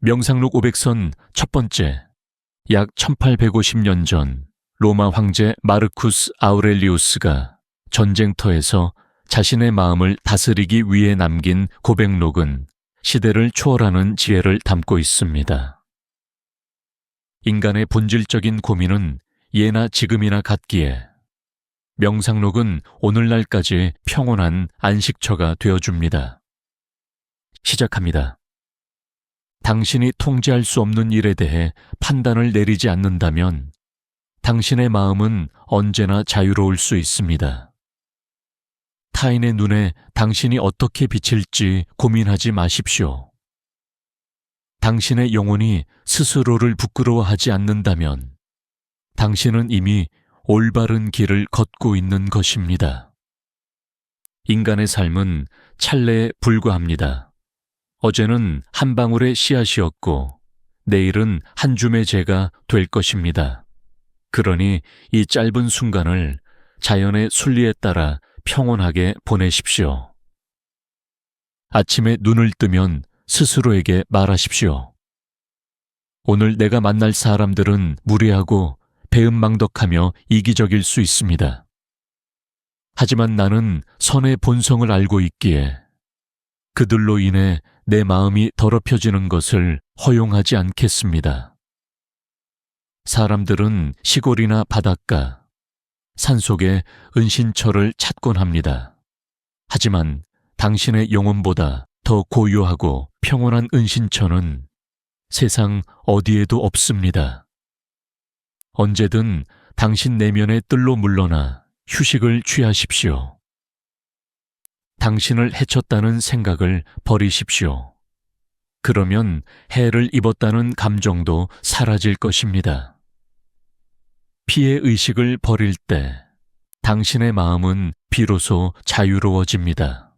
명상록 500선 첫 번째, 약 1850년 전 로마 황제 마르쿠스 아우렐리우스가 전쟁터에서 자신의 마음을 다스리기 위해 남긴 고백록은 시대를 초월하는 지혜를 담고 있습니다. 인간의 본질적인 고민은 예나 지금이나 같기에 명상록은 오늘날까지 평온한 안식처가 되어줍니다. 시작합니다. 당신이 통제할 수 없는 일에 대해 판단을 내리지 않는다면 당신의 마음은 언제나 자유로울 수 있습니다. 타인의 눈에 당신이 어떻게 비칠지 고민하지 마십시오. 당신의 영혼이 스스로를 부끄러워하지 않는다면 당신은 이미 올바른 길을 걷고 있는 것입니다. 인간의 삶은 찰나에 불과합니다. 어제는 한 방울의 씨앗이었고 내일은 한 줌의 재가 될 것입니다. 그러니 이 짧은 순간을 자연의 순리에 따라 평온하게 보내십시오. 아침에 눈을 뜨면 스스로에게 말하십시오. 오늘 내가 만날 사람들은 무례하고 배은망덕하며 이기적일 수 있습니다. 하지만 나는 선의 본성을 알고 있기에 그들로 인해 내 마음이 더럽혀지는 것을 허용하지 않겠습니다. 사람들은 시골이나 바닷가, 산속에 은신처를 찾곤 합니다. 하지만 당신의 영혼보다 더 고요하고 평온한 은신처는 세상 어디에도 없습니다. 언제든 당신 내면의 뜰로 물러나 휴식을 취하십시오. 당신을 해쳤다는 생각을 버리십시오. 그러면 해를 입었다는 감정도 사라질 것입니다. 피해 의식을 버릴 때 당신의 마음은 비로소 자유로워집니다.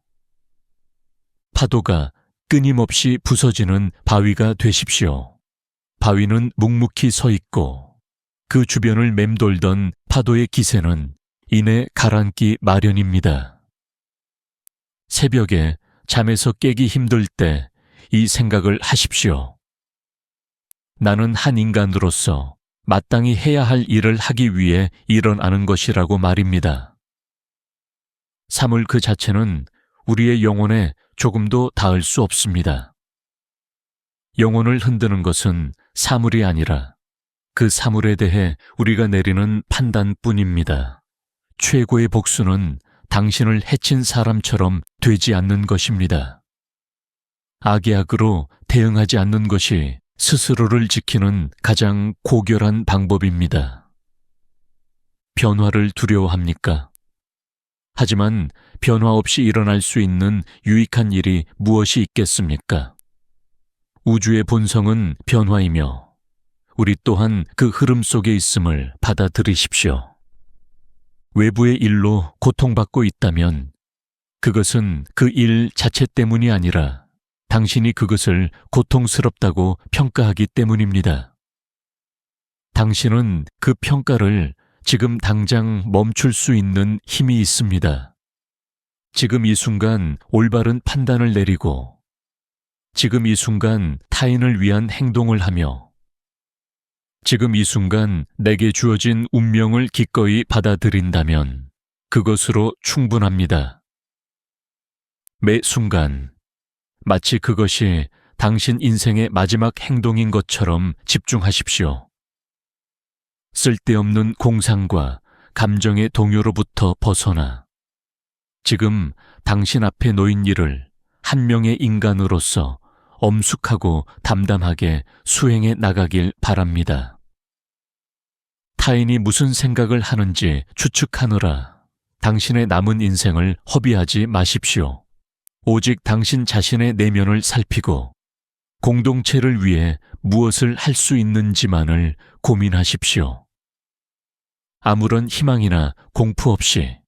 파도가 끊임없이 부서지는 바위가 되십시오. 바위는 묵묵히 서 있고 그 주변을 맴돌던 파도의 기세는 이내 가라앉기 마련입니다. 새벽에 잠에서 깨기 힘들 때 이 생각을 하십시오. 나는 한 인간으로서 마땅히 해야 할 일을 하기 위해 일어나는 것이라고 말입니다. 사물 그 자체는 우리의 영혼에 조금도 닿을 수 없습니다. 영혼을 흔드는 것은 사물이 아니라 그 사물에 대해 우리가 내리는 판단뿐입니다. 최고의 복수는 당신을 해친 사람처럼 되지 않는 것입니다. 악의 악으로 대응하지 않는 것이 스스로를 지키는 가장 고결한 방법입니다. 변화를 두려워합니까? 하지만 변화 없이 일어날 수 있는 유익한 일이 무엇이 있겠습니까? 우주의 본성은 변화이며 우리 또한 그 흐름 속에 있음을 받아들이십시오. 외부의 일로 고통받고 있다면 그것은 그 일 자체 때문이 아니라 당신이 그것을 고통스럽다고 평가하기 때문입니다. 당신은 그 평가를 지금 당장 멈출 수 있는 힘이 있습니다. 지금 이 순간 올바른 판단을 내리고 지금 이 순간 타인을 위한 행동을 하며 지금 이 순간 내게 주어진 운명을 기꺼이 받아들인다면 그것으로 충분합니다. 매 순간 마치 그것이 당신 인생의 마지막 행동인 것처럼 집중하십시오. 쓸데없는 공상과 감정의 동요로부터 벗어나 지금 당신 앞에 놓인 일을 한 명의 인간으로서 엄숙하고 담담하게 수행해 나가길 바랍니다. 타인이 무슨 생각을 하는지 추측하느라 당신의 남은 인생을 허비하지 마십시오. 오직 당신 자신의 내면을 살피고 공동체를 위해 무엇을 할 수 있는지만을 고민하십시오. 아무런 희망이나 공포 없이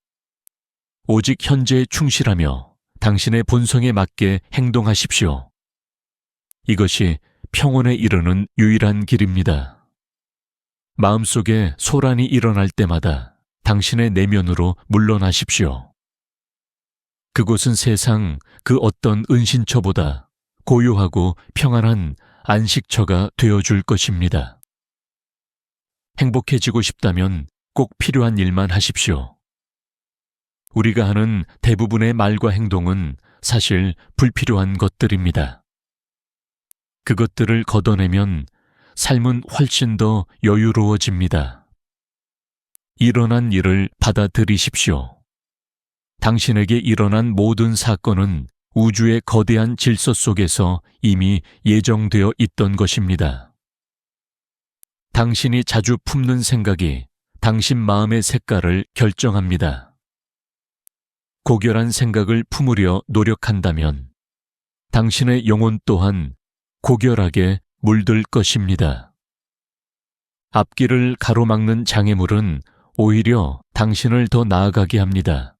오직 현재에 충실하며 당신의 본성에 맞게 행동하십시오. 이것이 평온에 이르는 유일한 길입니다. 마음속에 소란이 일어날 때마다 당신의 내면으로 물러나십시오. 그곳은 세상 그 어떤 은신처보다 고요하고 평안한 안식처가 되어줄 것입니다. 행복해지고 싶다면 꼭 필요한 일만 하십시오. 우리가 하는 대부분의 말과 행동은 사실 불필요한 것들입니다. 그것들을 걷어내면 삶은 훨씬 더 여유로워집니다. 일어난 일을 받아들이십시오. 당신에게 일어난 모든 사건은 우주의 거대한 질서 속에서 이미 예정되어 있던 것입니다. 당신이 자주 품는 생각이 당신 마음의 색깔을 결정합니다. 고결한 생각을 품으려 노력한다면 당신의 영혼 또한 고결하게 물들 것입니다. 앞길을 가로막는 장애물은 오히려 당신을 더 나아가게 합니다.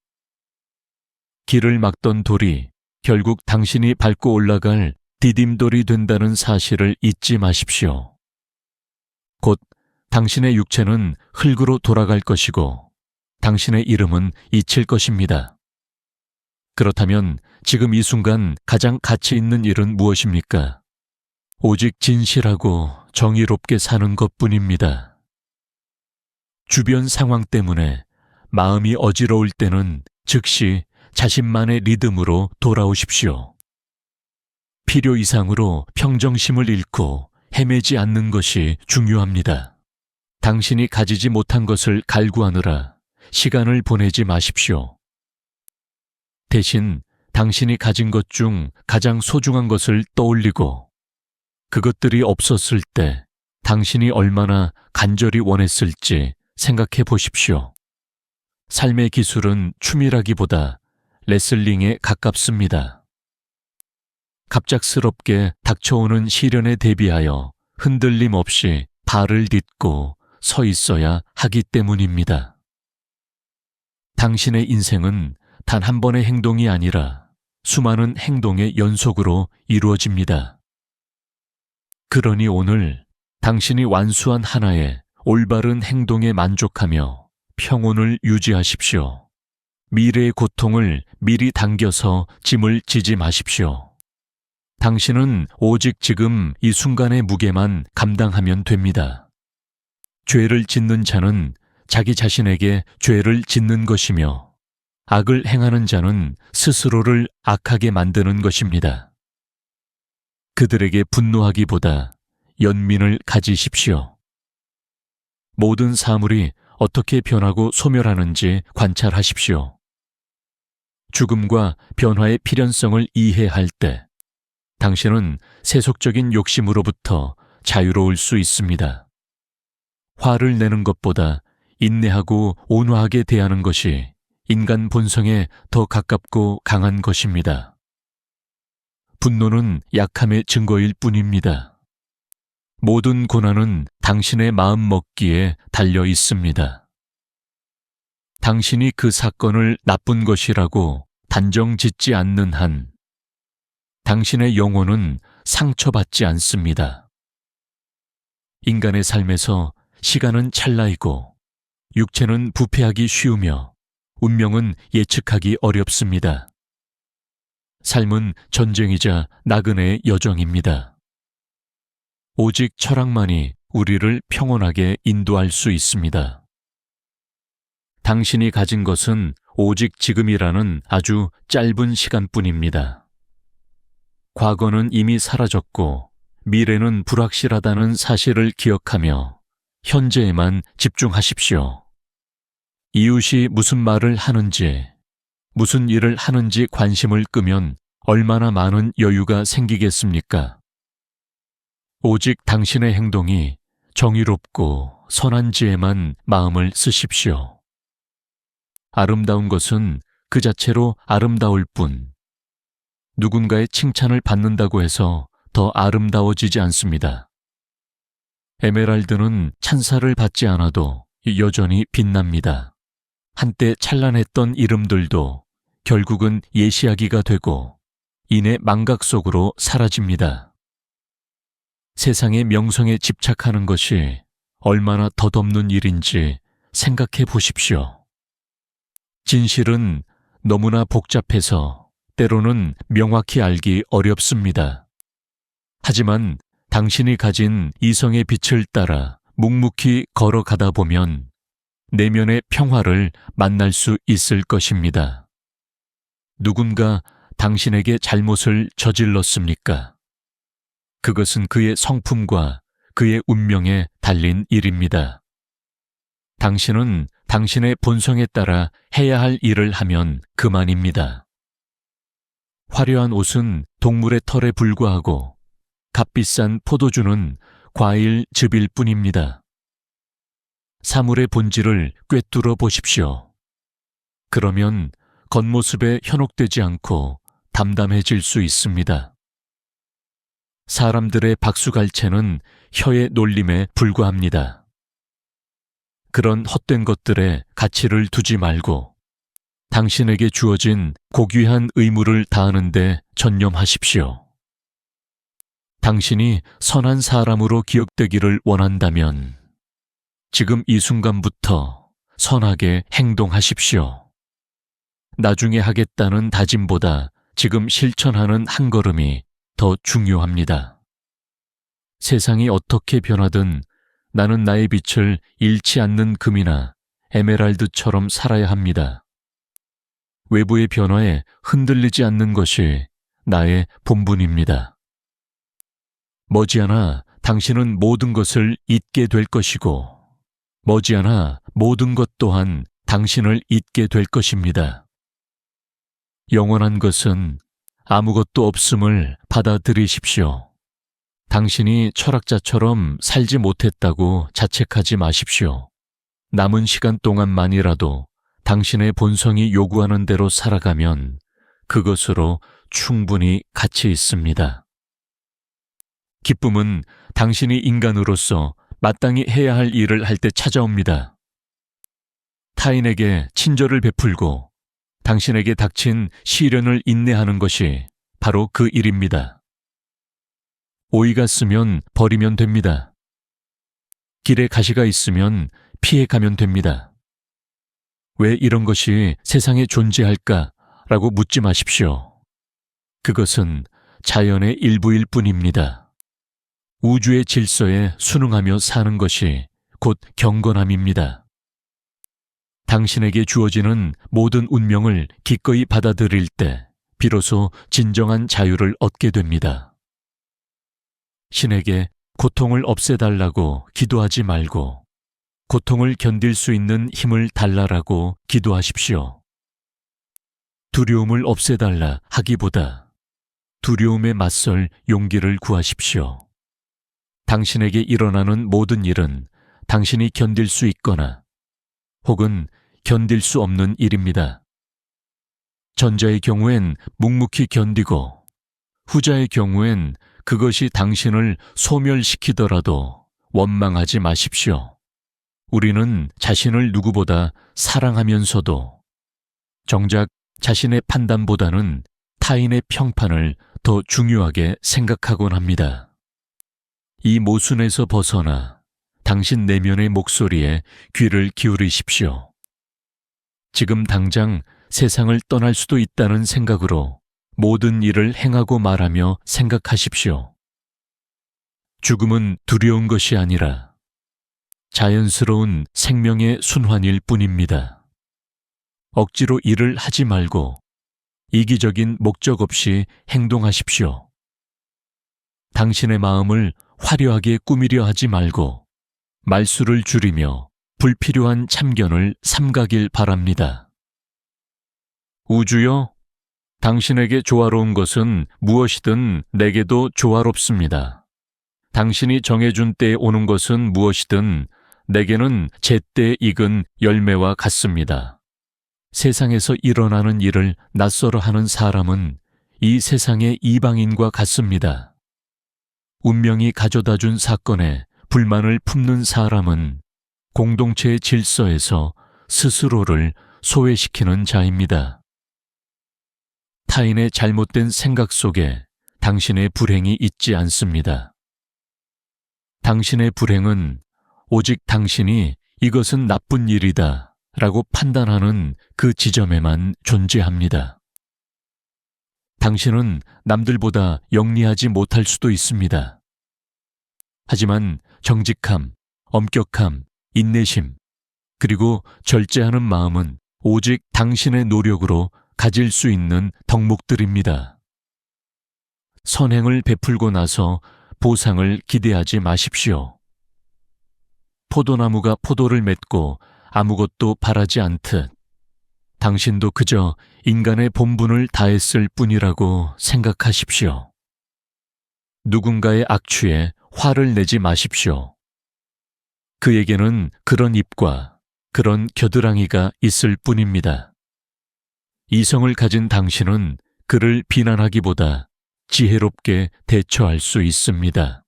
길을 막던 돌이 결국 당신이 밟고 올라갈 디딤돌이 된다는 사실을 잊지 마십시오. 곧 당신의 육체는 흙으로 돌아갈 것이고 당신의 이름은 잊힐 것입니다. 그렇다면 지금 이 순간 가장 가치 있는 일은 무엇입니까? 오직 진실하고 정의롭게 사는 것뿐입니다. 주변 상황 때문에 마음이 어지러울 때는 즉시 자신만의 리듬으로 돌아오십시오. 필요 이상으로 평정심을 잃고 헤매지 않는 것이 중요합니다. 당신이 가지지 못한 것을 갈구하느라 시간을 보내지 마십시오. 대신 당신이 가진 것 중 가장 소중한 것을 떠올리고 그것들이 없었을 때 당신이 얼마나 간절히 원했을지 생각해 보십시오. 삶의 기술은 춤이라기보다 레슬링에 가깝습니다. 갑작스럽게 닥쳐오는 시련에 대비하여 흔들림 없이 발을 딛고 서 있어야 하기 때문입니다. 당신의 인생은 단 한 번의 행동이 아니라 수많은 행동의 연속으로 이루어집니다. 그러니 오늘 당신이 완수한 하나의 올바른 행동에 만족하며 평온을 유지하십시오. 미래의 고통을 미리 당겨서 짐을 지지 마십시오. 당신은 오직 지금 이 순간의 무게만 감당하면 됩니다. 죄를 짓는 자는 자기 자신에게 죄를 짓는 것이며 악을 행하는 자는 스스로를 악하게 만드는 것입니다. 그들에게 분노하기보다 연민을 가지십시오. 모든 사물이 어떻게 변하고 소멸하는지 관찰하십시오. 죽음과 변화의 필연성을 이해할 때 당신은 세속적인 욕심으로부터 자유로울 수 있습니다. 화를 내는 것보다 인내하고 온화하게 대하는 것이 인간 본성에 더 가깝고 강한 것입니다. 분노는 약함의 증거일 뿐입니다. 모든 고난은 당신의 마음 먹기에 달려 있습니다. 당신이 그 사건을 나쁜 것이라고 단정 짓지 않는 한 당신의 영혼은 상처받지 않습니다. 인간의 삶에서 시간은 찰나이고 육체는 부패하기 쉬우며 운명은 예측하기 어렵습니다. 삶은 전쟁이자 나그네의 여정입니다. 오직 철학만이 우리를 평온하게 인도할 수 있습니다. 당신이 가진 것은 오직 지금이라는 아주 짧은 시간뿐입니다. 과거는 이미 사라졌고 미래는 불확실하다는 사실을 기억하며 현재에만 집중하십시오. 이웃이 무슨 말을 하는지, 무슨 일을 하는지 관심을 끄면 얼마나 많은 여유가 생기겠습니까? 오직 당신의 행동이 정의롭고 선한지에만 마음을 쓰십시오. 아름다운 것은 그 자체로 아름다울 뿐, 누군가의 칭찬을 받는다고 해서 더 아름다워지지 않습니다. 에메랄드는 찬사를 받지 않아도 여전히 빛납니다. 한때 찬란했던 이름들도 결국은 예시하기가 되고 이내 망각 속으로 사라집니다. 세상의 명성에 집착하는 것이 얼마나 덧없는 일인지 생각해 보십시오. 진실은 너무나 복잡해서 때로는 명확히 알기 어렵습니다. 하지만 당신이 가진 이성의 빛을 따라 묵묵히 걸어가다 보면 내면의 평화를 만날 수 있을 것입니다. 누군가 당신에게 잘못을 저질렀습니까? 그것은 그의 성품과 그의 운명에 달린 일입니다. 당신은 당신의 본성에 따라 해야 할 일을 하면 그만입니다. 화려한 옷은 동물의 털에 불과하고 값비싼 포도주는 과일 즙일 뿐입니다. 사물의 본질을 꿰뚫어 보십시오. 그러면 겉모습에 현혹되지 않고 담담해질 수 있습니다. 사람들의 박수갈채는 혀의 놀림에 불과합니다. 그런 헛된 것들에 가치를 두지 말고 당신에게 주어진 고귀한 의무를 다하는 데 전념하십시오. 당신이 선한 사람으로 기억되기를 원한다면 지금 이 순간부터 선하게 행동하십시오. 나중에 하겠다는 다짐보다 지금 실천하는 한 걸음이 더 중요합니다. 세상이 어떻게 변하든 나는 나의 빛을 잃지 않는 금이나 에메랄드처럼 살아야 합니다. 외부의 변화에 흔들리지 않는 것이 나의 본분입니다. 머지않아 당신은 모든 것을 잊게 될 것이고 머지않아 모든 것 또한 당신을 잊게 될 것입니다. 영원한 것은 아무것도 없음을 받아들이십시오. 당신이 철학자처럼 살지 못했다고 자책하지 마십시오. 남은 시간 동안만이라도 당신의 본성이 요구하는 대로 살아가면 그것으로 충분히 가치 있습니다. 기쁨은 당신이 인간으로서 마땅히 해야 할 일을 할 때 찾아옵니다. 타인에게 친절을 베풀고 당신에게 닥친 시련을 인내하는 것이 바로 그 일입니다. 오이가 쓰면 버리면 됩니다. 길에 가시가 있으면 피해 가면 됩니다. 왜 이런 것이 세상에 존재할까라고 묻지 마십시오. 그것은 자연의 일부일 뿐입니다. 우주의 질서에 순응하며 사는 것이 곧 경건함입니다. 당신에게 주어지는 모든 운명을 기꺼이 받아들일 때 비로소 진정한 자유를 얻게 됩니다. 신에게 고통을 없애달라고 기도하지 말고 고통을 견딜 수 있는 힘을 달라라고 기도하십시오. 두려움을 없애달라 하기보다 두려움에 맞설 용기를 구하십시오. 당신에게 일어나는 모든 일은 당신이 견딜 수 있거나 혹은 견딜 수 없는 일입니다. 전자의 경우엔 묵묵히 견디고 후자의 경우엔 그것이 당신을 소멸시키더라도 원망하지 마십시오. 우리는 자신을 누구보다 사랑하면서도 정작 자신의 판단보다는 타인의 평판을 더 중요하게 생각하곤 합니다. 이 모순에서 벗어나 당신 내면의 목소리에 귀를 기울이십시오. 지금 당장 세상을 떠날 수도 있다는 생각으로 모든 일을 행하고 말하며 생각하십시오. 죽음은 두려운 것이 아니라 자연스러운 생명의 순환일 뿐입니다. 억지로 일을 하지 말고 이기적인 목적 없이 행동하십시오. 당신의 마음을 화려하게 꾸미려 하지 말고 말수를 줄이며 불필요한 참견을 삼가길 바랍니다. 우주여, 당신에게 조화로운 것은 무엇이든 내게도 조화롭습니다. 당신이 정해준 때에 오는 것은 무엇이든 내게는 제때에 익은 열매와 같습니다. 세상에서 일어나는 일을 낯설어 하는 사람은 이 세상의 이방인과 같습니다. 운명이 가져다 준 사건에 불만을 품는 사람은 공동체의 질서에서 스스로를 소외시키는 자입니다. 타인의 잘못된 생각 속에 당신의 불행이 있지 않습니다. 당신의 불행은 오직 당신이 이것은 나쁜 일이다 라고 판단하는 그 지점에만 존재합니다. 당신은 남들보다 영리하지 못할 수도 있습니다. 하지만 정직함, 엄격함, 인내심, 그리고 절제하는 마음은 오직 당신의 노력으로 가질 수 있는 덕목들입니다. 선행을 베풀고 나서 보상을 기대하지 마십시오. 포도나무가 포도를 맺고 아무것도 바라지 않듯 당신도 그저 인간의 본분을 다했을 뿐이라고 생각하십시오. 누군가의 악취에 화를 내지 마십시오. 그에게는 그런 입과 그런 겨드랑이가 있을 뿐입니다. 이성을 가진 당신은 그를 비난하기보다 지혜롭게 대처할 수 있습니다.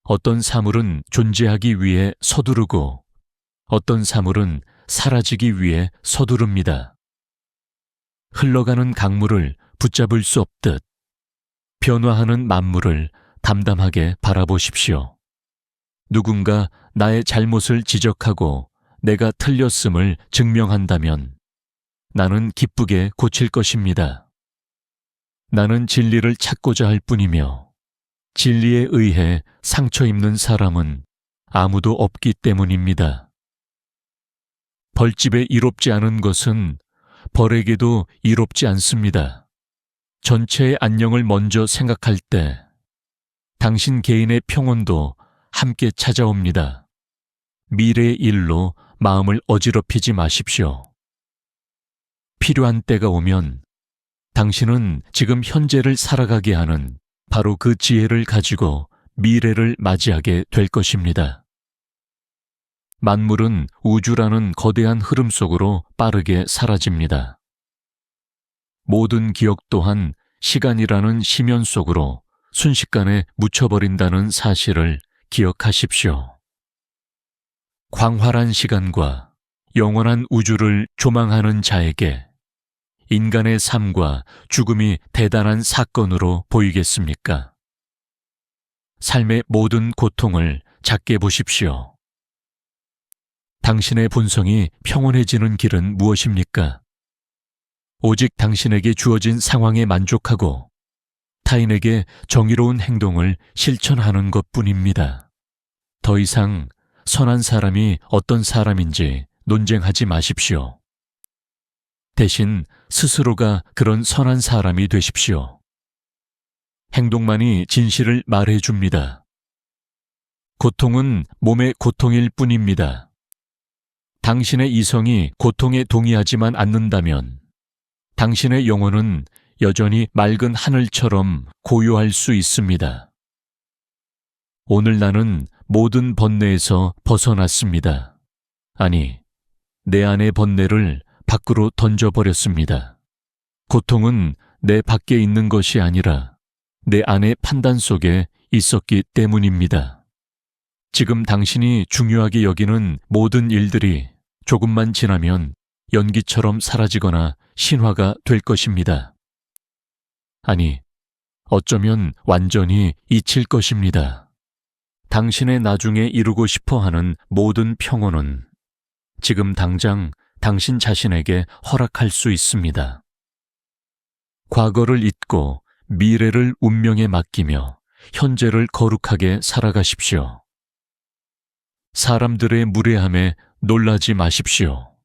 어떤 사물은 존재하기 위해 서두르고 어떤 사물은 사라지기 위해 서두릅니다. 흘러가는 강물을 붙잡을 수 없듯 변화하는 만물을 담담하게 바라보십시오. 누군가 나의 잘못을 지적하고 내가 틀렸음을 증명한다면 나는 기쁘게 고칠 것입니다. 나는 진리를 찾고자 할 뿐이며 진리에 의해 상처 입는 사람은 아무도 없기 때문입니다. 벌집에 이롭지 않은 것은 벌에게도 이롭지 않습니다. 전체의 안녕을 먼저 생각할 때 당신 개인의 평온도 함께 찾아옵니다. 미래의 일로 마음을 어지럽히지 마십시오. 필요한 때가 오면 당신은 지금 현재를 살아가게 하는 바로 그 지혜를 가지고 미래를 맞이하게 될 것입니다. 만물은 우주라는 거대한 흐름 속으로 빠르게 사라집니다. 모든 기억 또한 시간이라는 심연 속으로 순식간에 묻혀버린다는 사실을 기억하십시오. 광활한 시간과 영원한 우주를 조망하는 자에게 인간의 삶과 죽음이 대단한 사건으로 보이겠습니까? 삶의 모든 고통을 작게 보십시오. 당신의 본성이 평온해지는 길은 무엇입니까? 오직 당신에게 주어진 상황에 만족하고 타인에게 정의로운 행동을 실천하는 것뿐입니다. 더 이상 선한 사람이 어떤 사람인지 논쟁하지 마십시오. 대신 스스로가 그런 선한 사람이 되십시오. 행동만이 진실을 말해줍니다. 고통은 몸의 고통일 뿐입니다. 당신의 이성이 고통에 동의하지만 않는다면 당신의 영혼은 여전히 맑은 하늘처럼 고요할 수 있습니다. 오늘 나는 모든 번뇌에서 벗어났습니다. 아니, 내 안의 번뇌를 밖으로 던져버렸습니다. 고통은 내 밖에 있는 것이 아니라 내 안의 판단 속에 있었기 때문입니다. 지금 당신이 중요하게 여기는 모든 일들이 조금만 지나면 연기처럼 사라지거나 신화가 될 것입니다. 아니, 어쩌면 완전히 잊힐 것입니다. 당신의 나중에 이루고 싶어 하는 모든 평온은 지금 당장 당신 자신에게 허락할 수 있습니다. 과거를 잊고 미래를 운명에 맡기며 현재를 거룩하게 살아가십시오. 사람들의 무례함에 놀라지 마십시오.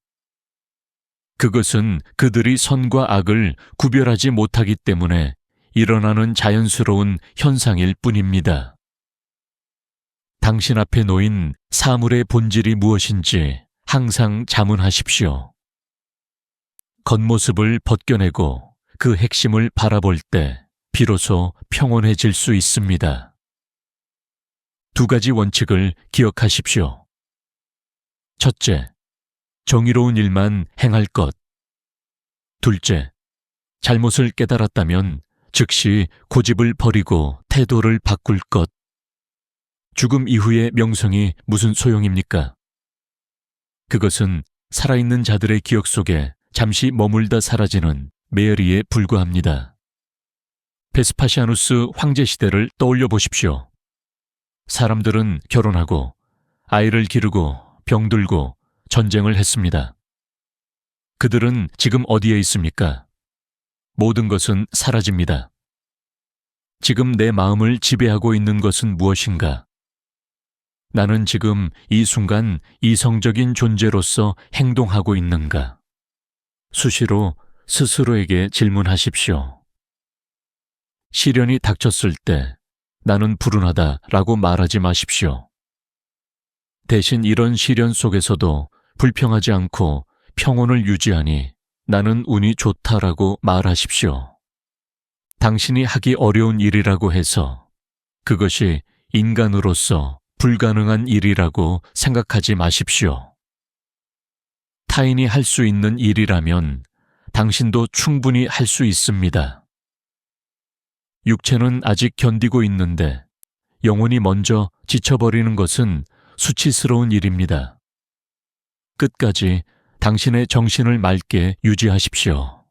그것은 그들이 선과 악을 구별하지 못하기 때문에 일어나는 자연스러운 현상일 뿐입니다. 당신 앞에 놓인 사물의 본질이 무엇인지 항상 자문하십시오. 겉모습을 벗겨내고 그 핵심을 바라볼 때 비로소 평온해질 수 있습니다. 두 가지 원칙을 기억하십시오. 첫째, 정의로운 일만 행할 것. 둘째, 잘못을 깨달았다면 즉시 고집을 버리고 태도를 바꿀 것. 죽음 이후의 명성이 무슨 소용입니까? 그것은 살아있는 자들의 기억 속에 잠시 머물다 사라지는 메아리에 불과합니다. 베스파시아누스 황제 시대를 떠올려 보십시오. 사람들은 결혼하고 아이를 기르고 병들고 전쟁을 했습니다. 그들은 지금 어디에 있습니까? 모든 것은 사라집니다. 지금 내 마음을 지배하고 있는 것은 무엇인가? 나는 지금 이 순간 이성적인 존재로서 행동하고 있는가? 수시로 스스로에게 질문하십시오. 시련이 닥쳤을 때 나는 불운하다라고 말하지 마십시오. 대신 이런 시련 속에서도 불평하지 않고 평온을 유지하니 나는 운이 좋다라고 말하십시오. 당신이 하기 어려운 일이라고 해서 그것이 인간으로서 불가능한 일이라고 생각하지 마십시오. 타인이 할 수 있는 일이라면 당신도 충분히 할 수 있습니다. 육체는 아직 견디고 있는데 영혼이 먼저 지쳐버리는 것은 수치스러운 일입니다. 끝까지 당신의 정신을 맑게 유지하십시오.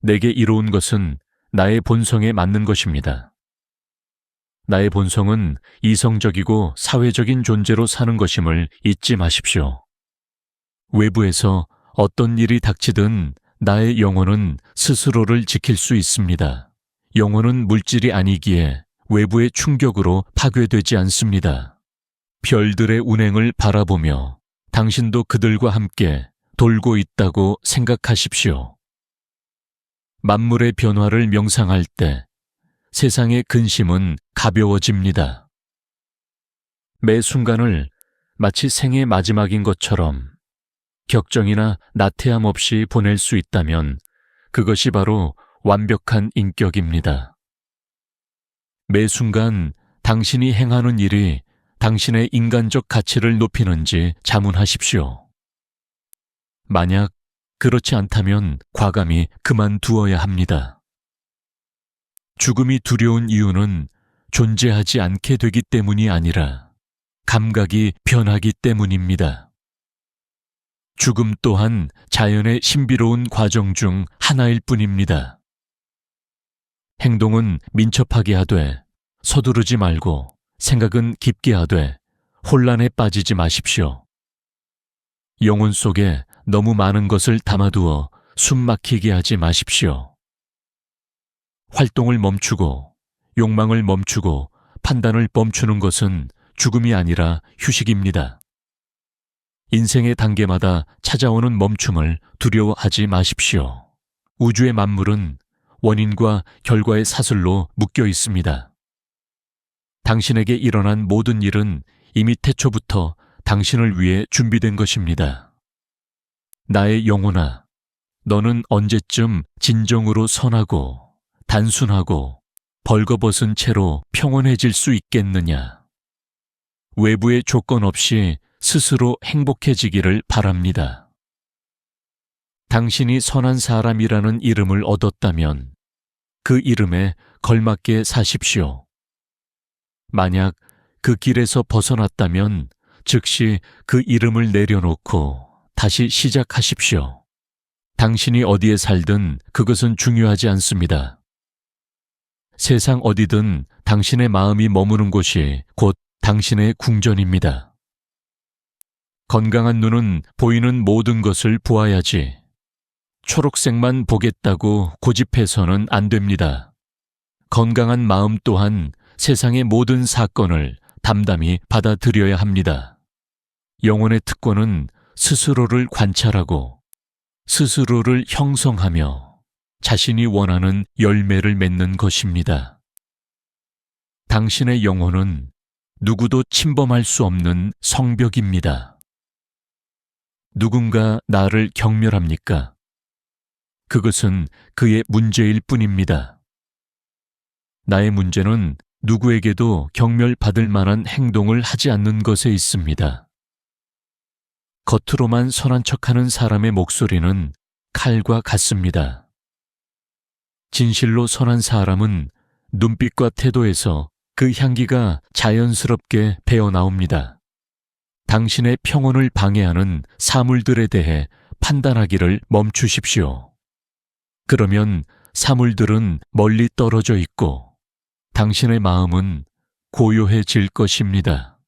내게 이로운 것은 나의 본성에 맞는 것입니다. 나의 본성은 이성적이고 사회적인 존재로 사는 것임을 잊지 마십시오. 외부에서 어떤 일이 닥치든 나의 영혼은 스스로를 지킬 수 있습니다. 영혼은 물질이 아니기에 외부의 충격으로 파괴되지 않습니다. 별들의 운행을 바라보며 당신도 그들과 함께 돌고 있다고 생각하십시오. 만물의 변화를 명상할 때 세상의 근심은 가벼워집니다. 매 순간을 마치 생의 마지막인 것처럼 격정이나 나태함 없이 보낼 수 있다면 그것이 바로 완벽한 인격입니다. 매 순간 당신이 행하는 일이 당신의 인간적 가치를 높이는지 자문하십시오. 만약 그렇지 않다면 과감히 그만두어야 합니다. 죽음이 두려운 이유는 존재하지 않게 되기 때문이 아니라 감각이 변하기 때문입니다. 죽음 또한 자연의 신비로운 과정 중 하나일 뿐입니다. 행동은 민첩하게 하되 서두르지 말고 생각은 깊게 하되 혼란에 빠지지 마십시오. 영혼 속에 너무 많은 것을 담아두어 숨 막히게 하지 마십시오. 활동을 멈추고 욕망을 멈추고 판단을 멈추는 것은 죽음이 아니라 휴식입니다. 인생의 단계마다 찾아오는 멈춤을 두려워하지 마십시오. 우주의 만물은 원인과 결과의 사슬로 묶여 있습니다. 당신에게 일어난 모든 일은 이미 태초부터 당신을 위해 준비된 것입니다. 나의 영혼아, 너는 언제쯤 진정으로 선하고 단순하고 벌거벗은 채로 평온해질 수 있겠느냐? 외부의 조건 없이 스스로 행복해지기를 바랍니다. 당신이 선한 사람이라는 이름을 얻었다면 그 이름에 걸맞게 사십시오. 만약 그 길에서 벗어났다면 즉시 그 이름을 내려놓고 다시 시작하십시오. 당신이 어디에 살든 그것은 중요하지 않습니다. 세상 어디든 당신의 마음이 머무는 곳이 곧 당신의 궁전입니다. 건강한 눈은 보이는 모든 것을 보아야지. 초록색만 보겠다고 고집해서는 안 됩니다. 건강한 마음 또한 세상의 모든 사건을 담담히 받아들여야 합니다. 영혼의 특권은 스스로를 관찰하고 스스로를 형성하며 자신이 원하는 열매를 맺는 것입니다. 당신의 영혼은 누구도 침범할 수 없는 성벽입니다. 누군가 나를 경멸합니까? 그것은 그의 문제일 뿐입니다. 나의 문제는 누구에게도 경멸받을 만한 행동을 하지 않는 것에 있습니다. 겉으로만 선한 척하는 사람의 목소리는 칼과 같습니다. 진실로 선한 사람은 눈빛과 태도에서 그 향기가 자연스럽게 배어나옵니다. 당신의 평온을 방해하는 사물들에 대해 판단하기를 멈추십시오. 그러면 사물들은 멀리 떨어져 있고 당신의 마음은 고요해질 것입니다.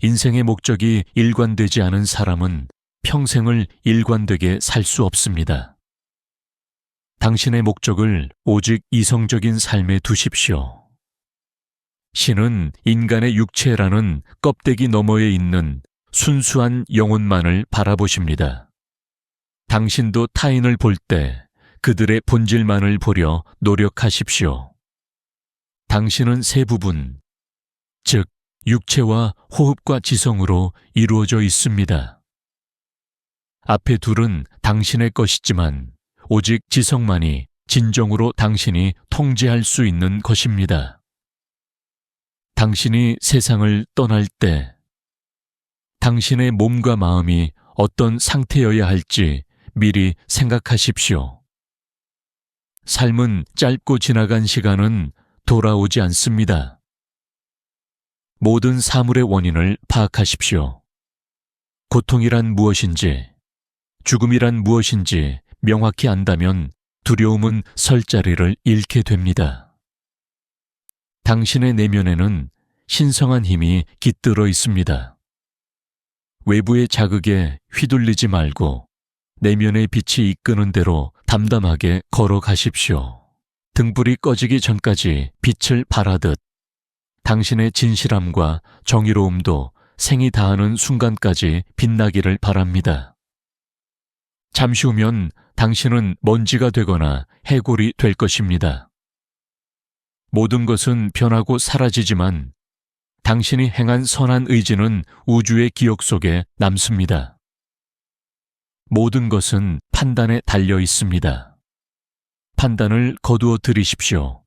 인생의 목적이 일관되지 않은 사람은 평생을 일관되게 살 수 없습니다. 당신의 목적을 오직 이성적인 삶에 두십시오. 신은 인간의 육체라는 껍데기 너머에 있는 순수한 영혼만을 바라보십니다. 당신도 타인을 볼 때 그들의 본질만을 보려 노력하십시오. 당신은 세 부분, 즉 육체와 호흡과 지성으로 이루어져 있습니다. 앞에 둘은 당신의 것이지만 오직 지성만이 진정으로 당신이 통제할 수 있는 것입니다. 당신이 세상을 떠날 때 당신의 몸과 마음이 어떤 상태여야 할지 미리 생각하십시오. 삶은 짧고 지나간 시간은 돌아오지 않습니다. 모든 사물의 원인을 파악하십시오. 고통이란 무엇인지, 죽음이란 무엇인지 명확히 안다면 두려움은 설 자리를 잃게 됩니다. 당신의 내면에는 신성한 힘이 깃들어 있습니다. 외부의 자극에 휘둘리지 말고 내면의 빛이 이끄는 대로 담담하게 걸어가십시오. 등불이 꺼지기 전까지 빛을 발하듯 당신의 진실함과 정의로움도 생이 다하는 순간까지 빛나기를 바랍니다. 잠시 후면 당신은 먼지가 되거나 해골이 될 것입니다. 모든 것은 변하고 사라지지만 당신이 행한 선한 의지는 우주의 기억 속에 남습니다. 모든 것은 판단에 달려 있습니다. 판단을 거두어 들이십시오.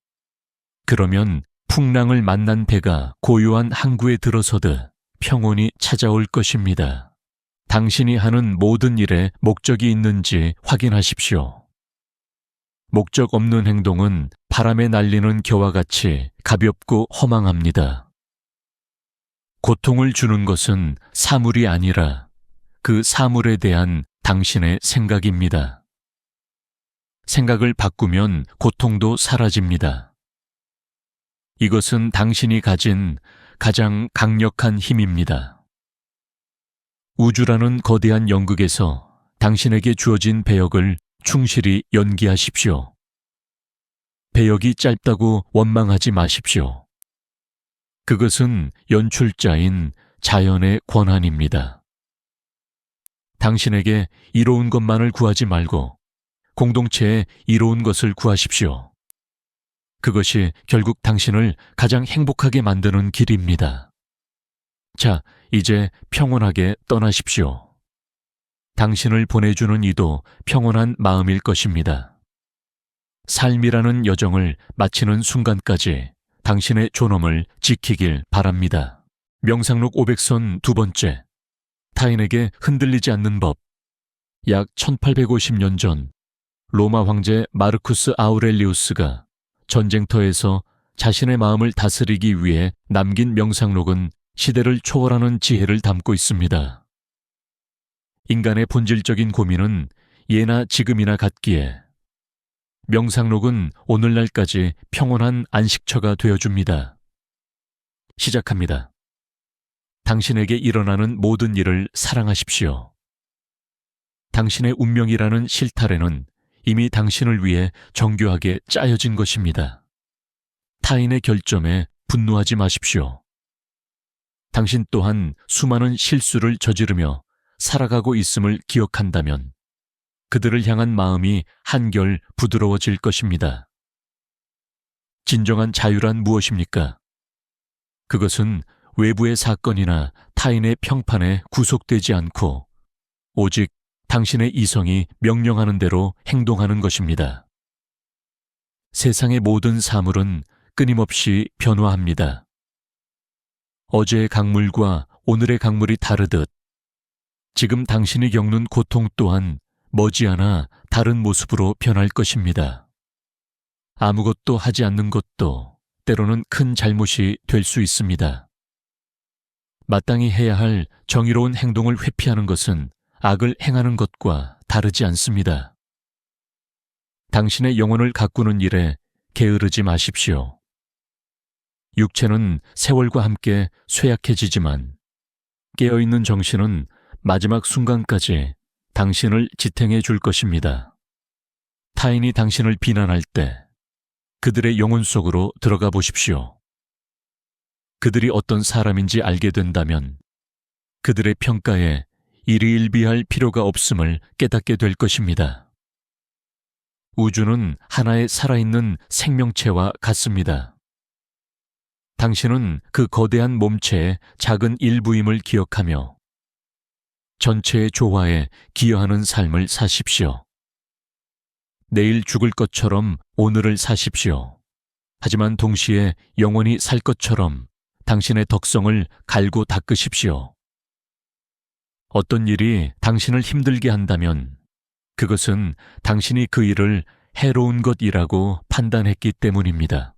그러면 풍랑을 만난 배가 고요한 항구에 들어서듯 평온이 찾아올 것입니다. 당신이 하는 모든 일에 목적이 있는지 확인하십시오. 목적 없는 행동은 바람에 날리는 겨와 같이 가볍고 허망합니다. 고통을 주는 것은 사물이 아니라 그 사물에 대한 당신의 생각입니다. 생각을 바꾸면 고통도 사라집니다. 이것은 당신이 가진 가장 강력한 힘입니다. 우주라는 거대한 연극에서 당신에게 주어진 배역을 충실히 연기하십시오. 배역이 짧다고 원망하지 마십시오. 그것은 연출자인 자연의 권한입니다. 당신에게 이로운 것만을 구하지 말고 공동체에 이로운 것을 구하십시오. 그것이 결국 당신을 가장 행복하게 만드는 길입니다. 자, 이제 평온하게 떠나십시오. 당신을 보내주는 이도 평온한 마음일 것입니다. 삶이라는 여정을 마치는 순간까지 당신의 존엄을 지키길 바랍니다. 명상록 500선 두 번째, 타인에게 흔들리지 않는 법. 약 1850년 전 로마 황제 마르쿠스 아우렐리우스가 전쟁터에서 자신의 마음을 다스리기 위해 남긴 명상록은 시대를 초월하는 지혜를 담고 있습니다. 인간의 본질적인 고민은 예나 지금이나 같기에 명상록은 오늘날까지 평온한 안식처가 되어줍니다. 시작합니다. 당신에게 일어나는 모든 일을 사랑하십시오. 당신의 운명이라는 실타래는 이미 당신을 위해 정교하게 짜여진 것입니다. 타인의 결점에 분노하지 마십시오. 당신 또한 수많은 실수를 저지르며 살아가고 있음을 기억한다면 그들을 향한 마음이 한결 부드러워질 것입니다. 진정한 자유란 무엇입니까? 그것은 외부의 사건이나 타인의 평판에 구속되지 않고 오직 당신의 이성이 명령하는 대로 행동하는 것입니다. 세상의 모든 사물은 끊임없이 변화합니다. 어제의 강물과 오늘의 강물이 다르듯 지금 당신이 겪는 고통 또한 머지않아 다른 모습으로 변할 것입니다. 아무것도 하지 않는 것도 때로는 큰 잘못이 될 수 있습니다. 마땅히 해야 할 정의로운 행동을 회피하는 것은 악을 행하는 것과 다르지 않습니다. 당신의 영혼을 가꾸는 일에 게으르지 마십시오. 육체는 세월과 함께 쇠약해지지만 깨어있는 정신은 마지막 순간까지 당신을 지탱해 줄 것입니다. 타인이 당신을 비난할 때 그들의 영혼 속으로 들어가 보십시오. 그들이 어떤 사람인지 알게 된다면 그들의 평가에 일희일비할 필요가 없음을 깨닫게 될 것입니다. 우주는 하나의 살아있는 생명체와 같습니다. 당신은 그 거대한 몸체의 작은 일부임을 기억하며 전체의 조화에 기여하는 삶을 사십시오. 내일 죽을 것처럼 오늘을 사십시오. 하지만 동시에 영원히 살 것처럼 당신의 덕성을 갈고 닦으십시오. 어떤 일이 당신을 힘들게 한다면 그것은 당신이 그 일을 해로운 것이라고 판단했기 때문입니다.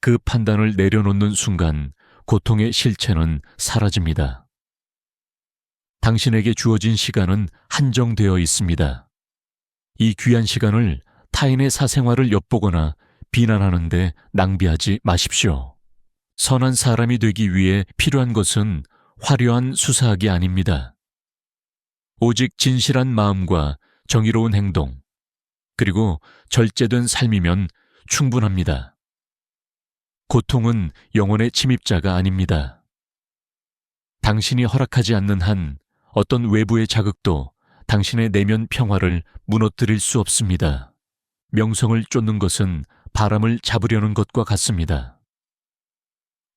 그 판단을 내려놓는 순간 고통의 실체는 사라집니다. 당신에게 주어진 시간은 한정되어 있습니다. 이 귀한 시간을 타인의 사생활을 엿보거나 비난하는 데 낭비하지 마십시오. 선한 사람이 되기 위해 필요한 것은 화려한 수사학이 아닙니다. 오직 진실한 마음과 정의로운 행동, 그리고 절제된 삶이면 충분합니다. 고통은 영혼의 침입자가 아닙니다. 당신이 허락하지 않는 한 어떤 외부의 자극도 당신의 내면 평화를 무너뜨릴 수 없습니다. 명성을 쫓는 것은 바람을 잡으려는 것과 같습니다.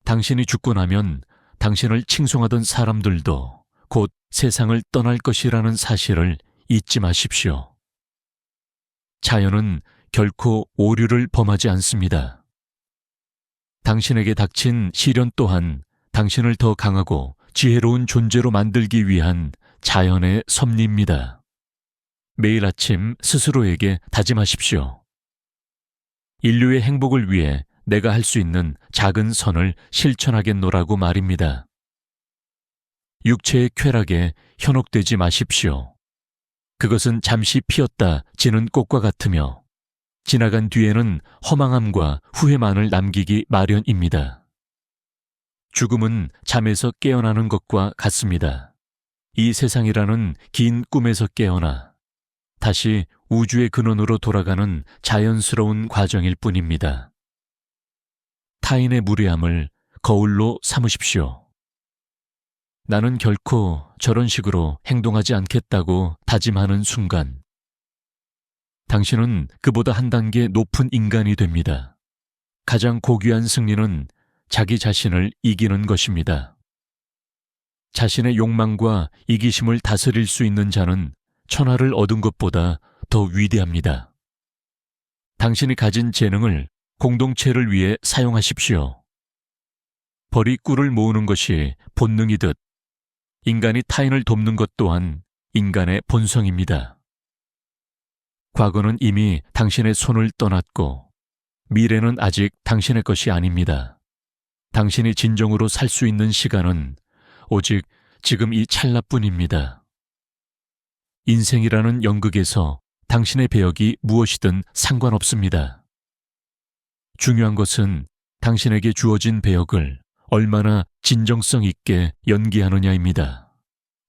당신이 죽고 나면 당신을 칭송하던 사람들도 곧 세상을 떠날 것이라는 사실을 잊지 마십시오. 자연은 결코 오류를 범하지 않습니다. 당신에게 닥친 시련 또한 당신을 더 강하고 지혜로운 존재로 만들기 위한 자연의 섭리입니다. 매일 아침 스스로에게 다짐하십시오. 인류의 행복을 위해 내가 할 수 있는 작은 선을 실천하겠노라고 말입니다. 육체의 쾌락에 현혹되지 마십시오. 그것은 잠시 피었다 지는 꽃과 같으며 지나간 뒤에는 허망함과 후회만을 남기기 마련입니다. 죽음은 잠에서 깨어나는 것과 같습니다. 이 세상이라는 긴 꿈에서 깨어나 다시 우주의 근원으로 돌아가는 자연스러운 과정일 뿐입니다. 타인의 무례함을 거울로 삼으십시오. 나는 결코 저런 식으로 행동하지 않겠다고 다짐하는 순간 당신은 그보다 한 단계 높은 인간이 됩니다. 가장 고귀한 승리는 자기 자신을 이기는 것입니다. 자신의 욕망과 이기심을 다스릴 수 있는 자는 천하를 얻은 것보다 더 위대합니다. 당신이 가진 재능을 공동체를 위해 사용하십시오. 벌이 꿀을 모으는 것이 본능이듯 인간이 타인을 돕는 것 또한 인간의 본성입니다. 과거는 이미 당신의 손을 떠났고 미래는 아직 당신의 것이 아닙니다. 당신이 진정으로 살 수 있는 시간은 오직 지금 이 찰나뿐입니다. 인생이라는 연극에서 당신의 배역이 무엇이든 상관없습니다. 중요한 것은 당신에게 주어진 배역을 얼마나 진정성 있게 연기하느냐입니다.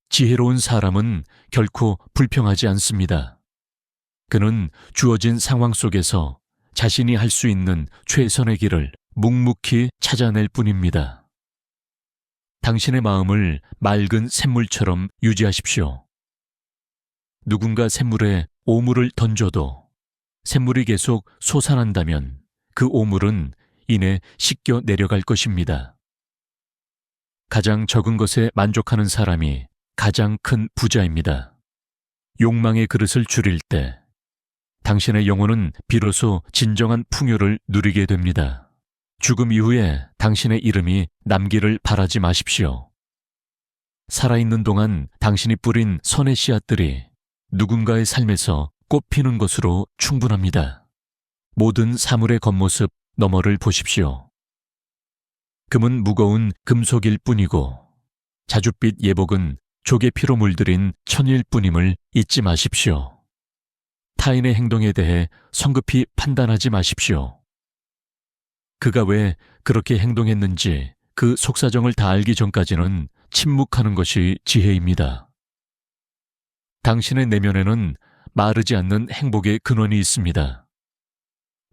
지혜로운 사람은 결코 불평하지 않습니다. 그는 주어진 상황 속에서 자신이 할 수 있는 최선의 길을 묵묵히 찾아낼 뿐입니다. 당신의 마음을 맑은 샘물처럼 유지하십시오. 누군가 샘물에 오물을 던져도 샘물이 계속 솟아난다면 그 오물은 이내 씻겨 내려갈 것입니다. 가장 적은 것에 만족하는 사람이 가장 큰 부자입니다. 욕망의 그릇을 줄일 때 당신의 영혼은 비로소 진정한 풍요를 누리게 됩니다. 죽음 이후에 당신의 이름이 남기를 바라지 마십시오. 살아있는 동안 당신이 뿌린 선의 씨앗들이 누군가의 삶에서 꽃피는 것으로 충분합니다. 모든 사물의 겉모습 너머를 보십시오. 금은 무거운 금속일 뿐이고 자줏빛 예복은 조개 피로 물들인 천일 뿐임을 잊지 마십시오. 타인의 행동에 대해 성급히 판단하지 마십시오. 그가 왜 그렇게 행동했는지 그 속사정을 다 알기 전까지는 침묵하는 것이 지혜입니다. 당신의 내면에는 마르지 않는 행복의 근원이 있습니다.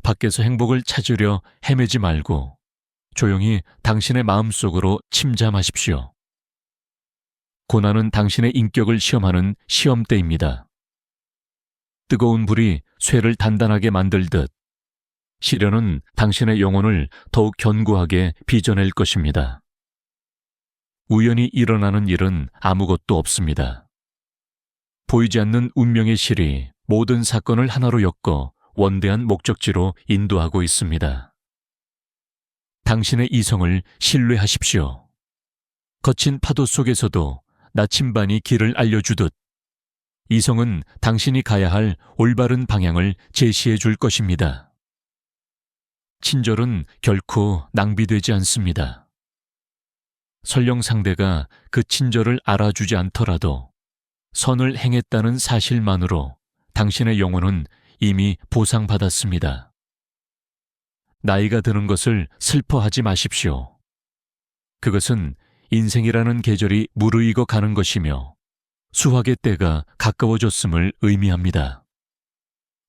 밖에서 행복을 찾으려 헤매지 말고 조용히 당신의 마음속으로 침잠하십시오. 고난은 당신의 인격을 시험하는 시험대입니다. 뜨거운 불이 쇠를 단단하게 만들듯 시련은 당신의 영혼을 더욱 견고하게 빚어낼 것입니다. 우연히 일어나는 일은 아무것도 없습니다. 보이지 않는 운명의 실이 모든 사건을 하나로 엮어 원대한 목적지로 인도하고 있습니다. 당신의 이성을 신뢰하십시오. 거친 파도 속에서도 나침반이 길을 알려주듯 이성은 당신이 가야 할 올바른 방향을 제시해 줄 것입니다. 친절은 결코 낭비되지 않습니다. 설령 상대가 그 친절을 알아주지 않더라도 선을 행했다는 사실만으로 당신의 영혼은 이미 보상받았습니다. 나이가 드는 것을 슬퍼하지 마십시오. 그것은 인생이라는 계절이 무르익어 가는 것이며 수확의 때가 가까워졌음을 의미합니다.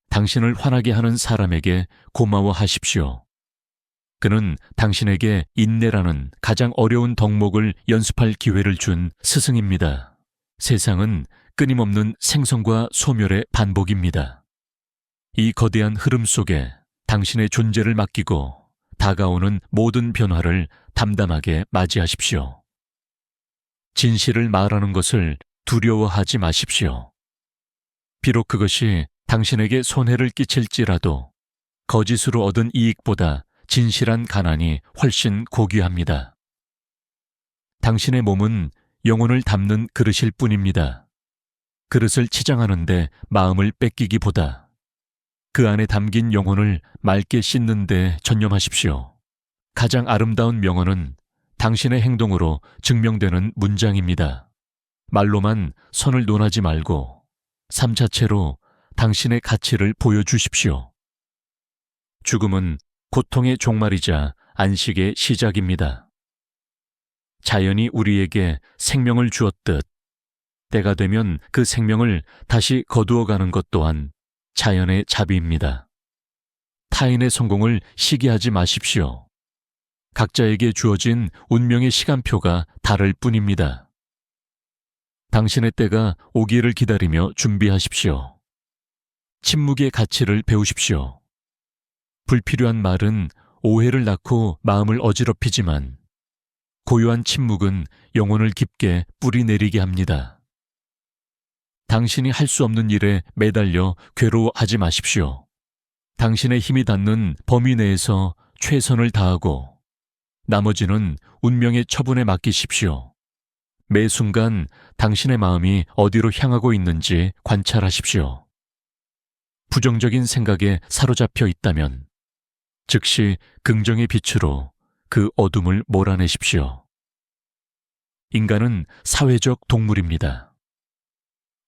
당신을 화나게 하는 사람에게 고마워하십시오. 그는 당신에게 인내라는 가장 어려운 덕목을 연습할 기회를 준 스승입니다. 세상은 끊임없는 생성과 소멸의 반복입니다. 이 거대한 흐름 속에 당신의 존재를 맡기고 다가오는 모든 변화를 담담하게 맞이하십시오. 진실을 말하는 것을 두려워하지 마십시오. 비록 그것이 당신에게 손해를 끼칠지라도 거짓으로 얻은 이익보다 진실한 가난이 훨씬 고귀합니다. 당신의 몸은 영혼을 담는 그릇일 뿐입니다. 그릇을 치장하는데 마음을 뺏기기보다 그 안에 담긴 영혼을 맑게 씻는 데 전념하십시오. 가장 아름다운 명언은 당신의 행동으로 증명되는 문장입니다. 말로만 선을 논하지 말고 삶 자체로 당신의 가치를 보여주십시오. 죽음은 고통의 종말이자 안식의 시작입니다. 자연이 우리에게 생명을 주었듯 때가 되면 그 생명을 다시 거두어가는 것 또한 자연의 자비입니다. 타인의 성공을 시기하지 마십시오. 각자에게 주어진 운명의 시간표가 다를 뿐입니다. 당신의 때가 오기를 기다리며 준비하십시오. 침묵의 가치를 배우십시오. 불필요한 말은 오해를 낳고 마음을 어지럽히지만 고요한 침묵은 영혼을 깊게 뿌리내리게 합니다. 당신이 할 수 없는 일에 매달려 괴로워하지 마십시오. 당신의 힘이 닿는 범위 내에서 최선을 다하고 나머지는 운명의 처분에 맡기십시오. 매 순간 당신의 마음이 어디로 향하고 있는지 관찰하십시오. 부정적인 생각에 사로잡혀 있다면 즉시 긍정의 빛으로 그 어둠을 몰아내십시오. 인간은 사회적 동물입니다.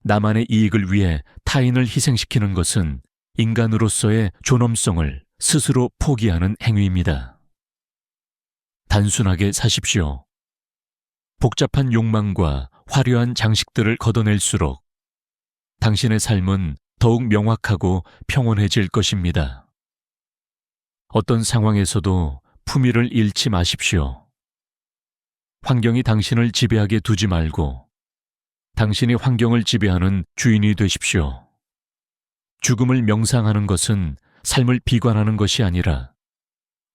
나만의 이익을 위해 타인을 희생시키는 것은 인간으로서의 존엄성을 스스로 포기하는 행위입니다. 단순하게 사십시오. 복잡한 욕망과 화려한 장식들을 걷어낼수록 당신의 삶은 더욱 명확하고 평온해질 것입니다. 어떤 상황에서도 품위를 잃지 마십시오. 환경이 당신을 지배하게 두지 말고 당신이 환경을 지배하는 주인이 되십시오. 죽음을 명상하는 것은 삶을 비관하는 것이 아니라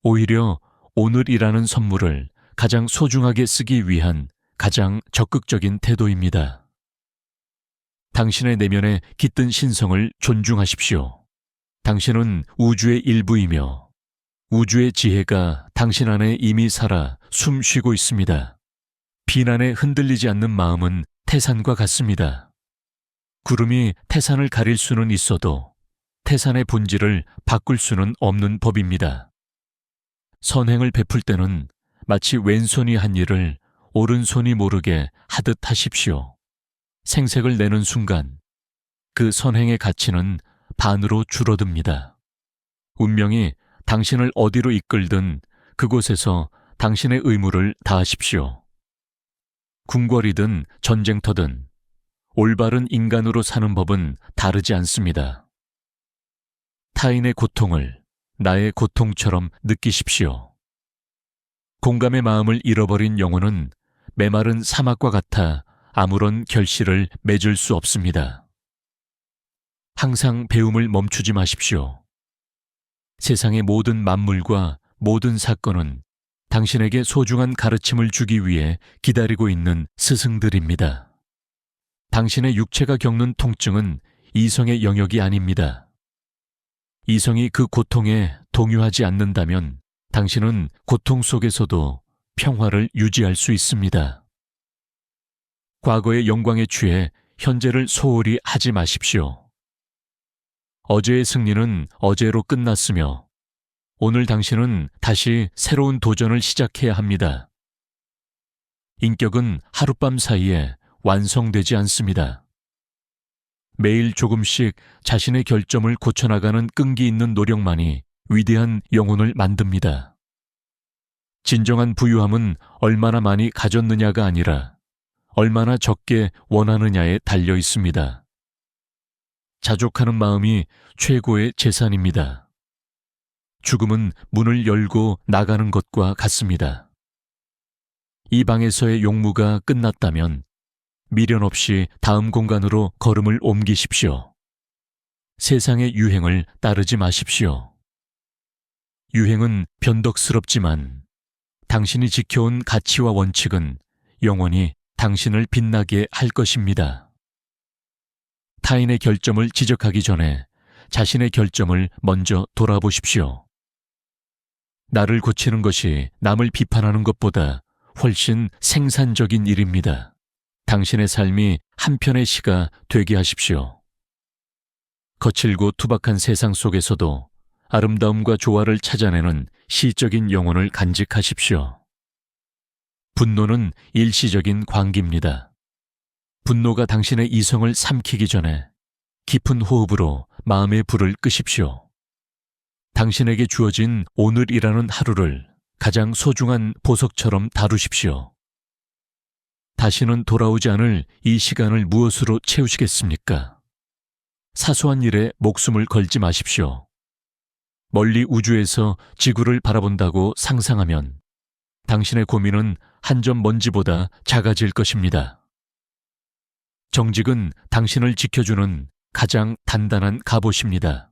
오히려 오늘이라는 선물을 가장 소중하게 쓰기 위한 가장 적극적인 태도입니다. 당신의 내면의 깃든 신성을 존중하십시오. 당신은 우주의 일부이며 우주의 지혜가 당신 안에 이미 살아 숨 쉬고 있습니다. 비난에 흔들리지 않는 마음은 태산과 같습니다. 구름이 태산을 가릴 수는 있어도 태산의 본질을 바꿀 수는 없는 법입니다. 선행을 베풀 때는 마치 왼손이 한 일을 오른손이 모르게 하듯 하십시오. 생색을 내는 순간 그 선행의 가치는 반으로 줄어듭니다. 운명이 당신을 어디로 이끌든 그곳에서 당신의 의무를 다하십시오. 궁궐이든 전쟁터든 올바른 인간으로 사는 법은 다르지 않습니다. 타인의 고통을 나의 고통처럼 느끼십시오. 공감의 마음을 잃어버린 영혼은 메마른 사막과 같아 아무런 결실을 맺을 수 없습니다. 항상 배움을 멈추지 마십시오. 세상의 모든 만물과 모든 사건은 당신에게 소중한 가르침을 주기 위해 기다리고 있는 스승들입니다. 당신의 육체가 겪는 통증은 이성의 영역이 아닙니다. 이성이 그 고통에 동요하지 않는다면 당신은 고통 속에서도 평화를 유지할 수 있습니다. 과거의 영광에 취해 현재를 소홀히 하지 마십시오. 어제의 승리는 어제로 끝났으며 오늘 당신은 다시 새로운 도전을 시작해야 합니다. 인격은 하룻밤 사이에 완성되지 않습니다. 매일 조금씩 자신의 결점을 고쳐나가는 끈기 있는 노력만이 위대한 영혼을 만듭니다. 진정한 부유함은 얼마나 많이 가졌느냐가 아니라 얼마나 적게 원하느냐에 달려 있습니다. 자족하는 마음이 최고의 재산입니다. 죽음은 문을 열고 나가는 것과 같습니다. 이 방에서의 용무가 끝났다면 미련 없이 다음 공간으로 걸음을 옮기십시오. 세상의 유행을 따르지 마십시오. 유행은 변덕스럽지만 당신이 지켜온 가치와 원칙은 영원히 당신을 빛나게 할 것입니다. 타인의 결점을 지적하기 전에 자신의 결점을 먼저 돌아보십시오. 나를 고치는 것이 남을 비판하는 것보다 훨씬 생산적인 일입니다. 당신의 삶이 한 편의 시가 되게 하십시오. 거칠고 투박한 세상 속에서도 아름다움과 조화를 찾아내는 시적인 영혼을 간직하십시오. 분노는 일시적인 광기입니다. 분노가 당신의 이성을 삼키기 전에 깊은 호흡으로 마음의 불을 끄십시오. 당신에게 주어진 오늘이라는 하루를 가장 소중한 보석처럼 다루십시오. 다시는 돌아오지 않을 이 시간을 무엇으로 채우시겠습니까? 사소한 일에 목숨을 걸지 마십시오. 멀리 우주에서 지구를 바라본다고 상상하면 당신의 고민은 한 점 먼지보다 작아질 것입니다. 정직은 당신을 지켜주는 가장 단단한 갑옷입니다.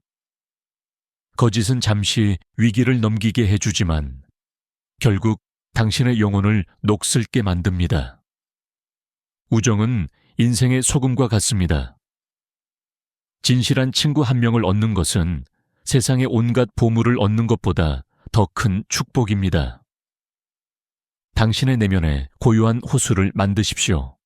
거짓은 잠시 위기를 넘기게 해주지만 결국 당신의 영혼을 녹슬게 만듭니다. 우정은 인생의 소금과 같습니다. 진실한 친구 한 명을 얻는 것은 세상의 온갖 보물을 얻는 것보다 더 큰 축복입니다. 당신의 내면에 고요한 호수를 만드십시오.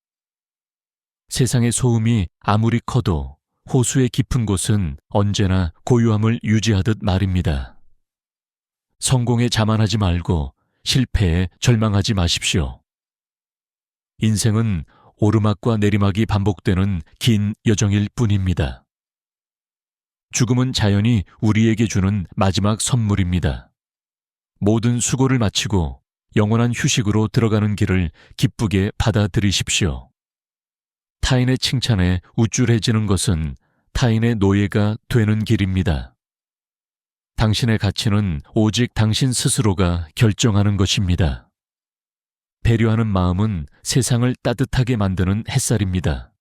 세상의 소음이 아무리 커도 호수의 깊은 곳은 언제나 고요함을 유지하듯 말입니다. 성공에 자만하지 말고 실패에 절망하지 마십시오. 인생은 오르막과 내리막이 반복되는 긴 여정일 뿐입니다. 죽음은 자연이 우리에게 주는 마지막 선물입니다. 모든 수고를 마치고 영원한 휴식으로 들어가는 길을 기쁘게 받아들이십시오. 타인의 칭찬에 우쭐해지는 것은 타인의 노예가 되는 길입니다. 당신의 가치는 오직 당신 스스로가 결정하는 것입니다. 배려하는 마음은 세상을 따뜻하게 만드는 햇살입니다.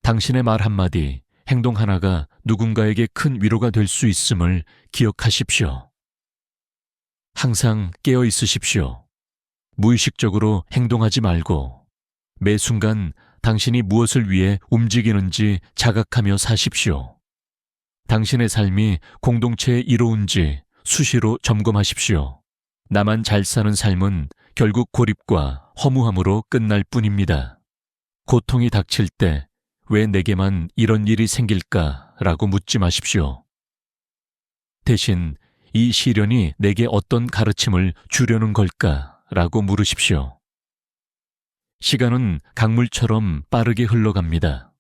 당신의 말 한마디, 행동 하나가 누군가에게 큰 위로가 될 수 있음을 기억하십시오. 항상 깨어 있으십시오. 무의식적으로 행동하지 말고 매 순간 당신이 무엇을 위해 움직이는지 자각하며 사십시오. 당신의 삶이 공동체에 이로운지 수시로 점검하십시오. 나만 잘 사는 삶은 결국 고립과 허무함으로 끝날 뿐입니다. 고통이 닥칠 때 왜 내게만 이런 일이 생길까라고 묻지 마십시오. 대신 이 시련이 내게 어떤 가르침을 주려는 걸까라고 물으십시오. 시간은 강물처럼 빠르게 흘러갑니다.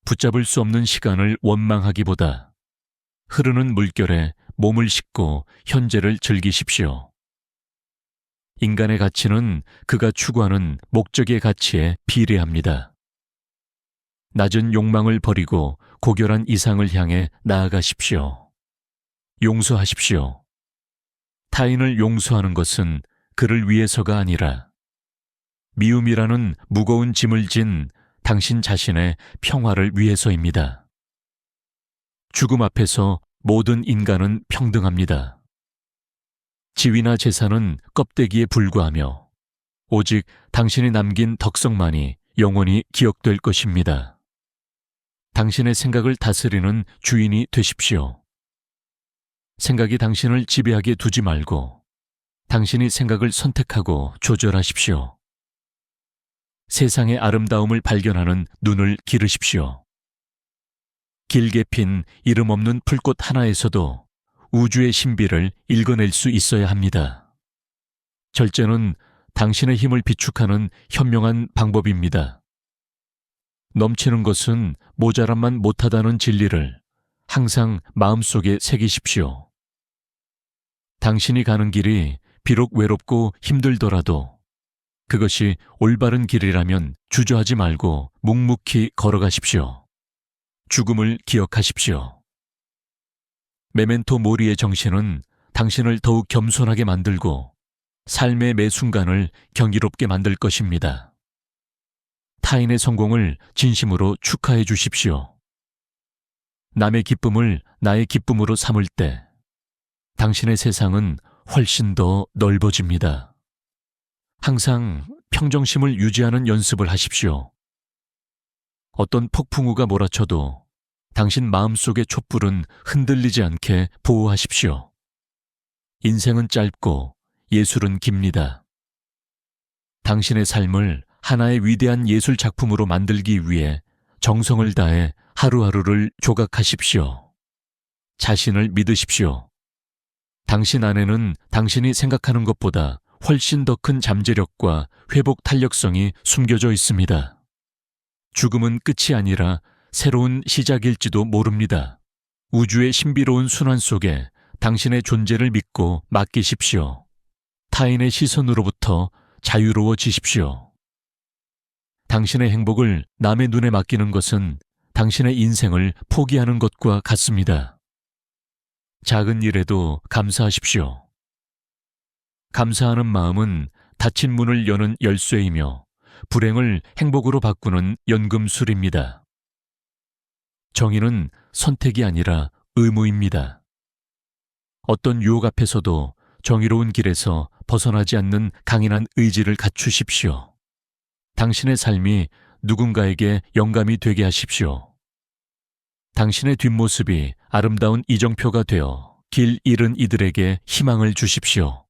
붙잡을 수 없는 시간을 원망하기보다 흐르는 물결에 몸을 싣고 현재를 즐기십시오. 인간의 가치는 그가 추구하는 목적의 가치에 비례합니다. 낮은 욕망을 버리고 고결한 이상을 향해 나아가십시오. 용서하십시오. 타인을 용서하는 것은 그를 위해서가 아니라 미움이라는 무거운 짐을 진 당신 자신의 평화를 위해서입니다. 죽음 앞에서 모든 인간은 평등합니다. 지위나 재산은 껍데기에 불과하며 오직 당신이 남긴 덕성만이 영원히 기억될 것입니다. 당신의 생각을 다스리는 주인이 되십시오. 생각이 당신을 지배하게 두지 말고 당신이 생각을 선택하고 조절하십시오. 세상의 아름다움을 발견하는 눈을 기르십시오. 길게 핀 이름 없는 풀꽃 하나에서도 우주의 신비를 읽어낼 수 있어야 합니다. 절제는 당신의 힘을 비축하는 현명한 방법입니다. 넘치는 것은 모자람만 못하다는 진리를 항상 마음속에 새기십시오. 당신이 가는 길이 비록 외롭고 힘들더라도 그것이 올바른 길이라면 주저하지 말고 묵묵히 걸어가십시오. 죽음을 기억하십시오. 메멘토 모리의 정신은 당신을 더욱 겸손하게 만들고 삶의 매 순간을 경이롭게 만들 것입니다. 타인의 성공을 진심으로 축하해 주십시오. 남의 기쁨을 나의 기쁨으로 삼을 때 당신의 세상은 훨씬 더 넓어집니다. 항상 평정심을 유지하는 연습을 하십시오. 어떤 폭풍우가 몰아쳐도 당신 마음속의 촛불은 흔들리지 않게 보호하십시오. 인생은 짧고 예술은 깁니다. 당신의 삶을 하나의 위대한 예술 작품으로 만들기 위해 정성을 다해 하루하루를 조각하십시오. 자신을 믿으십시오. 당신 안에는 당신이 생각하는 것보다 훨씬 더 큰 잠재력과 회복 탄력성이 숨겨져 있습니다. 죽음은 끝이 아니라 새로운 시작일지도 모릅니다. 우주의 신비로운 순환 속에 당신의 존재를 믿고 맡기십시오. 타인의 시선으로부터 자유로워지십시오. 당신의 행복을 남의 눈에 맡기는 것은 당신의 인생을 포기하는 것과 같습니다. 작은 일에도 감사하십시오. 감사하는 마음은 닫힌 문을 여는 열쇠이며 불행을 행복으로 바꾸는 연금술입니다. 정의는 선택이 아니라 의무입니다. 어떤 유혹 앞에서도 정의로운 길에서 벗어나지 않는 강인한 의지를 갖추십시오. 당신의 삶이 누군가에게 영감이 되게 하십시오. 당신의 뒷모습이 아름다운 이정표가 되어 길 잃은 이들에게 희망을 주십시오.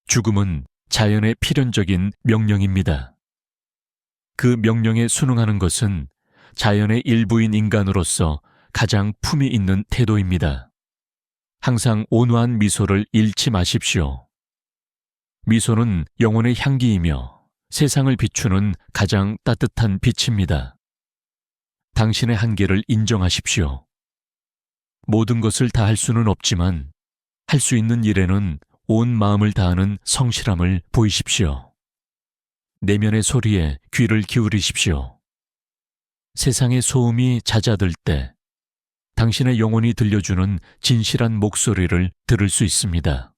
죽음은 자연의 필연적인 명령입니다. 그 명령에 순응하는 것은 자연의 일부인 인간으로서 가장 품위 있는 태도입니다. 항상 온화한 미소를 잃지 마십시오. 미소는 영혼의 향기이며 세상을 비추는 가장 따뜻한 빛입니다. 당신의 한계를 인정하십시오. 모든 것을 다 할 수는 없지만 할 수 있는 일에는 온 마음을 다하는 성실함을 보이십시오. 내면의 소리에 귀를 기울이십시오. 세상의 소음이 잦아들 때 당신의 영혼이 들려주는 진실한 목소리를 들을 수 있습니다.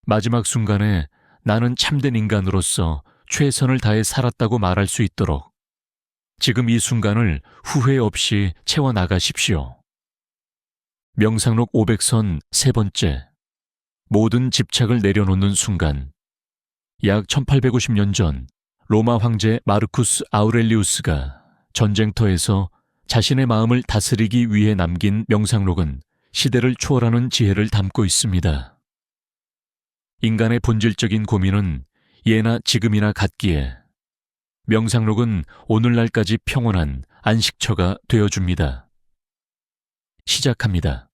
마지막 순간에 나는 참된 인간으로서 최선을 다해 살았다고 말할 수 있도록 지금 이 순간을 후회 없이 채워나가십시오. 명상록 500선 세 번째, 모든 집착을 내려놓는 순간. 약 1850년 전 로마 황제 마르쿠스 아우렐리우스가 전쟁터에서 자신의 마음을 다스리기 위해 남긴 명상록은 시대를 초월하는 지혜를 담고 있습니다. 인간의 본질적인 고민은 예나 지금이나 같기에 명상록은 오늘날까지 평온한 안식처가 되어줍니다. 시작합니다.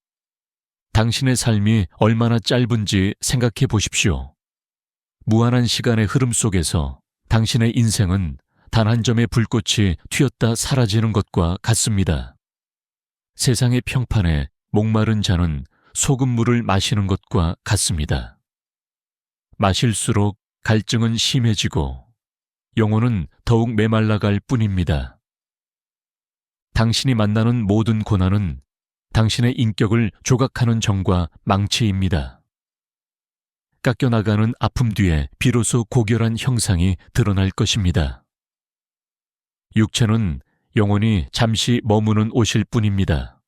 당신의 삶이 얼마나 짧은지 생각해 보십시오. 무한한 시간의 흐름 속에서 당신의 인생은 단 한 점의 불꽃이 튀었다 사라지는 것과 같습니다. 세상의 평판에 목마른 자는 소금물을 마시는 것과 같습니다. 마실수록 갈증은 심해지고 영혼은 더욱 메말라갈 뿐입니다. 당신이 만나는 모든 고난은 당신의 인격을 조각하는 정과 망치입니다. 깎여나가는 아픔 뒤에 비로소 고결한 형상이 드러날 것입니다. 육체는 영원히 잠시 머무는 옷일 뿐입니다.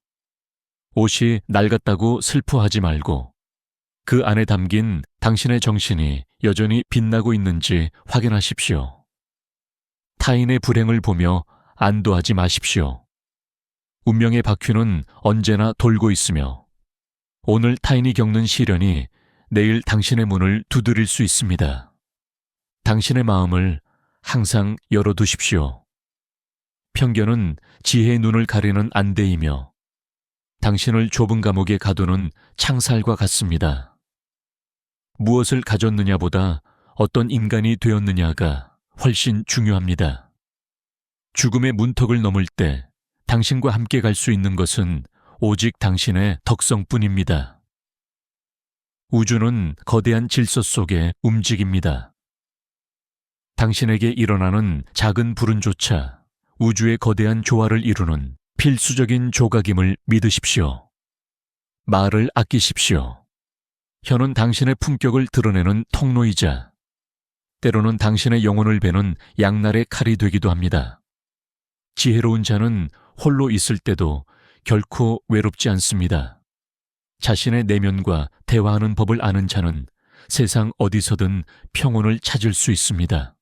옷이 낡았다고 슬퍼하지 말고 그 안에 담긴 당신의 정신이 여전히 빛나고 있는지 확인하십시오. 타인의 불행을 보며 안도하지 마십시오. 운명의 바퀴는 언제나 돌고 있으며 오늘 타인이 겪는 시련이 내일 당신의 문을 두드릴 수 있습니다. 당신의 마음을 항상 열어두십시오. 편견은 지혜의 눈을 가리는 안대이며 당신을 좁은 감옥에 가두는 창살과 같습니다. 무엇을 가졌느냐보다 어떤 인간이 되었느냐가 훨씬 중요합니다. 죽음의 문턱을 넘을 때 당신과 함께 갈 수 있는 것은 오직 당신의 덕성뿐입니다. 우주는 거대한 질서 속에 움직입니다. 당신에게 일어나는 작은 불운조차 우주의 거대한 조화를 이루는 필수적인 조각임을 믿으십시오. 말을 아끼십시오. 혀는 당신의 품격을 드러내는 통로이자 때로는 당신의 영혼을 베는 양날의 칼이 되기도 합니다. 지혜로운 자는 홀로 있을 때도 결코 외롭지 않습니다. 자신의 내면과 대화하는 법을 아는 자는 세상 어디서든 평온을 찾을 수 있습니다.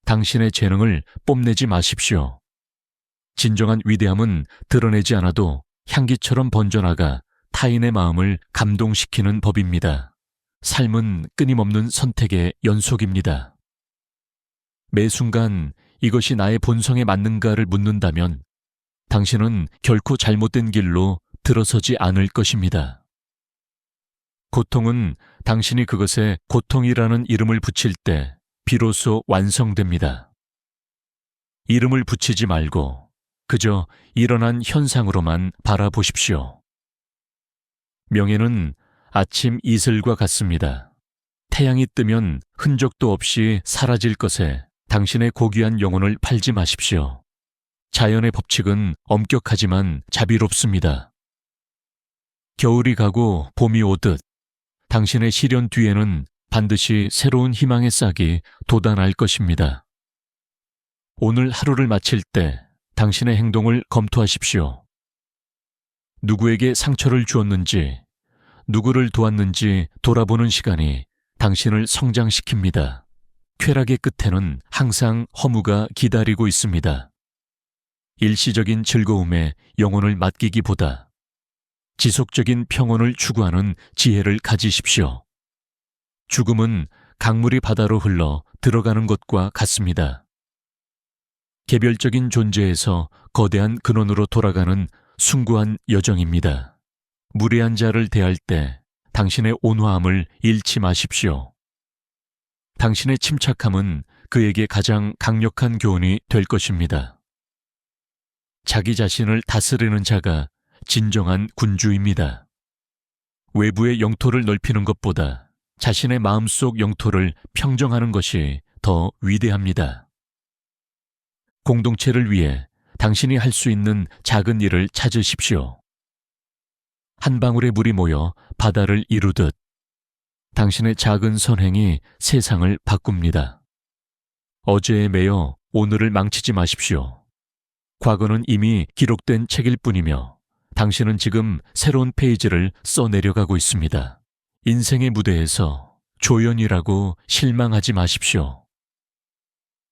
당신의 재능을 뽐내지 마십시오. 진정한 위대함은 드러내지 않아도 향기처럼 번져나가 타인의 마음을 감동시키는 법입니다. 삶은 끊임없는 선택의 연속입니다. 매 순간 이것이 나의 본성에 맞는가를 묻는다면 당신은 결코 잘못된 길로 들어서지 않을 것입니다. 고통은 당신이 그것에 고통이라는 이름을 붙일 때 비로소 완성됩니다. 이름을 붙이지 말고 그저 일어난 현상으로만 바라보십시오. 명예는 아침 이슬과 같습니다. 태양이 뜨면 흔적도 없이 사라질 것에 당신의 고귀한 영혼을 팔지 마십시오. 자연의 법칙은 엄격하지만 자비롭습니다. 겨울이 가고 봄이 오듯 당신의 시련 뒤에는 반드시 새로운 희망의 싹이 돋아날 것입니다. 오늘 하루를 마칠 때 당신의 행동을 검토하십시오. 누구에게 상처를 주었는지, 누구를 도왔는지 돌아보는 시간이 당신을 성장시킵니다. 쾌락의 끝에는 항상 허무가 기다리고 있습니다. 일시적인 즐거움에 영혼을 맡기기보다 지속적인 평온을 추구하는 지혜를 가지십시오. 죽음은 강물이 바다로 흘러 들어가는 것과 같습니다. 개별적인 존재에서 거대한 근원으로 돌아가는 숭고한 여정입니다. 무례한 자를 대할 때 당신의 온화함을 잃지 마십시오. 당신의 침착함은 그에게 가장 강력한 교훈이 될 것입니다. 자기 자신을 다스리는 자가 진정한 군주입니다. 외부의 영토를 넓히는 것보다 자신의 마음속 영토를 평정하는 것이 더 위대합니다. 공동체를 위해 당신이 할 수 있는 작은 일을 찾으십시오. 한 방울의 물이 모여 바다를 이루듯 당신의 작은 선행이 세상을 바꿉니다. 어제에 매여 오늘을 망치지 마십시오. 과거는 이미 기록된 책일 뿐이며 당신은 지금 새로운 페이지를 써내려가고 있습니다. 인생의 무대에서 조연이라고 실망하지 마십시오.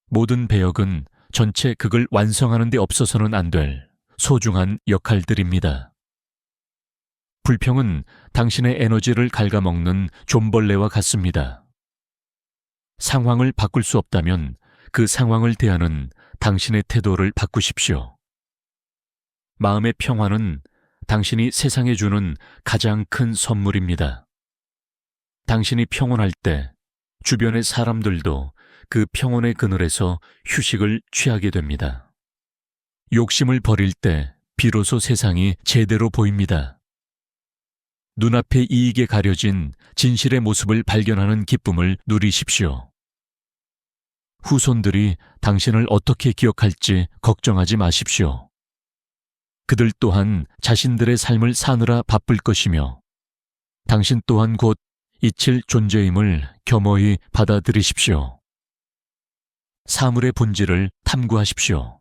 모든 배역은 전체 극을 완성하는 데 없어서는 안 될 소중한 역할들입니다. 불평은 당신의 에너지를 갉아먹는 좀벌레와 같습니다. 상황을 바꿀 수 없다면 그 상황을 대하는 당신의 태도를 바꾸십시오. 마음의 평화는 당신이 세상에 주는 가장 큰 선물입니다. 당신이 평온할 때 주변의 사람들도 그 평온의 그늘에서 휴식을 취하게 됩니다. 욕심을 버릴 때 비로소 세상이 제대로 보입니다. 눈앞의 이익에 가려진 진실의 모습을 발견하는 기쁨을 누리십시오. 후손들이 당신을 어떻게 기억할지 걱정하지 마십시오. 그들 또한 자신들의 삶을 사느라 바쁠 것이며 당신 또한 곧 잊힐 존재임을 겸허히 받아들이십시오. 사물의 본질을 탐구하십시오.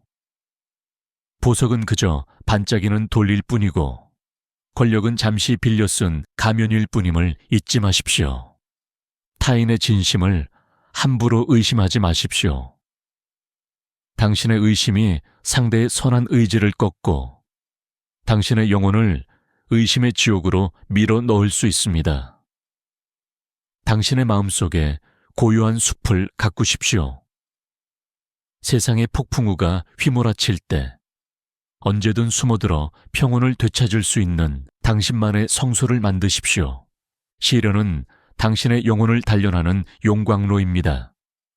보석은 그저 반짝이는 돌일 뿐이고 권력은 잠시 빌려 쓴 가면일 뿐임을 잊지 마십시오. 타인의 진심을 함부로 의심하지 마십시오. 당신의 의심이 상대의 선한 의지를 꺾고 당신의 영혼을 의심의 지옥으로 밀어 넣을 수 있습니다. 당신의 마음속에 고요한 숲을 가꾸십시오. 세상의 폭풍우가 휘몰아칠 때 언제든 숨어들어 평온을 되찾을 수 있는 당신만의 성소를 만드십시오. 시련은 당신의 영혼을 단련하는 용광로입니다.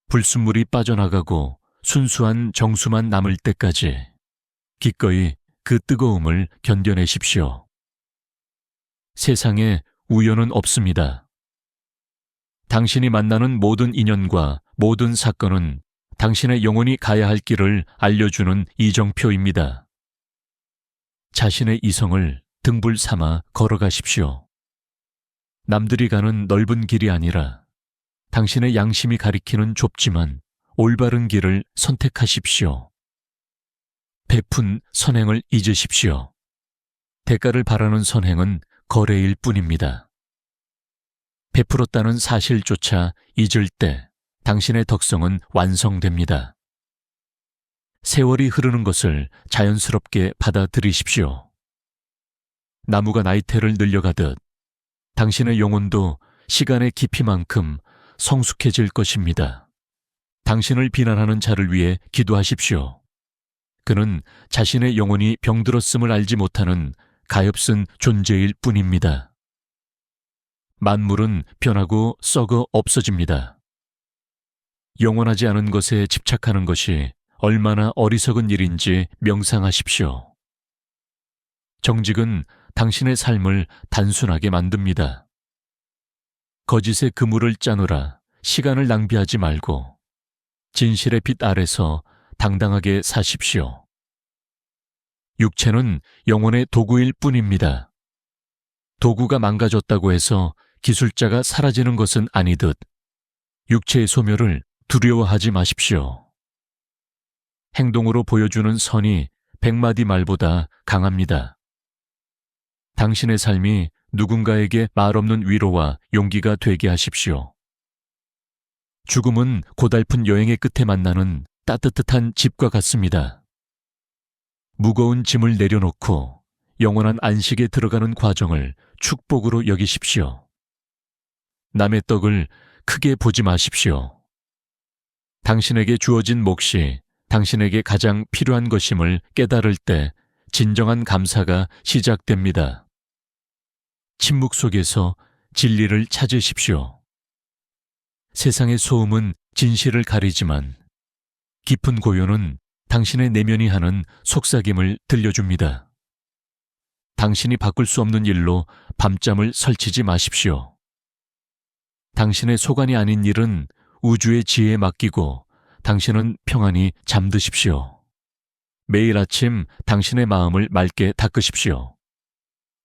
불순물이 빠져나가고 순수한 정수만 남을 때까지 기꺼이 그 뜨거움을 견뎌내십시오. 세상에 우연은 없습니다. 당신이 만나는 모든 인연과 모든 사건은 당신의 영혼이 가야 할 길을 알려주는 이정표입니다. 자신의 이성을 등불 삼아 걸어가십시오. 남들이 가는 넓은 길이 아니라 당신의 양심이 가리키는 좁지만 올바른 길을 선택하십시오. 베푼 선행을 잊으십시오. 대가를 바라는 선행은 거래일 뿐입니다. 베풀었다는 사실조차 잊을 때 당신의 덕성은 완성됩니다. 세월이 흐르는 것을 자연스럽게 받아들이십시오. 나무가 나이테를 늘려가듯 당신의 영혼도 시간의 깊이만큼 성숙해질 것입니다. 당신을 비난하는 자를 위해 기도하십시오. 그는 자신의 영혼이 병들었음을 알지 못하는 가엾은 존재일 뿐입니다. 만물은 변하고 썩어 없어집니다. 영원하지 않은 것에 집착하는 것이 얼마나 어리석은 일인지 명상하십시오. 정직은 당신의 삶을 단순하게 만듭니다. 거짓의 그물을 짜느라 시간을 낭비하지 말고 진실의 빛 아래서 당당하게 사십시오. 육체는 영혼의 도구일 뿐입니다. 도구가 망가졌다고 해서 기술자가 사라지는 것은 아니듯 육체의 소멸을 두려워하지 마십시오. 행동으로 보여주는 선이 100마디 말보다 강합니다. 당신의 삶이 누군가에게 말없는 위로와 용기가 되게 하십시오. 죽음은 고달픈 여행의 끝에 만나는 따뜻한 집과 같습니다. 무거운 짐을 내려놓고 영원한 안식에 들어가는 과정을 축복으로 여기십시오. 남의 떡을 크게 보지 마십시오. 당신에게 주어진 몫이 당신에게 가장 필요한 것임을 깨달을 때 진정한 감사가 시작됩니다. 침묵 속에서 진리를 찾으십시오. 세상의 소음은 진실을 가리지만 깊은 고요는 당신의 내면이 하는 속삭임을 들려줍니다. 당신이 바꿀 수 없는 일로 밤잠을 설치지 마십시오. 당신의 소관이 아닌 일은 우주의 지혜에 맡기고 당신은 평안히 잠드십시오. 매일 아침 당신의 마음을 맑게 닦으십시오.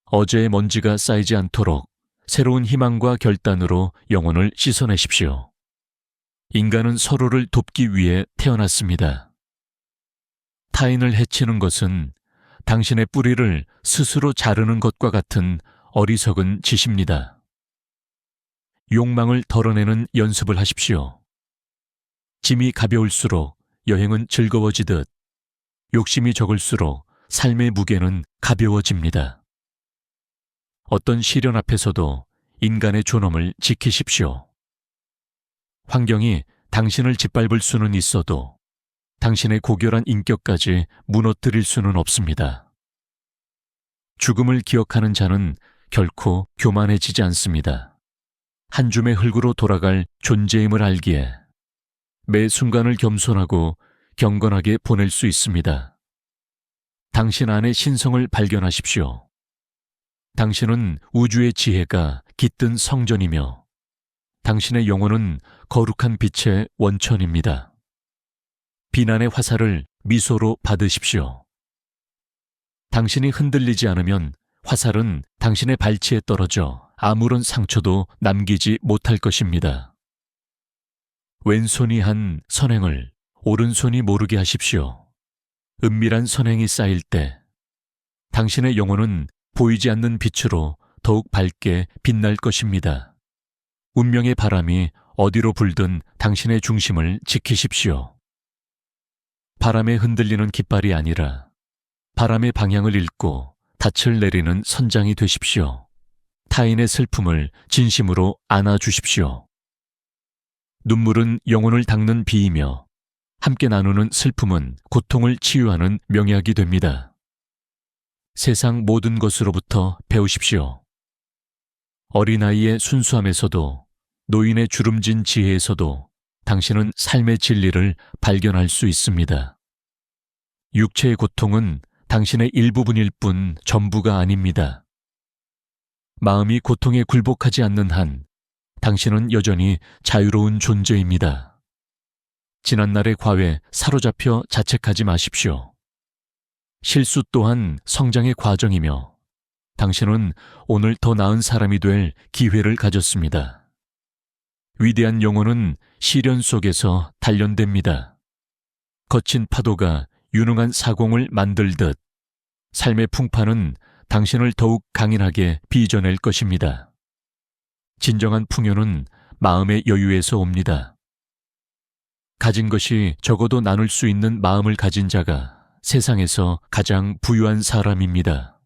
어제의 먼지가 쌓이지 않도록 새로운 희망과 결단으로 영혼을 씻어내십시오. 인간은 서로를 돕기 위해 태어났습니다. 타인을 해치는 것은 당신의 뿌리를 스스로 자르는 것과 같은 어리석은 짓입니다. 욕망을 덜어내는 연습을 하십시오. 짐이 가벼울수록 여행은 즐거워지듯 욕심이 적을수록 삶의 무게는 가벼워집니다. 어떤 시련 앞에서도 인간의 존엄을 지키십시오. 환경이 당신을 짓밟을 수는 있어도 당신의 고결한 인격까지 무너뜨릴 수는 없습니다. 죽음을 기억하는 자는 결코 교만해지지 않습니다. 한 줌의 흙으로 돌아갈 존재임을 알기에 매 순간을 겸손하고 경건하게 보낼 수 있습니다. 당신 안의 신성을 발견하십시오. 당신은 우주의 지혜가 깃든 성전이며 당신의 영혼은 거룩한 빛의 원천입니다. 비난의 화살을 미소로 받으십시오. 당신이 흔들리지 않으면 화살은 당신의 발치에 떨어져 아무런 상처도 남기지 못할 것입니다. 왼손이 한 선행을 오른손이 모르게 하십시오. 은밀한 선행이 쌓일 때 당신의 영혼은 보이지 않는 빛으로 더욱 밝게 빛날 것입니다. 운명의 바람이 어디로 불든 당신의 중심을 지키십시오. 바람에 흔들리는 깃발이 아니라 바람의 방향을 읽고 닻을 내리는 선장이 되십시오. 타인의 슬픔을 진심으로 안아주십시오. 눈물은 영혼을 닦는 비이며 함께 나누는 슬픔은 고통을 치유하는 명약이 됩니다. 세상 모든 것으로부터 배우십시오. 어린아이의 순수함에서도 노인의 주름진 지혜에서도 당신은 삶의 진리를 발견할 수 있습니다. 육체의 고통은 당신의 일부분일 뿐 전부가 아닙니다. 마음이 고통에 굴복하지 않는 한 당신은 여전히 자유로운 존재입니다. 지난날의 과외 사로잡혀 자책하지 마십시오. 실수 또한 성장의 과정이며 당신은 오늘 더 나은 사람이 될 기회를 가졌습니다. 위대한 영혼은 시련 속에서 단련됩니다. 거친 파도가 유능한 사공을 만들듯 삶의 풍파는 당신을 더욱 강인하게 빚어낼 것입니다. 진정한 풍요는 마음의 여유에서 옵니다. 가진 것이 적어도 나눌 수 있는 마음을 가진 자가 세상에서 가장 부유한 사람입니다.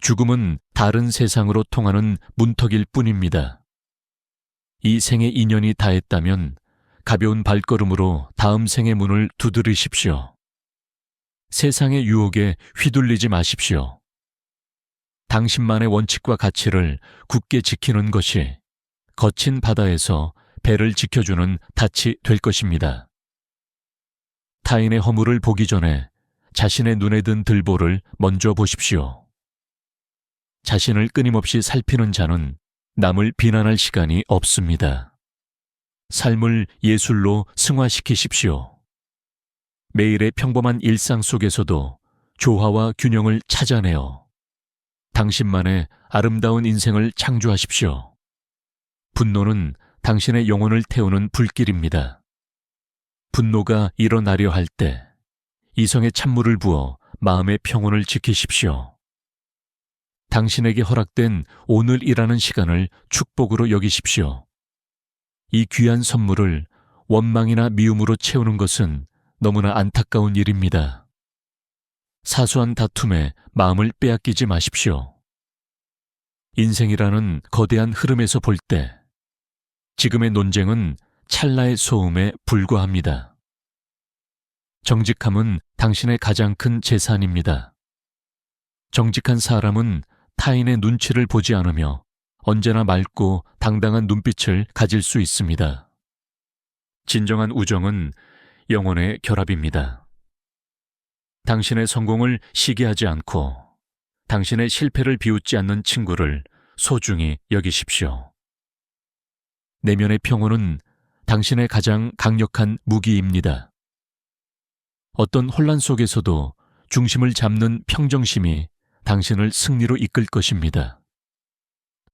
죽음은 다른 세상으로 통하는 문턱일 뿐입니다. 이 생의 인연이 다했다면 가벼운 발걸음으로 다음 생의 문을 두드리십시오. 세상의 유혹에 휘둘리지 마십시오. 당신만의 원칙과 가치를 굳게 지키는 것이 거친 바다에서 배를 지켜주는 닻이 될 것입니다. 타인의 허물을 보기 전에 자신의 눈에 든 들보를 먼저 보십시오. 자신을 끊임없이 살피는 자는 남을 비난할 시간이 없습니다. 삶을 예술로 승화시키십시오. 매일의 평범한 일상 속에서도 조화와 균형을 찾아내어 당신만의 아름다운 인생을 창조하십시오. 분노는 당신의 영혼을 태우는 불길입니다. 분노가 일어나려 할 때 이성의 찬물을 부어 마음의 평온을 지키십시오. 당신에게 허락된 오늘이라는 시간을 축복으로 여기십시오. 이 귀한 선물을 원망이나 미움으로 채우는 것은 너무나 안타까운 일입니다. 사소한 다툼에 마음을 빼앗기지 마십시오. 인생이라는 거대한 흐름에서 볼 때 지금의 논쟁은 찰나의 소음에 불과합니다. 정직함은 당신의 가장 큰 재산입니다. 정직한 사람은 타인의 눈치를 보지 않으며 언제나 맑고 당당한 눈빛을 가질 수 있습니다. 진정한 우정은 영혼의 결합입니다. 당신의 성공을 시기하지 않고 당신의 실패를 비웃지 않는 친구를 소중히 여기십시오. 내면의 평온은 당신의 가장 강력한 무기입니다. 어떤 혼란 속에서도 중심을 잡는 평정심이 당신을 승리로 이끌 것입니다.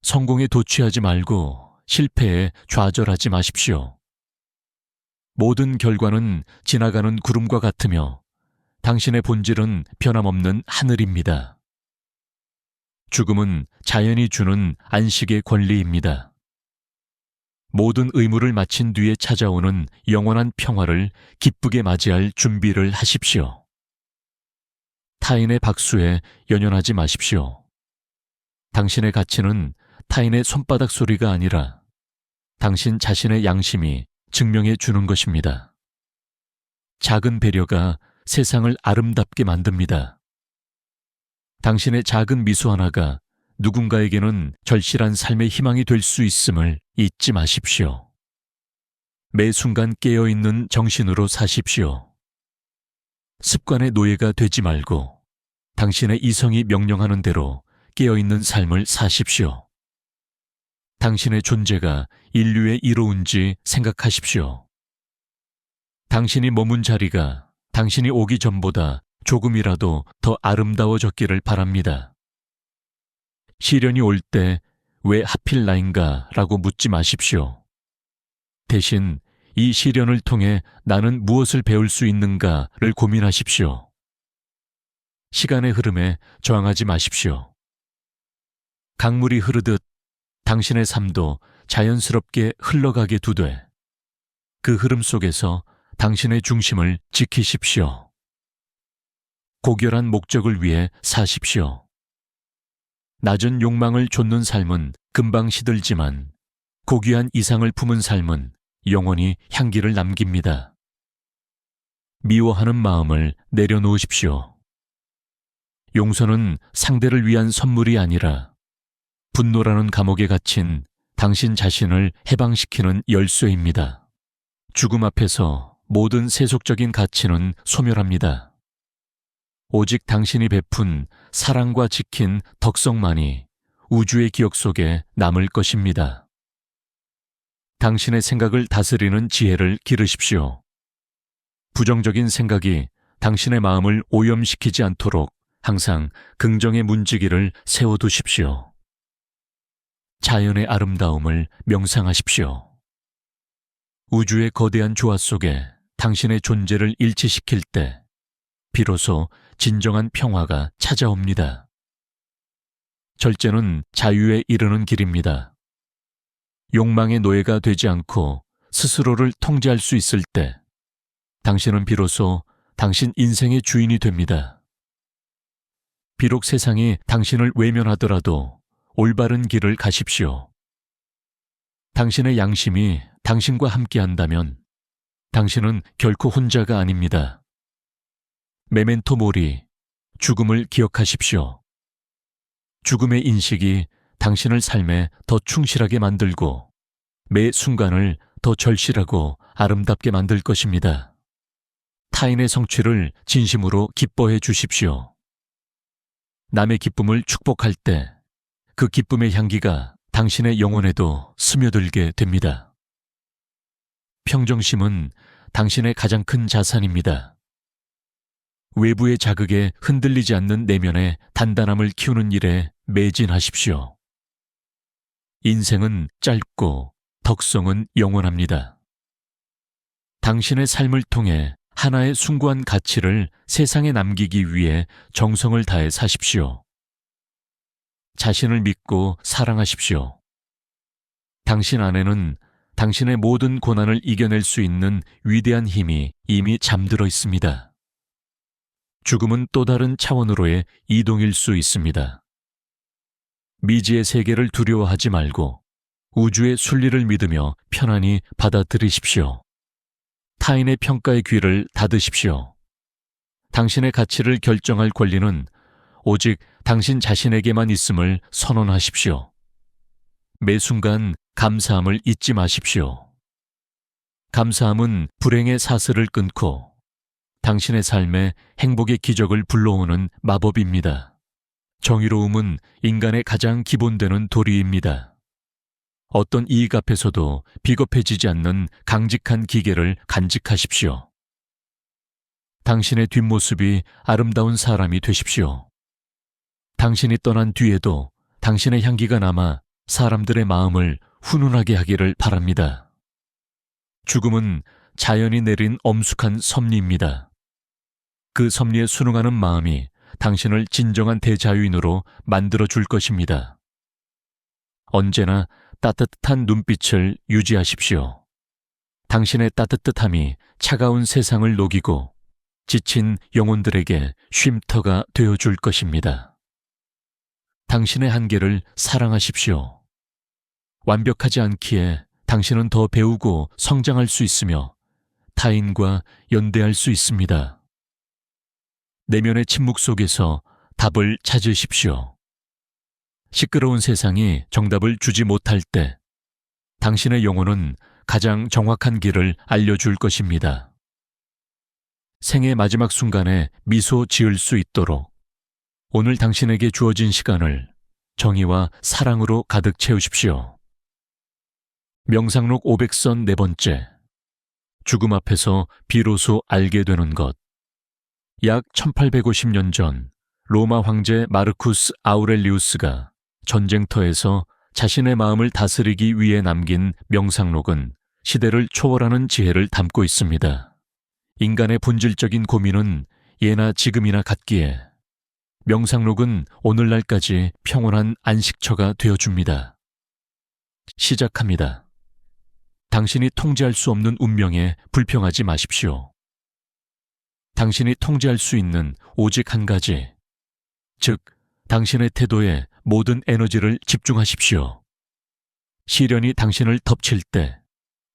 성공에 도취하지 말고 실패에 좌절하지 마십시오. 모든 결과는 지나가는 구름과 같으며 당신의 본질은 변함없는 하늘입니다. 죽음은 자연이 주는 안식의 권리입니다. 모든 의무를 마친 뒤에 찾아오는 영원한 평화를 기쁘게 맞이할 준비를 하십시오. 타인의 박수에 연연하지 마십시오. 당신의 가치는 타인의 손바닥 소리가 아니라 당신 자신의 양심이 증명해 주는 것입니다. 작은 배려가 세상을 아름답게 만듭니다. 당신의 작은 미소 하나가 누군가에게는 절실한 삶의 희망이 될 수 있음을 잊지 마십시오. 매 순간 깨어있는 정신으로 사십시오. 습관의 노예가 되지 말고 당신의 이성이 명령하는 대로 깨어있는 삶을 사십시오. 당신의 존재가 인류에 이로운지 생각하십시오. 당신이 머문 자리가 당신이 오기 전보다 조금이라도 더 아름다워졌기를 바랍니다. 시련이 올 때 왜 하필 나인가 라고 묻지 마십시오. 대신 이 시련을 통해 나는 무엇을 배울 수 있는가를 고민하십시오. 시간의 흐름에 저항하지 마십시오. 강물이 흐르듯 당신의 삶도 자연스럽게 흘러가게 두되 그 흐름 속에서 당신의 중심을 지키십시오. 고결한 목적을 위해 사십시오. 낮은 욕망을 좇는 삶은 금방 시들지만 고귀한 이상을 품은 삶은 영원히 향기를 남깁니다. 미워하는 마음을 내려놓으십시오. 용서는 상대를 위한 선물이 아니라 분노라는 감옥에 갇힌 당신 자신을 해방시키는 열쇠입니다. 죽음 앞에서 모든 세속적인 가치는 소멸합니다. 오직 당신이 베푼 사랑과 지킨 덕성만이 우주의 기억 속에 남을 것입니다. 당신의 생각을 다스리는 지혜를 기르십시오. 부정적인 생각이 당신의 마음을 오염시키지 않도록 항상 긍정의 문지기를 세워두십시오. 자연의 아름다움을 명상하십시오. 우주의 거대한 조화 속에 당신의 존재를 일치시킬 때 비로소 진정한 평화가 찾아옵니다. 절제는 자유에 이르는 길입니다. 욕망의 노예가 되지 않고 스스로를 통제할 수 있을 때 당신은 비로소 당신 인생의 주인이 됩니다. 비록 세상이 당신을 외면하더라도 올바른 길을 가십시오. 당신의 양심이 당신과 함께한다면 당신은 결코 혼자가 아닙니다. 메멘토 모리, 죽음을 기억하십시오. 죽음의 인식이 당신을 삶에 더 충실하게 만들고 매 순간을 더 절실하고 아름답게 만들 것입니다. 타인의 성취를 진심으로 기뻐해 주십시오. 남의 기쁨을 축복할 때 그 기쁨의 향기가 당신의 영혼에도 스며들게 됩니다. 평정심은 당신의 가장 큰 자산입니다. 외부의 자극에 흔들리지 않는 내면의 단단함을 키우는 일에 매진하십시오. 인생은 짧고 덕성은 영원합니다. 당신의 삶을 통해 하나의 숭고한 가치를 세상에 남기기 위해 정성을 다해 사십시오. 자신을 믿고 사랑하십시오. 당신 안에는 당신의 모든 고난을 이겨낼 수 있는 위대한 힘이 이미 잠들어 있습니다. 죽음은 또 다른 차원으로의 이동일 수 있습니다. 미지의 세계를 두려워하지 말고 우주의 순리를 믿으며 편안히 받아들이십시오. 타인의 평가의 귀를 닫으십시오. 당신의 가치를 결정할 권리는 오직 당신 자신에게만 있음을 선언하십시오. 매 순간 감사함을 잊지 마십시오. 감사함은 불행의 사슬을 끊고 당신의 삶에 행복의 기적을 불러오는 마법입니다. 정의로움은 인간의 가장 기본되는 도리입니다. 어떤 이익 앞에서도 비겁해지지 않는 강직한 기계를 간직하십시오. 당신의 뒷모습이 아름다운 사람이 되십시오. 당신이 떠난 뒤에도 당신의 향기가 남아 사람들의 마음을 훈훈하게 하기를 바랍니다. 죽음은 자연이 내린 엄숙한 섭리입니다. 그 섭리에 순응하는 마음이 당신을 진정한 대자유인으로 만들어줄 것입니다. 언제나 따뜻한 눈빛을 유지하십시오. 당신의 따뜻함이 차가운 세상을 녹이고 지친 영혼들에게 쉼터가 되어줄 것입니다. 당신의 한계를 사랑하십시오. 완벽하지 않기에 당신은 더 배우고 성장할 수 있으며 타인과 연대할 수 있습니다. 내면의 침묵 속에서 답을 찾으십시오. 시끄러운 세상이 정답을 주지 못할 때 당신의 영혼은 가장 정확한 길을 알려줄 것입니다. 생의 마지막 순간에 미소 지을 수 있도록 오늘 당신에게 주어진 시간을 정의와 사랑으로 가득 채우십시오. 명상록 500선 4번째. 죽음 앞에서 비로소 알게 되는 것. 약 1850년 전 로마 황제 마르쿠스 아우렐리우스가 전쟁터에서 자신의 마음을 다스리기 위해 남긴 명상록은 시대를 초월하는 지혜를 담고 있습니다. 인간의 본질적인 고민은 예나 지금이나 같기에 명상록은 오늘날까지 평온한 안식처가 되어줍니다. 시작합니다. 당신이 통제할 수 없는 운명에 불평하지 마십시오. 당신이 통제할 수 있는 오직 한 가지, 즉 당신의 태도에 모든 에너지를 집중하십시오. 시련이 당신을 덮칠 때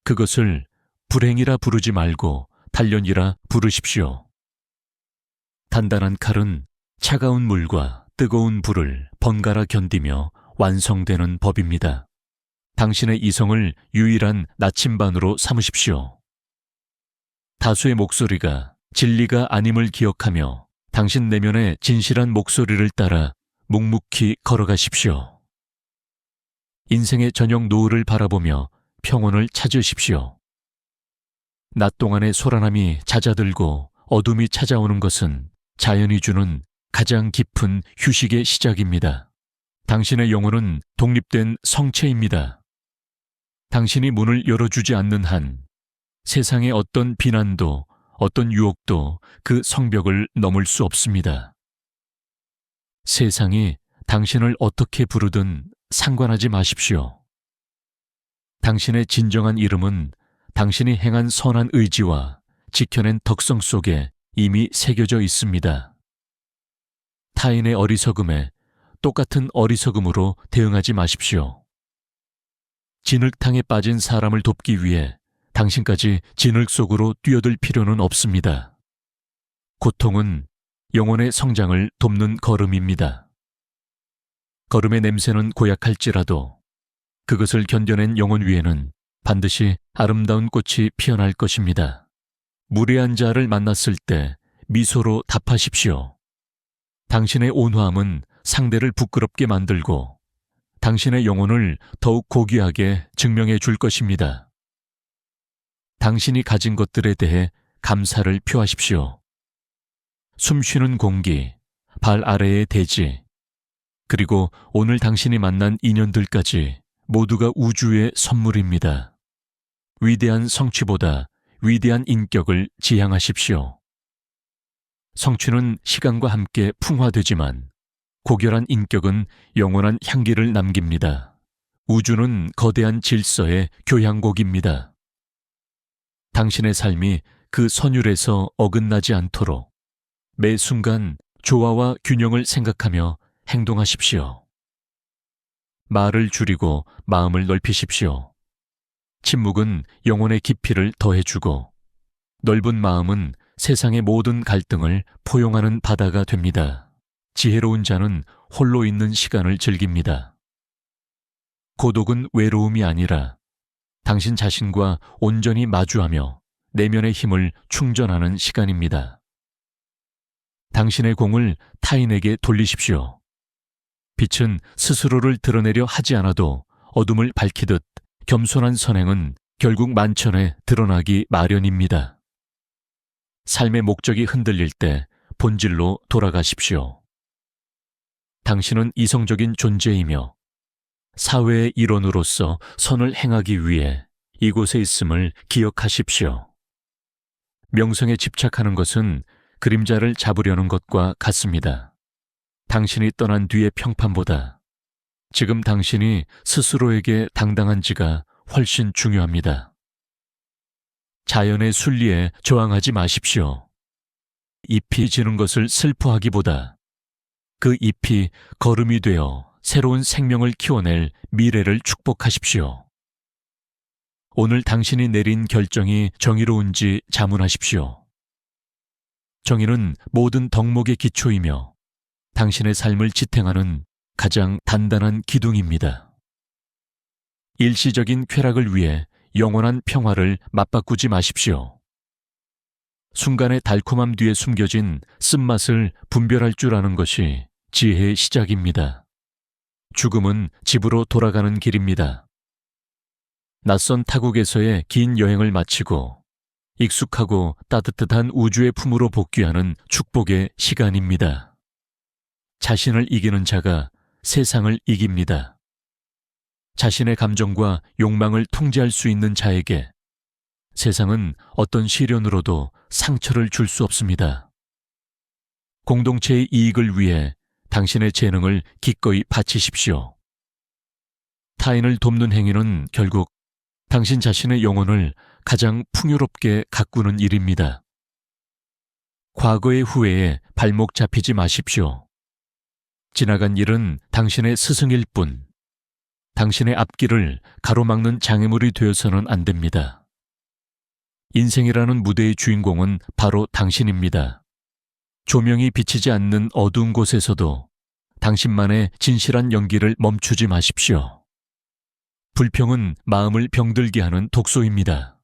그것을 불행이라 부르지 말고 단련이라 부르십시오. 단단한 칼은 차가운 물과 뜨거운 불을 번갈아 견디며 완성되는 법입니다. 당신의 이성을 유일한 나침반으로 삼으십시오. 다수의 목소리가 진리가 아님을 기억하며 당신 내면의 진실한 목소리를 따라 묵묵히 걸어가십시오. 인생의 저녁 노을을 바라보며 평온을 찾으십시오. 낮 동안의 소란함이 잦아들고 어둠이 찾아오는 것은 자연이 주는 가장 깊은 휴식의 시작입니다. 당신의 영혼은 독립된 성체입니다. 당신이 문을 열어주지 않는 한 세상의 어떤 비난도 어떤 유혹도 그 성벽을 넘을 수 없습니다. 세상이 당신을 어떻게 부르든 상관하지 마십시오. 당신의 진정한 이름은 당신이 행한 선한 의지와 지켜낸 덕성 속에 이미 새겨져 있습니다. 타인의 어리석음에 똑같은 어리석음으로 대응하지 마십시오. 진흙탕에 빠진 사람을 돕기 위해 당신까지 진흙 속으로 뛰어들 필요는 없습니다. 고통은 영혼의 성장을 돕는 걸음입니다. 걸음의 냄새는 고약할지라도 그것을 견뎌낸 영혼 위에는 반드시 아름다운 꽃이 피어날 것입니다. 무례한 자를 만났을 때 미소로 답하십시오. 당신의 온화함은 상대를 부끄럽게 만들고 당신의 영혼을 더욱 고귀하게 증명해 줄 것입니다. 당신이 가진 것들에 대해 감사를 표하십시오. 숨쉬는 공기, 발 아래의 대지, 그리고 오늘 당신이 만난 인연들까지 모두가 우주의 선물입니다. 위대한 성취보다 위대한 인격을 지향하십시오. 성취는 시간과 함께 풍화되지만 고결한 인격은 영원한 향기를 남깁니다. 우주는 거대한 질서의 교향곡입니다. 당신의 삶이 그 선율에서 어긋나지 않도록 매 순간 조화와 균형을 생각하며 행동하십시오. 말을 줄이고 마음을 넓히십시오. 침묵은 영혼의 깊이를 더해주고 넓은 마음은 세상의 모든 갈등을 포용하는 바다가 됩니다. 지혜로운 자는 홀로 있는 시간을 즐깁니다. 고독은 외로움이 아니라 당신 자신과 온전히 마주하며 내면의 힘을 충전하는 시간입니다. 당신의 공을 타인에게 돌리십시오. 빛은 스스로를 드러내려 하지 않아도 어둠을 밝히듯 겸손한 선행은 결국 만천에 드러나기 마련입니다. 삶의 목적이 흔들릴 때 본질로 돌아가십시오. 당신은 이성적인 존재이며 사회의 일원으로서 선을 행하기 위해 이곳에 있음을 기억하십시오. 명성에 집착하는 것은 그림자를 잡으려는 것과 같습니다. 당신이 떠난 뒤의 평판보다 지금 당신이 스스로에게 당당한지가 훨씬 중요합니다. 자연의 순리에 저항하지 마십시오. 잎이 지는 것을 슬퍼하기보다 그 잎이 거름이 되어 새로운 생명을 키워낼 미래를 축복하십시오. 오늘 당신이 내린 결정이 정의로운지 자문하십시오. 정의는 모든 덕목의 기초이며 당신의 삶을 지탱하는 가장 단단한 기둥입니다. 일시적인 쾌락을 위해 영원한 평화를 맞바꾸지 마십시오. 순간의 달콤함 뒤에 숨겨진 쓴맛을 분별할 줄 아는 것이 지혜의 시작입니다. 죽음은 집으로 돌아가는 길입니다. 낯선 타국에서의 긴 여행을 마치고 익숙하고 따뜻한 우주의 품으로 복귀하는 축복의 시간입니다. 자신을 이기는 자가 세상을 이깁니다. 자신의 감정과 욕망을 통제할 수 있는 자에게 세상은 어떤 시련으로도 상처를 줄 수 없습니다. 공동체의 이익을 위해 당신의 재능을 기꺼이 바치십시오. 타인을 돕는 행위는 결국 당신 자신의 영혼을 가장 풍요롭게 가꾸는 일입니다. 과거의 후회에 발목 잡히지 마십시오. 지나간 일은 당신의 스승일 뿐, 당신의 앞길을 가로막는 장애물이 되어서는 안 됩니다. 인생이라는 무대의 주인공은 바로 당신입니다. 조명이 비치지 않는 어두운 곳에서도 당신만의 진실한 연기를 멈추지 마십시오. 불평은 마음을 병들게 하는 독소입니다.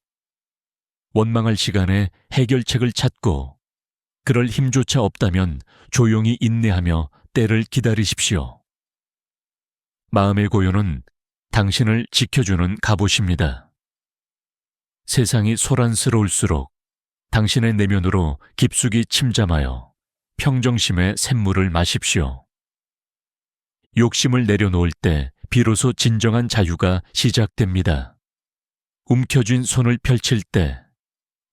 원망할 시간에 해결책을 찾고 그럴 힘조차 없다면 조용히 인내하며 때를 기다리십시오. 마음의 고요는 당신을 지켜주는 갑옷입니다. 세상이 소란스러울수록 당신의 내면으로 깊숙이 침잠하여 평정심의 샘물을 마십시오. 욕심을 내려놓을 때 비로소 진정한 자유가 시작됩니다. 움켜쥔 손을 펼칠 때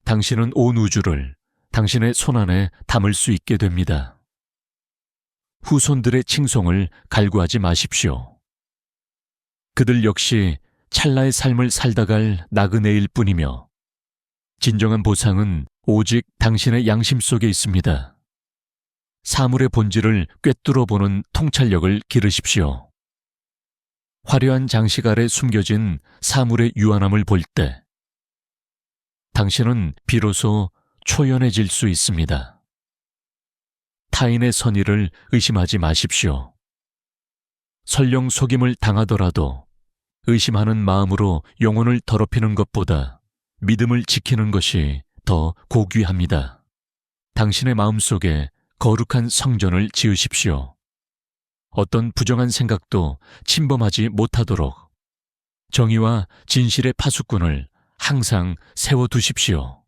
당신은 온 우주를 당신의 손안에 담을 수 있게 됩니다. 후손들의 칭송을 갈구하지 마십시오. 그들 역시 찰나의 삶을 살다갈 나그네일 뿐이며 진정한 보상은 오직 당신의 양심 속에 있습니다. 사물의 본질을 꿰뚫어 보는 통찰력을 기르십시오. 화려한 장식 아래 숨겨진 사물의 유한함을 볼 때 당신은 비로소 초연해질 수 있습니다. 타인의 선의를 의심하지 마십시오. 설령 속임을 당하더라도 의심하는 마음으로 영혼을 더럽히는 것보다 믿음을 지키는 것이 더 고귀합니다. 당신의 마음속에 거룩한 성전을 지으십시오. 어떤 부정한 생각도 침범하지 못하도록 정의와 진실의 파수꾼을 항상 세워두십시오.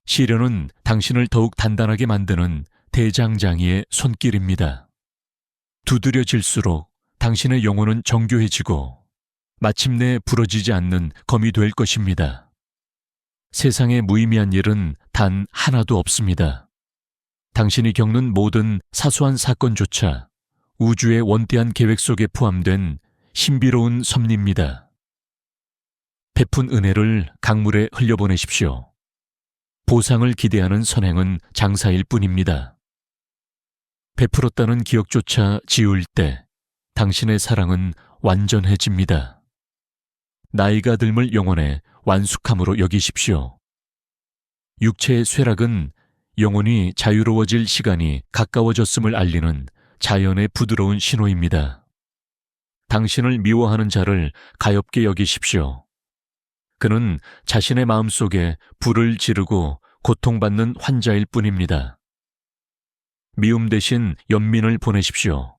시련은 당신을 더욱 단단하게 만드는 대장장이의 손길입니다. 두드려질수록 당신의 영혼은 정교해지고 마침내 부러지지 않는 검이 될 것입니다. 세상에 무의미한 일은 단 하나도 없습니다. 당신이 겪는 모든 사소한 사건조차 우주의 원대한 계획 속에 포함된 신비로운 섭리입니다. 베푼 은혜를 강물에 흘려보내십시오. 보상을 기대하는 선행은 장사일 뿐입니다. 베풀었다는 기억조차 지울 때 당신의 사랑은 완전해집니다. 나이가 들물 영혼의 완숙함으로 여기십시오. 육체의 쇠락은 영혼이 자유로워질 시간이 가까워졌음을 알리는 자연의 부드러운 신호입니다. 당신을 미워하는 자를 가엾게 여기십시오. 그는 자신의 마음속에 불을 지르고 고통받는 환자일 뿐입니다. 미움 대신 연민을 보내십시오.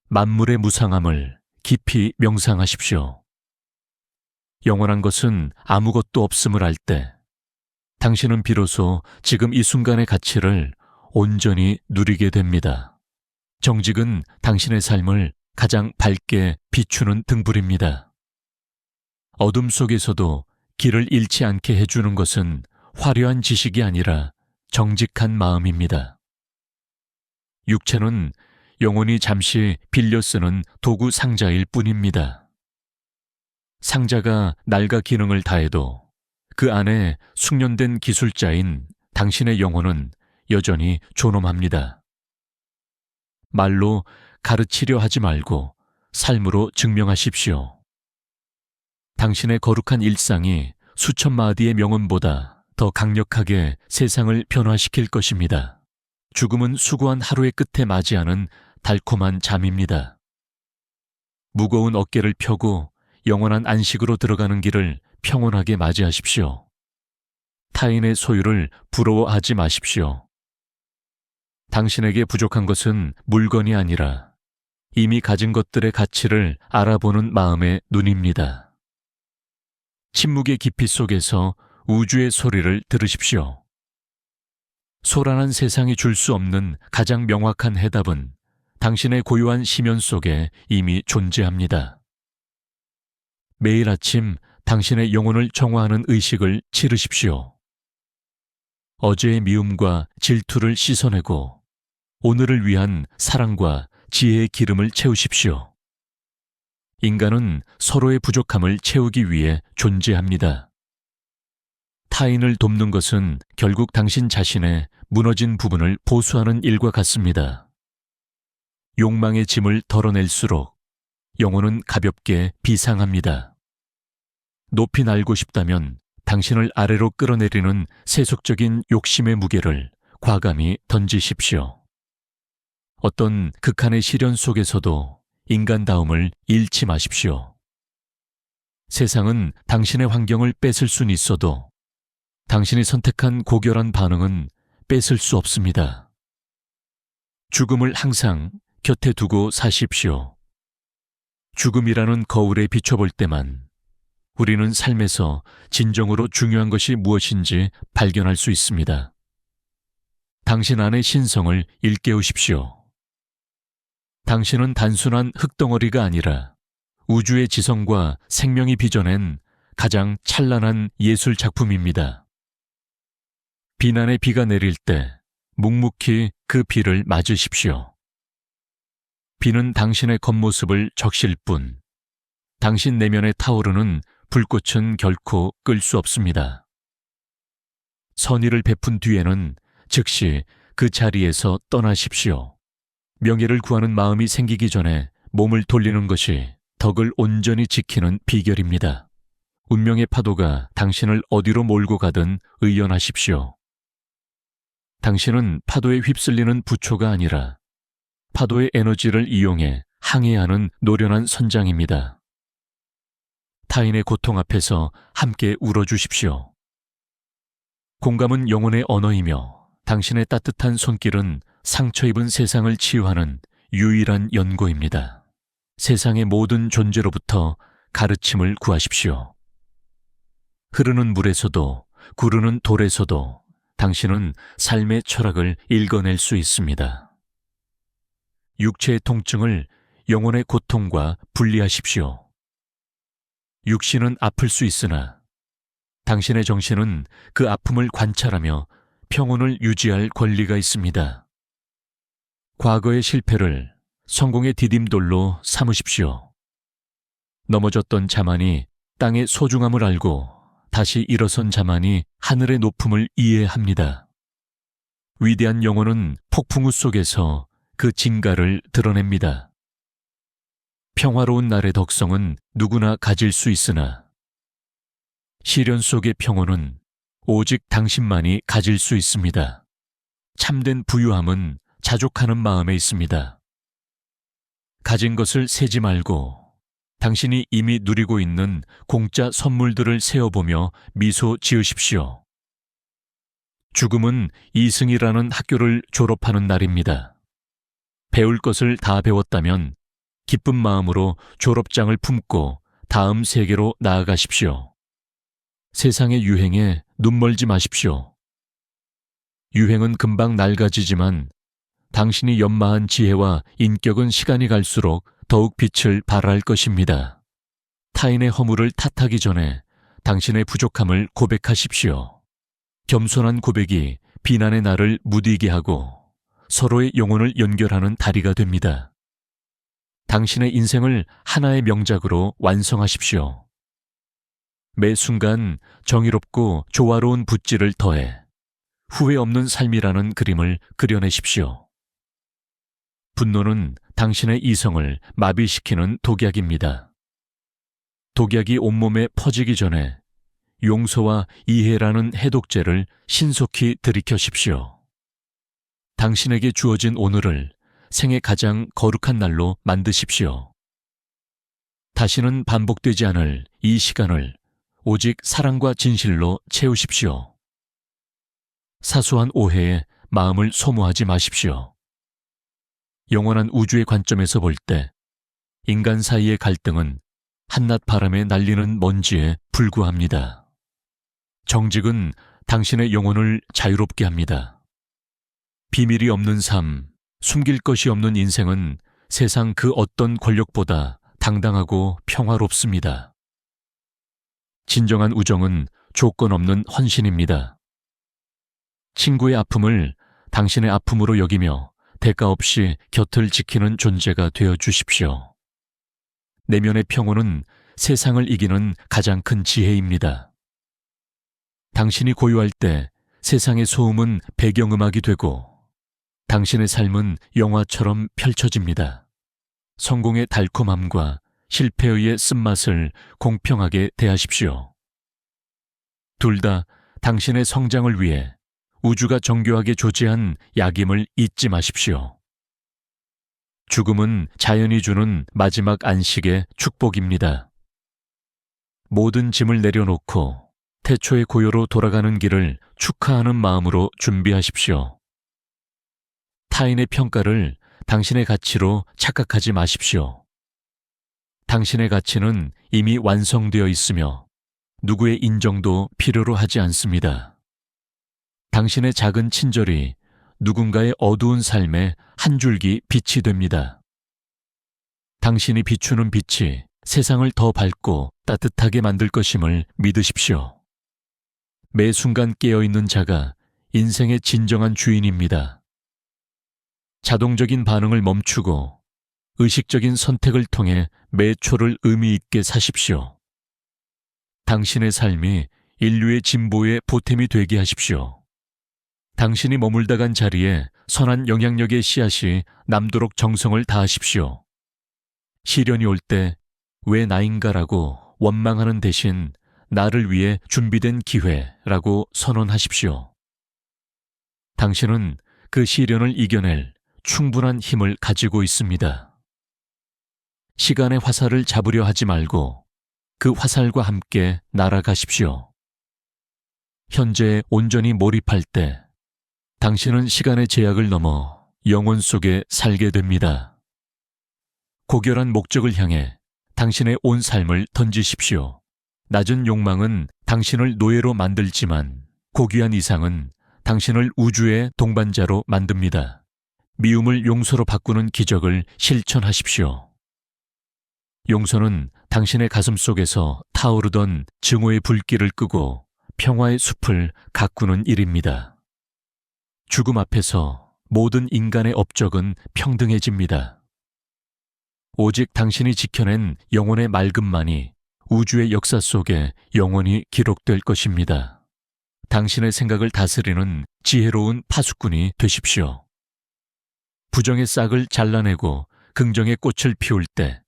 만물의 무상함을 깊이 명상하십시오. 영원한 것은 아무것도 없음을 알 때 당신은 비로소 지금 이 순간의 가치를 온전히 누리게 됩니다. 정직은 당신의 삶을 가장 밝게 비추는 등불입니다. 어둠 속에서도 길을 잃지 않게 해주는 것은 화려한 지식이 아니라 정직한 마음입니다. 육체는 영혼이 잠시 빌려 쓰는 도구 상자일 뿐입니다. 상자가 낡아 기능을 다해도 그 안에 숙련된 기술자인 당신의 영혼은 여전히 존엄합니다. 말로 가르치려 하지 말고 삶으로 증명하십시오. 당신의 거룩한 일상이 수천 마디의 명언보다 더 강력하게 세상을 변화시킬 것입니다. 죽음은 수고한 하루의 끝에 맞이하는 달콤한 잠입니다. 무거운 어깨를 펴고 영원한 안식으로 들어가는 길을 평온하게 맞이하십시오. 타인의 소유를 부러워하지 마십시오. 당신에게 부족한 것은 물건이 아니라 이미 가진 것들의 가치를 알아보는 마음의 눈입니다. 침묵의 깊이 속에서 우주의 소리를 들으십시오. 소란한 세상이 줄 수 없는 가장 명확한 해답은 당신의 고요한 심연 속에 이미 존재합니다. 매일 아침 당신의 영혼을 정화하는 의식을 치르십시오. 어제의 미움과 질투를 씻어내고 오늘을 위한 사랑과 지혜의 기름을 채우십시오. 인간은 서로의 부족함을 채우기 위해 존재합니다. 타인을 돕는 것은 결국 당신 자신의 무너진 부분을 보수하는 일과 같습니다. 욕망의 짐을 덜어낼수록 영혼은 가볍게 비상합니다. 높이 날고 싶다면 당신을 아래로 끌어내리는 세속적인 욕심의 무게를 과감히 던지십시오. 어떤 극한의 시련 속에서도 인간다움을 잃지 마십시오. 세상은 당신의 환경을 뺏을 수는 있어도 당신이 선택한 고결한 반응은 뺏을 수 없습니다. 죽음을 항상 곁에 두고 사십시오. 죽음이라는 거울에 비춰볼 때만 우리는 삶에서 진정으로 중요한 것이 무엇인지 발견할 수 있습니다. 당신 안의 신성을 일깨우십시오. 당신은 단순한 흙덩어리가 아니라 우주의 지성과 생명이 빚어낸 가장 찬란한 예술 작품입니다. 비난의 비가 내릴 때 묵묵히 그 비를 맞으십시오. 비는 당신의 겉모습을 적실 뿐 당신 내면에 타오르는 불꽃은 결코 끌 수 없습니다. 선의를 베푼 뒤에는 즉시 그 자리에서 떠나십시오. 명예를 구하는 마음이 생기기 전에 몸을 돌리는 것이 덕을 온전히 지키는 비결입니다. 운명의 파도가 당신을 어디로 몰고 가든 의연하십시오. 당신은 파도에 휩쓸리는 부초가 아니라 파도의 에너지를 이용해 항해하는 노련한 선장입니다. 타인의 고통 앞에서 함께 울어주십시오. 공감은 영혼의 언어이며 당신의 따뜻한 손길은 상처 입은 세상을 치유하는 유일한 연고입니다. 세상의 모든 존재로부터 가르침을 구하십시오. 흐르는 물에서도 구르는 돌에서도 당신은 삶의 철학을 읽어낼 수 있습니다. 육체의 통증을 영혼의 고통과 분리하십시오. 육신은 아플 수 있으나 당신의 정신은 그 아픔을 관찰하며 평온을 유지할 권리가 있습니다. 과거의 실패를 성공의 디딤돌로 삼으십시오. 넘어졌던 자만이 땅의 소중함을 알고 다시 일어선 자만이 하늘의 높음을 이해합니다. 위대한 영혼은 폭풍우 속에서 그 진가를 드러냅니다. 평화로운 날의 덕성은 누구나 가질 수 있으나 시련 속의 평온은 오직 당신만이 가질 수 있습니다. 참된 부유함은 자족하는 마음에 있습니다. 가진 것을 세지 말고 당신이 이미 누리고 있는 공짜 선물들을 세어보며 미소 지으십시오. 죽음은 이승이라는 학교를 졸업하는 날입니다. 배울 것을 다 배웠다면 기쁜 마음으로 졸업장을 품고 다음 세계로 나아가십시오. 세상의 유행에 눈멀지 마십시오. 유행은 금방 낡아지지만 당신이 연마한 지혜와 인격은 시간이 갈수록 더욱 빛을 발할 것입니다. 타인의 허물을 탓하기 전에 당신의 부족함을 고백하십시오. 겸손한 고백이 비난의 날을 무디게 하고 서로의 영혼을 연결하는 다리가 됩니다. 당신의 인생을 하나의 명작으로 완성하십시오. 매 순간 정의롭고 조화로운 붓질을 더해 후회 없는 삶이라는 그림을 그려내십시오. 분노는 당신의 이성을 마비시키는 독약입니다. 독약이 온몸에 퍼지기 전에 용서와 이해라는 해독제를 신속히 들이켜십시오. 당신에게 주어진 오늘을 생애 가장 거룩한 날로 만드십시오. 다시는 반복되지 않을 이 시간을 오직 사랑과 진실로 채우십시오. 사소한 오해에 마음을 소모하지 마십시오. 영원한 우주의 관점에서 볼 때 인간 사이의 갈등은 한낮 바람에 날리는 먼지에 불과합니다. 정직은 당신의 영혼을 자유롭게 합니다. 비밀이 없는 삶, 숨길 것이 없는 인생은 세상 그 어떤 권력보다 당당하고 평화롭습니다. 진정한 우정은 조건 없는 헌신입니다. 친구의 아픔을 당신의 아픔으로 여기며 대가 없이 곁을 지키는 존재가 되어 주십시오. 내면의 평온은 세상을 이기는 가장 큰 지혜입니다. 당신이 고요할 때 세상의 소음은 배경음악이 되고 당신의 삶은 영화처럼 펼쳐집니다. 성공의 달콤함과 실패의 쓴맛을 공평하게 대하십시오. 둘 다 당신의 성장을 위해 우주가 정교하게 조제한 약임을 잊지 마십시오. 죽음은 자연이 주는 마지막 안식의 축복입니다. 모든 짐을 내려놓고 태초의 고요로 돌아가는 길을 축하하는 마음으로 준비하십시오. 타인의 평가를 당신의 가치로 착각하지 마십시오. 당신의 가치는 이미 완성되어 있으며 누구의 인정도 필요로 하지 않습니다. 당신의 작은 친절이 누군가의 어두운 삶에 한 줄기 빛이 됩니다. 당신이 비추는 빛이 세상을 더 밝고 따뜻하게 만들 것임을 믿으십시오. 매 순간 깨어있는 자가 인생의 진정한 주인입니다. 자동적인 반응을 멈추고 의식적인 선택을 통해 매 초를 의미 있게 사십시오. 당신의 삶이 인류의 진보의 보탬이 되게 하십시오. 당신이 머물다 간 자리에 선한 영향력의 씨앗이 남도록 정성을 다하십시오. 시련이 올 때 왜 나인가라고 원망하는 대신 나를 위해 준비된 기회라고 선언하십시오. 당신은 그 시련을 이겨낼 충분한 힘을 가지고 있습니다. 시간의 화살을 잡으려 하지 말고 그 화살과 함께 날아가십시오. 현재에 온전히 몰입할 때 당신은 시간의 제약을 넘어 영혼 속에 살게 됩니다. 고결한 목적을 향해 당신의 온 삶을 던지십시오. 낮은 욕망은 당신을 노예로 만들지만 고귀한 이상은 당신을 우주의 동반자로 만듭니다. 미움을 용서로 바꾸는 기적을 실천하십시오. 용서는 당신의 가슴 속에서 타오르던 증오의 불길을 끄고 평화의 숲을 가꾸는 일입니다. 죽음 앞에서 모든 인간의 업적은 평등해집니다. 오직 당신이 지켜낸 영혼의 맑음만이 우주의 역사 속에 영원히 기록될 것입니다. 당신의 생각을 다스리는 지혜로운 파수꾼이 되십시오. 부정의 싹을 잘라내고 긍정의 꽃을 피울 때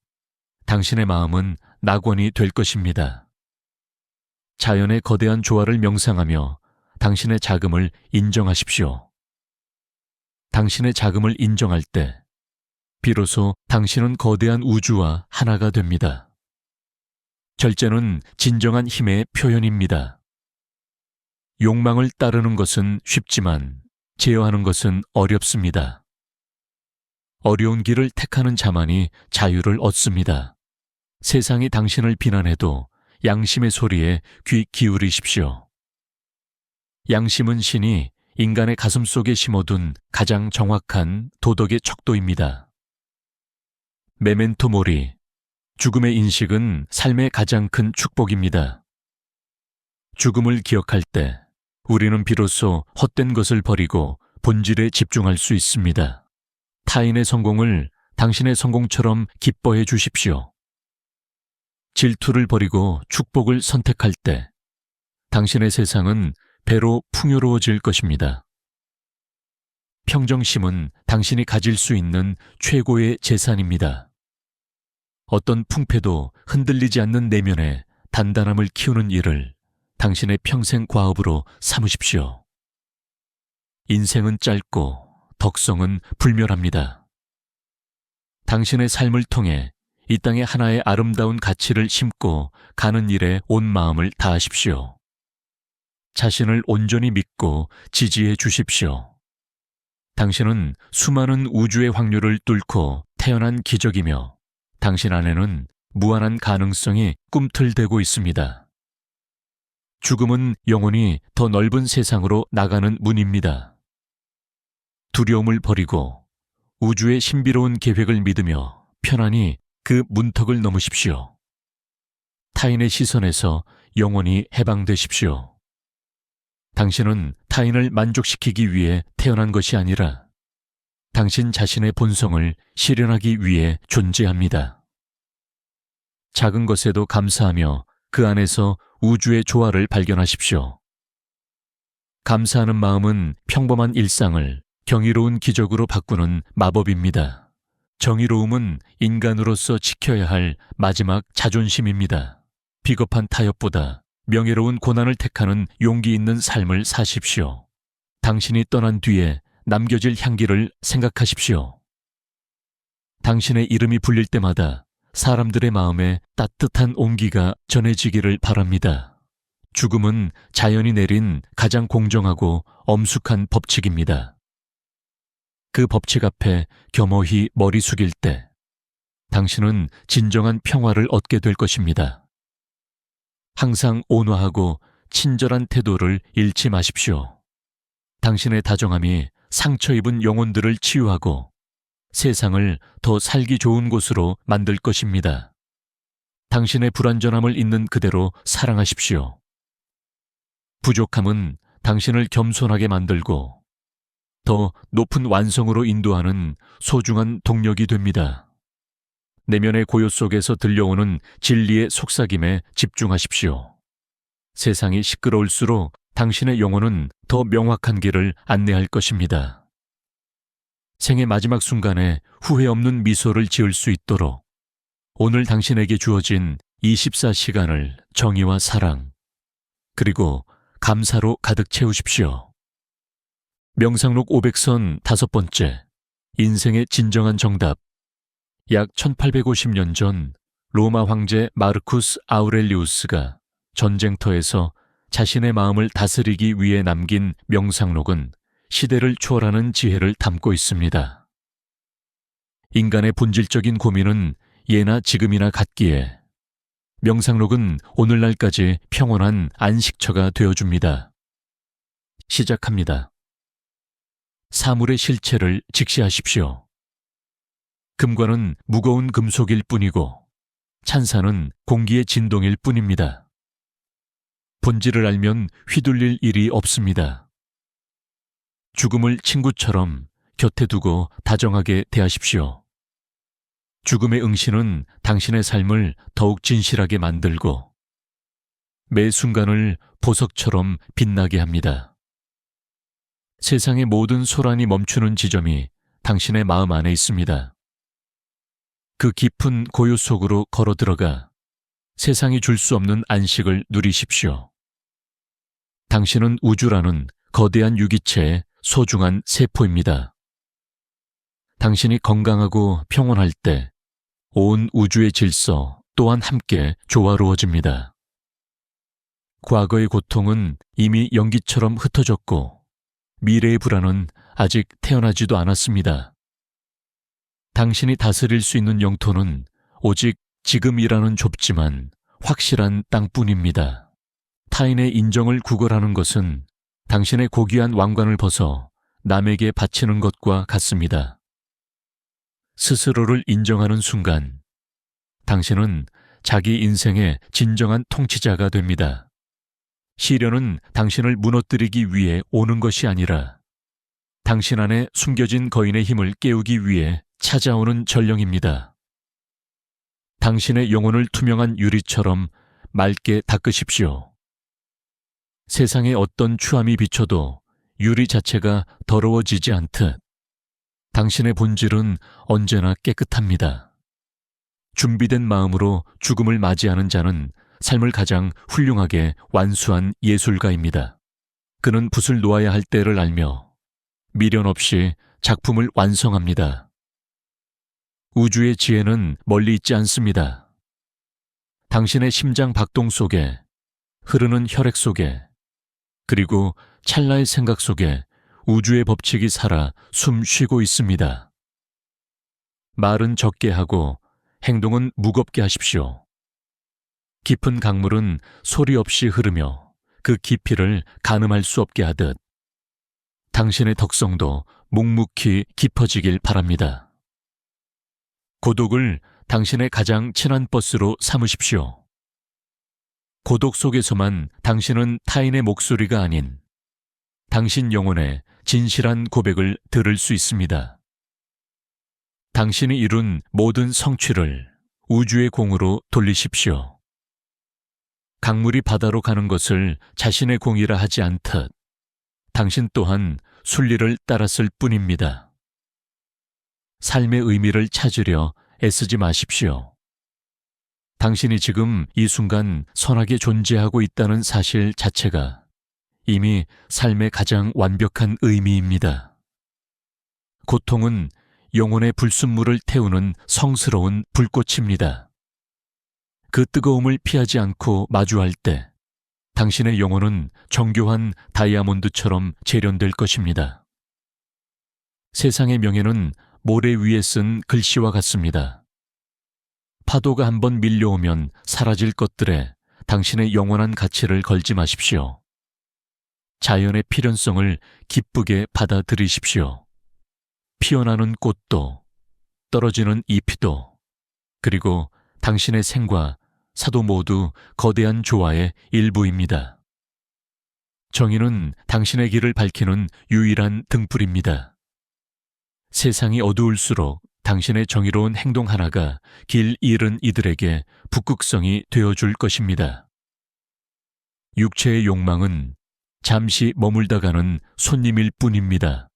당신의 마음은 낙원이 될 것입니다. 자연의 거대한 조화를 명상하며 당신의 자금을 인정하십시오. 당신의 자금을 인정할 때 비로소 당신은 거대한 우주와 하나가 됩니다. 절제는 진정한 힘의 표현입니다. 욕망을 따르는 것은 쉽지만 제어하는 것은 어렵습니다. 어려운 길을 택하는 자만이 자유를 얻습니다. 세상이 당신을 비난해도 양심의 소리에 귀 기울이십시오. 양심은 신이 인간의 가슴 속에 심어둔 가장 정확한 도덕의 척도입니다. 메멘토 모리, 죽음의 인식은 삶의 가장 큰 축복입니다. 죽음을 기억할 때 우리는 비로소 헛된 것을 버리고 본질에 집중할 수 있습니다. 타인의 성공을 당신의 성공처럼 기뻐해 주십시오. 질투를 버리고 축복을 선택할 때 당신의 세상은 배로 풍요로워질 것입니다. 평정심은 당신이 가질 수 있는 최고의 재산입니다. 어떤 풍패도 흔들리지 않는 내면에 단단함을 키우는 일을 당신의 평생 과업으로 삼으십시오. 인생은 짧고 덕성은 불멸합니다. 당신의 삶을 통해 이 땅에 하나의 아름다운 가치를 심고 가는 일에 온 마음을 다하십시오. 자신을 온전히 믿고 지지해 주십시오. 당신은 수많은 우주의 확률을 뚫고 태어난 기적이며 당신 안에는 무한한 가능성이 꿈틀대고 있습니다. 죽음은 영원히 더 넓은 세상으로 나가는 문입니다. 두려움을 버리고 우주의 신비로운 계획을 믿으며 편안히 그 문턱을 넘으십시오. 타인의 시선에서 영원히 해방되십시오. 당신은 타인을 만족시키기 위해 태어난 것이 아니라 당신 자신의 본성을 실현하기 위해 존재합니다. 작은 것에도 감사하며 그 안에서 우주의 조화를 발견하십시오. 감사하는 마음은 평범한 일상을 경이로운 기적으로 바꾸는 마법입니다. 정의로움은 인간으로서 지켜야 할 마지막 자존심입니다. 비겁한 타협보다 명예로운 고난을 택하는 용기 있는 삶을 사십시오. 당신이 떠난 뒤에 남겨질 향기를 생각하십시오. 당신의 이름이 불릴 때마다 사람들의 마음에 따뜻한 온기가 전해지기를 바랍니다. 죽음은 자연이 내린 가장 공정하고 엄숙한 법칙입니다. 그 법칙 앞에 겸허히 머리 숙일 때 당신은 진정한 평화를 얻게 될 것입니다. 항상 온화하고 친절한 태도를 잃지 마십시오. 당신의 다정함이 상처 입은 영혼들을 치유하고 세상을 더 살기 좋은 곳으로 만들 것입니다. 당신의 불완전함을 있는 그대로 사랑하십시오. 부족함은 당신을 겸손하게 만들고 더 높은 완성으로 인도하는 소중한 동력이 됩니다. 내면의 고요 속에서 들려오는 진리의 속삭임에 집중하십시오. 세상이 시끄러울수록 당신의 영혼은 더 명확한 길을 안내할 것입니다. 생의 마지막 순간에 후회 없는 미소를 지을 수 있도록 오늘 당신에게 주어진 24시간을 정의와 사랑, 그리고 감사로 가득 채우십시오. 명상록 500선 5번째, 인생의 진정한 정답. 약 1850년 전 로마 황제 마르쿠스 아우렐리우스가 전쟁터에서 자신의 마음을 다스리기 위해 남긴 명상록은 시대를 초월하는 지혜를 담고 있습니다. 인간의 본질적인 고민은 예나 지금이나 같기에 명상록은 오늘날까지 평온한 안식처가 되어줍니다. 시작합니다. 사물의 실체를 직시하십시오. 금관은 무거운 금속일 뿐이고 찬사는 공기의 진동일 뿐입니다. 본질을 알면 휘둘릴 일이 없습니다. 죽음을 친구처럼 곁에 두고 다정하게 대하십시오. 죽음의 응시는 당신의 삶을 더욱 진실하게 만들고 매 순간을 보석처럼 빛나게 합니다. 세상의 모든 소란이 멈추는 지점이 당신의 마음 안에 있습니다. 그 깊은 고요 속으로 걸어 들어가 세상이 줄 수 없는 안식을 누리십시오. 당신은 우주라는 거대한 유기체의 소중한 세포입니다. 당신이 건강하고 평온할 때 온 우주의 질서 또한 함께 조화로워집니다. 과거의 고통은 이미 연기처럼 흩어졌고 미래의 불안은 아직 태어나지도 않았습니다. 당신이 다스릴 수 있는 영토는 오직 지금이라는 좁지만 확실한 땅뿐입니다. 타인의 인정을 구걸하는 것은 당신의 고귀한 왕관을 벗어 남에게 바치는 것과 같습니다. 스스로를 인정하는 순간 당신은 자기 인생의 진정한 통치자가 됩니다. 시련은 당신을 무너뜨리기 위해 오는 것이 아니라 당신 안에 숨겨진 거인의 힘을 깨우기 위해 찾아오는 전령입니다. 당신의 영혼을 투명한 유리처럼 맑게 닦으십시오. 세상에 어떤 추함이 비쳐도 유리 자체가 더러워지지 않듯 당신의 본질은 언제나 깨끗합니다. 준비된 마음으로 죽음을 맞이하는 자는 삶을 가장 훌륭하게 완수한 예술가입니다. 그는 붓을 놓아야 할 때를 알며 미련 없이 작품을 완성합니다. 우주의 지혜는 멀리 있지 않습니다. 당신의 심장 박동 속에, 흐르는 혈액 속에, 그리고 찰나의 생각 속에 우주의 법칙이 살아 숨 쉬고 있습니다. 말은 적게 하고 행동은 무겁게 하십시오. 깊은 강물은 소리 없이 흐르며 그 깊이를 가늠할 수 없게 하듯 당신의 덕성도 묵묵히 깊어지길 바랍니다. 고독을 당신의 가장 친한 버스로 삼으십시오. 고독 속에서만 당신은 타인의 목소리가 아닌 당신 영혼의 진실한 고백을 들을 수 있습니다. 당신이 이룬 모든 성취를 우주의 공으로 돌리십시오. 강물이 바다로 가는 것을 자신의 공이라 하지 않듯 당신 또한 순리를 따랐을 뿐입니다. 삶의 의미를 찾으려 애쓰지 마십시오. 당신이 지금 이 순간 선하게 존재하고 있다는 사실 자체가 이미 삶의 가장 완벽한 의미입니다. 고통은 영혼의 불순물을 태우는 성스러운 불꽃입니다. 그 뜨거움을 피하지 않고 마주할 때 당신의 영혼은 정교한 다이아몬드처럼 재련될 것입니다. 세상의 명예는 모래 위에 쓴 글씨와 같습니다. 파도가 한번 밀려오면 사라질 것들에 당신의 영원한 가치를 걸지 마십시오. 자연의 필연성을 기쁘게 받아들이십시오. 피어나는 꽃도, 떨어지는 잎도, 그리고 당신의 생과 사도 모두 거대한 조화의 일부입니다. 정의는 당신의 길을 밝히는 유일한 등불입니다. 세상이 어두울수록 당신의 정의로운 행동 하나가 길 잃은 이들에게 북극성이 되어줄 것입니다. 육체의 욕망은 잠시 머물다 가는 손님일 뿐입니다.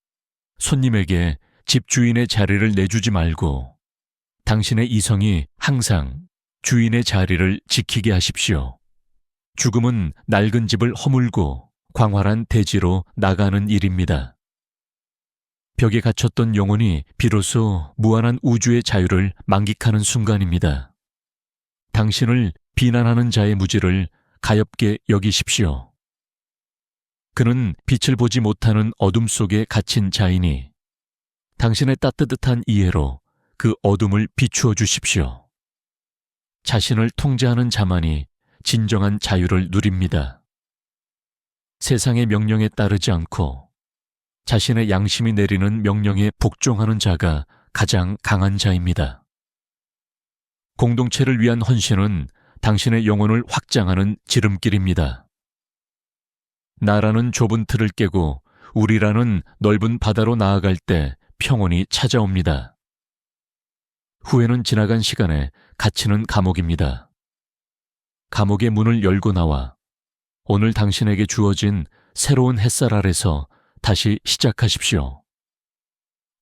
손님에게 집주인의 자리를 내주지 말고 당신의 이성이 항상 주인의 자리를 지키게 하십시오. 죽음은 낡은 집을 허물고 광활한 대지로 나가는 일입니다. 벽에 갇혔던 영혼이 비로소 무한한 우주의 자유를 만끽하는 순간입니다. 당신을 비난하는 자의 무지를 가엾게 여기십시오. 그는 빛을 보지 못하는 어둠 속에 갇힌 자이니 당신의 따뜻한 이해로 그 어둠을 비추어 주십시오. 자신을 통제하는 자만이 진정한 자유를 누립니다. 세상의 명령에 따르지 않고 자신의 양심이 내리는 명령에 복종하는 자가 가장 강한 자입니다. 공동체를 위한 헌신은 당신의 영혼을 확장하는 지름길입니다. 나라는 좁은 틀을 깨고 우리라는 넓은 바다로 나아갈 때 평온이 찾아옵니다. 후회는 지나간 시간에 갇히는 감옥입니다. 감옥의 문을 열고 나와 오늘 당신에게 주어진 새로운 햇살 아래서 다시 시작하십시오.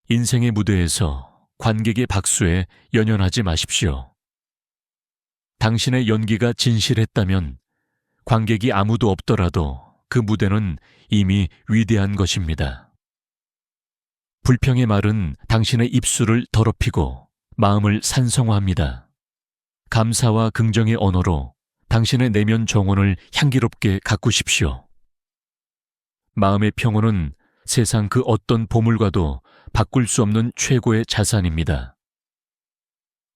인생의 무대에서 관객의 박수에 연연하지 마십시오. 당신의 연기가 진실했다면 관객이 아무도 없더라도 그 무대는 이미 위대한 것입니다. 불평의 말은 당신의 입술을 더럽히고 마음을 산성화합니다. 감사와 긍정의 언어로 당신의 내면 정원을 향기롭게 가꾸십시오. 마음의 평온은 세상 그 어떤 보물과도 바꿀 수 없는 최고의 자산입니다.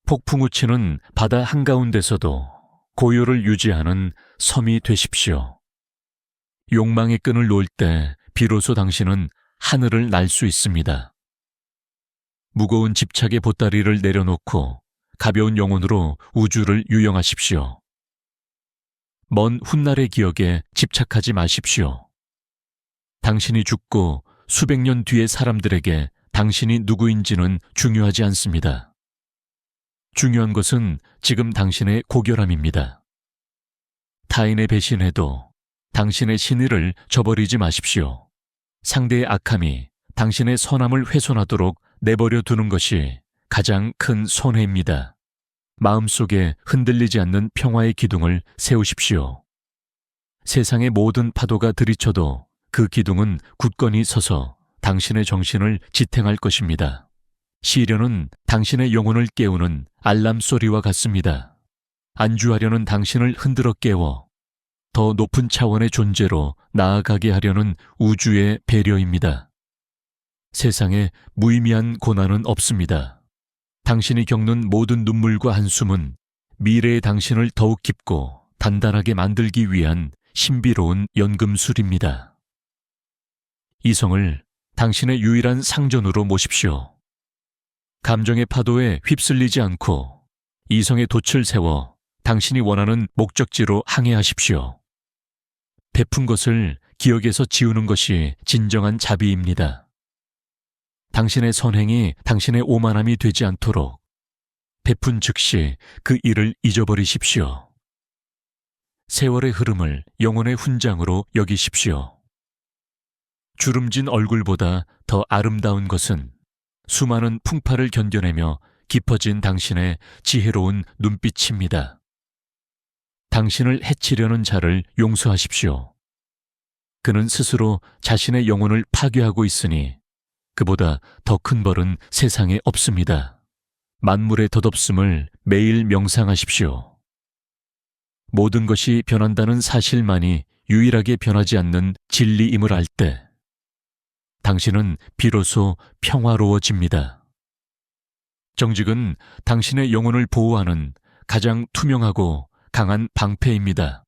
폭풍우 치는 바다 한가운데서도 고요를 유지하는 섬이 되십시오. 욕망의 끈을 놓을 때 비로소 당신은 하늘을 날 수 있습니다. 무거운 집착의 보따리를 내려놓고 가벼운 영혼으로 우주를 유영하십시오. 먼 훗날의 기억에 집착하지 마십시오. 당신이 죽고 수백 년 뒤의 사람들에게 당신이 누구인지는 중요하지 않습니다. 중요한 것은 지금 당신의 고결함입니다. 타인의 배신에도 당신의 신의를 저버리지 마십시오. 상대의 악함이 당신의 선함을 훼손하도록 내버려 두는 것이 가장 큰 손해입니다. 마음속에 흔들리지 않는 평화의 기둥을 세우십시오. 세상의 모든 파도가 들이쳐도 그 기둥은 굳건히 서서 당신의 정신을 지탱할 것입니다. 시련은 당신의 영혼을 깨우는 알람 소리와 같습니다. 안주하려는 당신을 흔들어 깨워 더 높은 차원의 존재로 나아가게 하려는 우주의 배려입니다. 세상에 무의미한 고난은 없습니다. 당신이 겪는 모든 눈물과 한숨은 미래의 당신을 더욱 깊고 단단하게 만들기 위한 신비로운 연금술입니다. 이성을 당신의 유일한 상전으로 모십시오. 감정의 파도에 휩쓸리지 않고 이성의 돛을 세워 당신이 원하는 목적지로 항해하십시오. 베푼 것을 기억에서 지우는 것이 진정한 자비입니다. 당신의 선행이 당신의 오만함이 되지 않도록 베푼 즉시 그 일을 잊어버리십시오. 세월의 흐름을 영혼의 훈장으로 여기십시오. 주름진 얼굴보다 더 아름다운 것은 수많은 풍파를 견뎌내며 깊어진 당신의 지혜로운 눈빛입니다. 당신을 해치려는 자를 용서하십시오. 그는 스스로 자신의 영혼을 파괴하고 있으니 그보다 더 큰 벌은 세상에 없습니다. 만물의 덧없음을 매일 명상하십시오. 모든 것이 변한다는 사실만이 유일하게 변하지 않는 진리임을 알 때 당신은 비로소 평화로워집니다. 정직은 당신의 영혼을 보호하는 가장 투명하고 강한 방패입니다.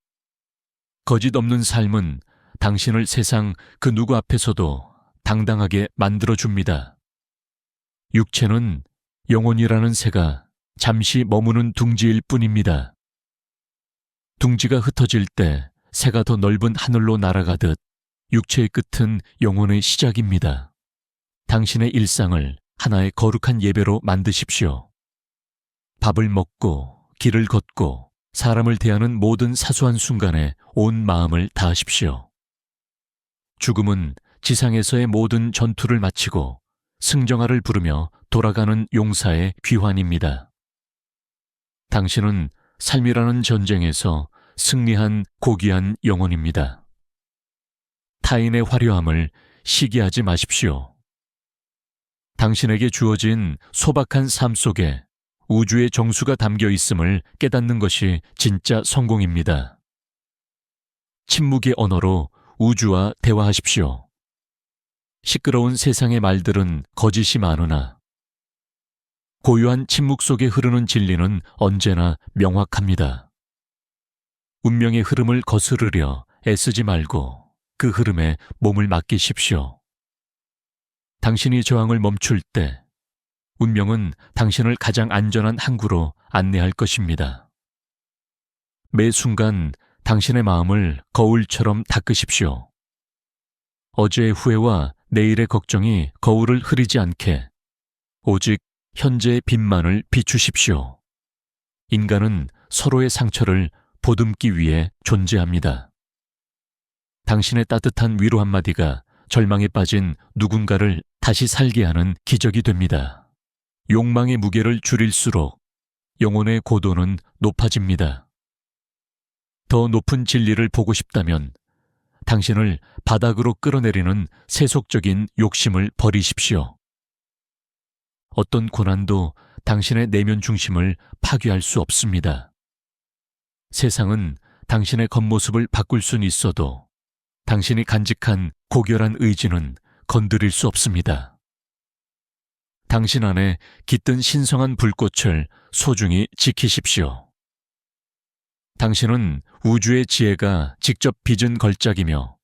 거짓 없는 삶은 당신을 세상 그 누구 앞에서도 당당하게 만들어줍니다. 육체는 영혼이라는 새가 잠시 머무는 둥지일 뿐입니다. 둥지가 흩어질 때 새가 더 넓은 하늘로 날아가듯 육체의 끝은 영혼의 시작입니다. 당신의 일상을 하나의 거룩한 예배로 만드십시오. 밥을 먹고 길을 걷고 사람을 대하는 모든 사소한 순간에 온 마음을 다하십시오. 죽음은 지상에서의 모든 전투를 마치고 승정아를 부르며 돌아가는 용사의 귀환입니다. 당신은 삶이라는 전쟁에서 승리한 고귀한 영혼입니다. 타인의 화려함을 시기하지 마십시오. 당신에게 주어진 소박한 삶 속에 우주의 정수가 담겨 있음을 깨닫는 것이 진짜 성공입니다. 침묵의 언어로 우주와 대화하십시오. 시끄러운 세상의 말들은 거짓이 많으나 고요한 침묵 속에 흐르는 진리는 언제나 명확합니다. 운명의 흐름을 거스르려 애쓰지 말고 그 흐름에 몸을 맡기십시오. 당신이 저항을 멈출 때 운명은 당신을 가장 안전한 항구로 안내할 것입니다. 매 순간 당신의 마음을 거울처럼 닦으십시오. 어제의 후회와 내일의 걱정이 거울을 흐리지 않게 오직 현재의 빛만을 비추십시오. 인간은 서로의 상처를 보듬기 위해 존재합니다. 당신의 따뜻한 위로 한마디가 절망에 빠진 누군가를 다시 살게 하는 기적이 됩니다. 욕망의 무게를 줄일수록 영혼의 고도는 높아집니다. 더 높은 진리를 보고 싶다면 당신을 바닥으로 끌어내리는 세속적인 욕심을 버리십시오. 어떤 고난도 당신의 내면 중심을 파괴할 수 없습니다. 세상은 당신의 겉모습을 바꿀 수는 있어도 당신이 간직한 고결한 의지는 건드릴 수 없습니다. 당신 안에 깃든 신성한 불꽃을 소중히 지키십시오. 당신은 우주의 지혜가 직접 빚은 걸작이며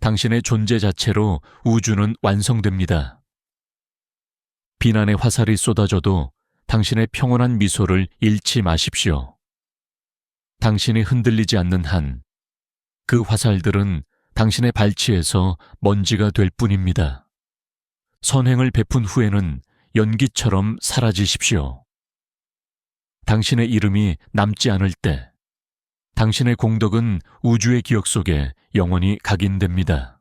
당신의 존재 자체로 우주는 완성됩니다. 비난의 화살이 쏟아져도 당신의 평온한 미소를 잃지 마십시오. 당신이 흔들리지 않는 한 그 화살들은 당신의 발치에서 먼지가 될 뿐입니다. 선행을 베푼 후에는 연기처럼 사라지십시오. 당신의 이름이 남지 않을 때 당신의 공덕은 우주의 기억 속에 영원히 각인됩니다.